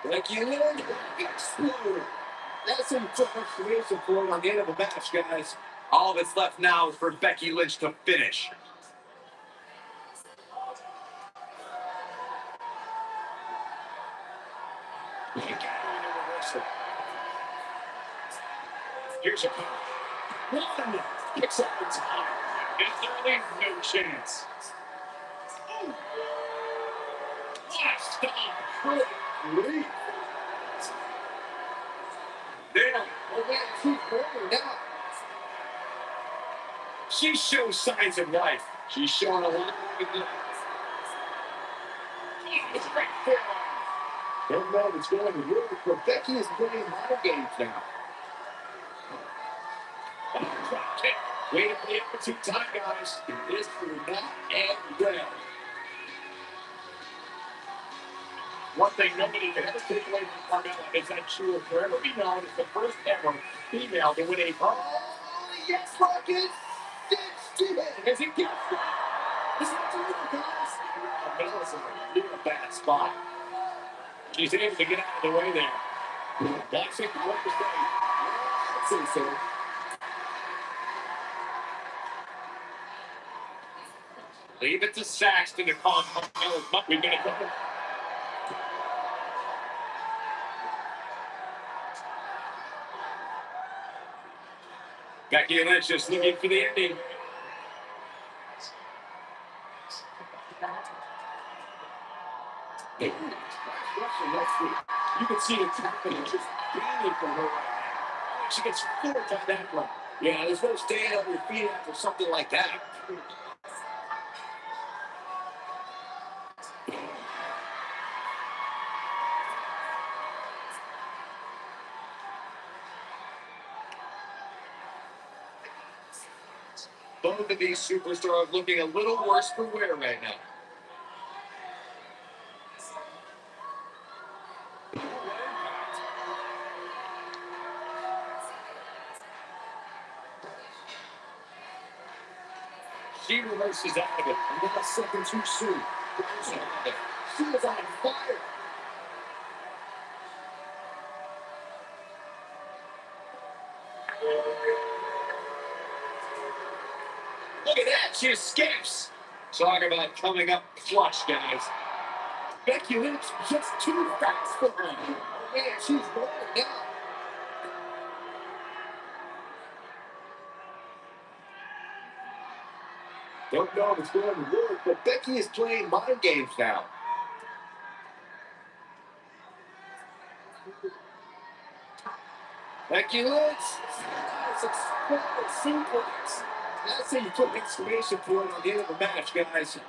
Becky Lynch exploded. That's some exclamation point on the end of the match, guys. All that's left now is for Becky Lynch to finish. Here's a call. One. Picks up the time. It's early, no chance. What a stop. Great. There. Oh, man, keep going now. She shows signs of life. She's showing a lot of the. It's right there. Don't know what's going to work, but Becky is playing mind games now. Drop kick. Way to play it for 2 time, guys. This will not end well. One thing nobody can ever take away from Carmella is that she will forever be known as the first ever female to win a. Oh, yes, Rocket! 60 as he gets it. Is it over, guys? Carmella's in a real bad spot. She's able to get out of the way there. That's it. What to say? I'd say so. Leave it to Saxton to calm Carmella's butt. We've got to go. Becky Lynch just looking for the ending. You can see it's happening, just beaming from her right now. She gets forward on that one. Yeah, there's no staying on your feet after something like that. Both of these superstars looking a little worse for wear right now. She reverses out of it. And now a second too soon. She is on fire. Look at that. She escapes. Talk about coming up clutch, guys. Becky Lynch just too fast for her. Oh, man, she's rolling now. Don't know if it's going to work, but Becky is playing mind games now. Becky Lynch. It's exploded suplex. That's how you put an exclamation point on the end of the match, guys.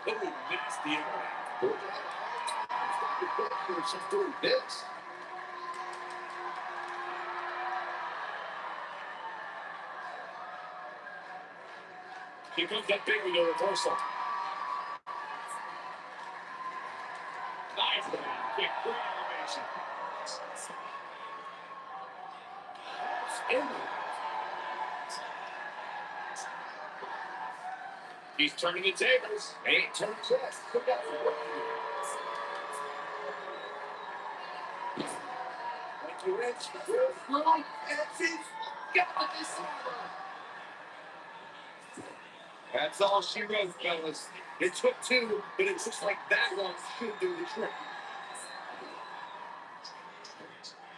Oh, nasty. She's doing this. Here comes that big reversal. Nice kick, great elevation. He's turning the tables. Ain't turning chest. Look out for what. Thank you, Rich. And she's got this over. That's all she wrote, fellas. It took two, but it looks like that one should do the trick.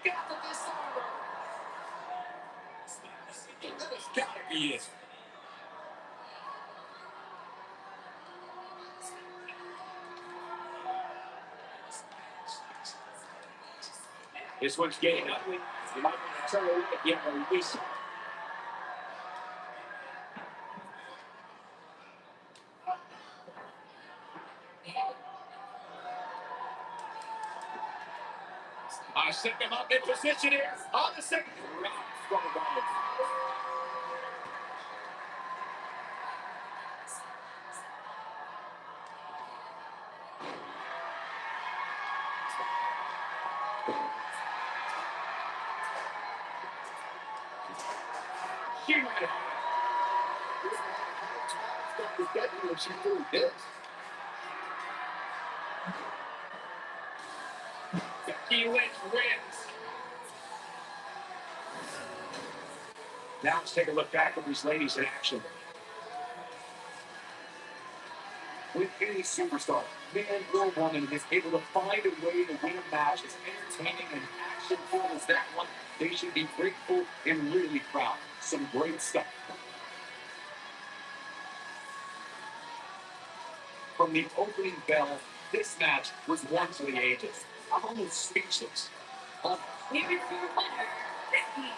Got the disarmer. That has got to be it. This one's getting ugly. You might want to turn away if you have a release. I set them up in position here. On the second round. She might have. She's doing this. Becky Lynch wins. Now let's take a look back at these ladies in action. With any superstar, man or woman, is able to find a way to win a match as entertaining and action-filled as that one, they should be grateful and really proud. Some great stuff. From the opening bell, this match was one for the ages. I'm almost speechless. Almost. Here is your winner, Becky.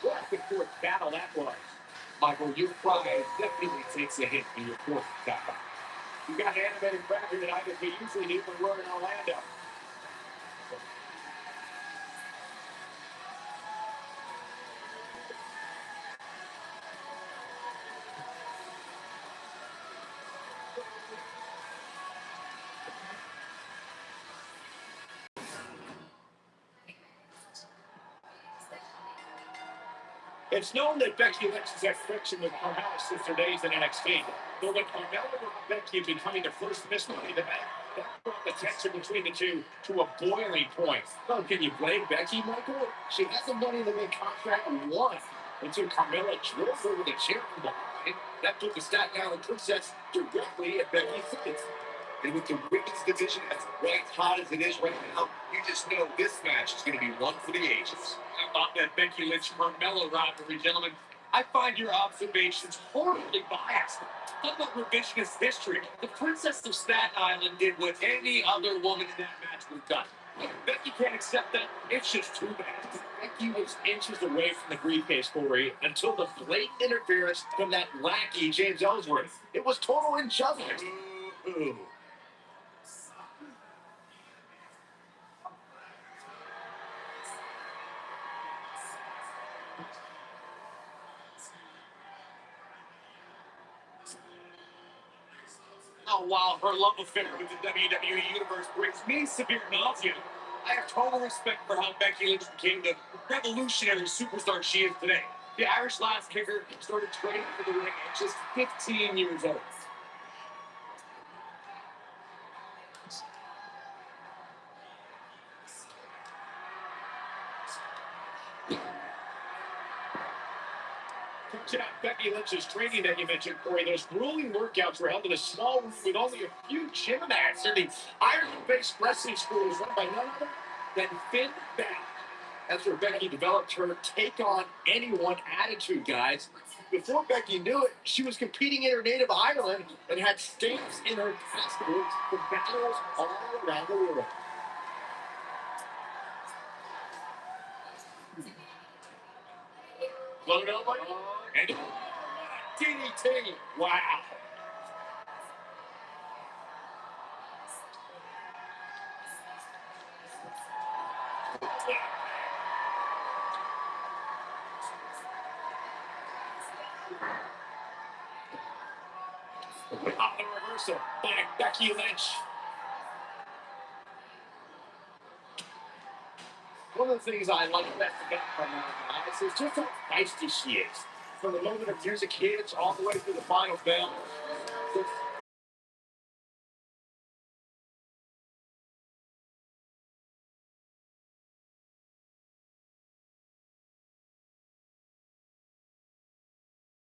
What a fourth battle that was. Michael, your pride definitely takes a hit in your fourth battle. You got an animated graphic tonight that we usually need when we're in Orlando. It's known that Becky Lynch has had friction with Carmella's sister days in NXT. But when Carmella and Becky becoming the first Miss Money in the Bank, that brought the tension between the two to a boiling point. Well, can you blame Becky, Michael? She has the Money in the Bank contract won until Carmella drove her with a chair from behind. That put the Staten Island Princess directly at Becky's feet. And with the women's division as white hot as it is right now, you just know this match is going to be one for the ages. How about that Becky Lynch Carmella rivalry, gentlemen? I find your observations horribly biased. Talk about revisionist history. The Princess of Staten Island did what any other woman in that match would have done. If Becky can't accept that, it's just too bad. Becky was inches away from the briefcase, Corey, until the blatant interference from that lackey, James Ellsworth. It was total injustice. Ooh. Oh, wow, her love affair with the WWE Universe brings me severe nausea. I have total respect for how Becky Lynch became the revolutionary superstar she is today. The Irish last kicker started training for the ring at just 15 years old. Coaching out Becky Lynch's training that you mentioned, Corey, those grueling workouts were held in a small room with only a few gym mats, and the Ireland-based wrestling school was run by none other than Finn Balor. That's where Becky developed her take-on-anyone attitude, guys. Before Becky knew it, she was competing in her native Ireland and had stamps in her passport for battles all around the world. Load over, and DDT. Wow. On the reversal by Becky Lynch. One of the things I like best about her guys is just how feisty she is. From the moment of music hits all the way through the final bell.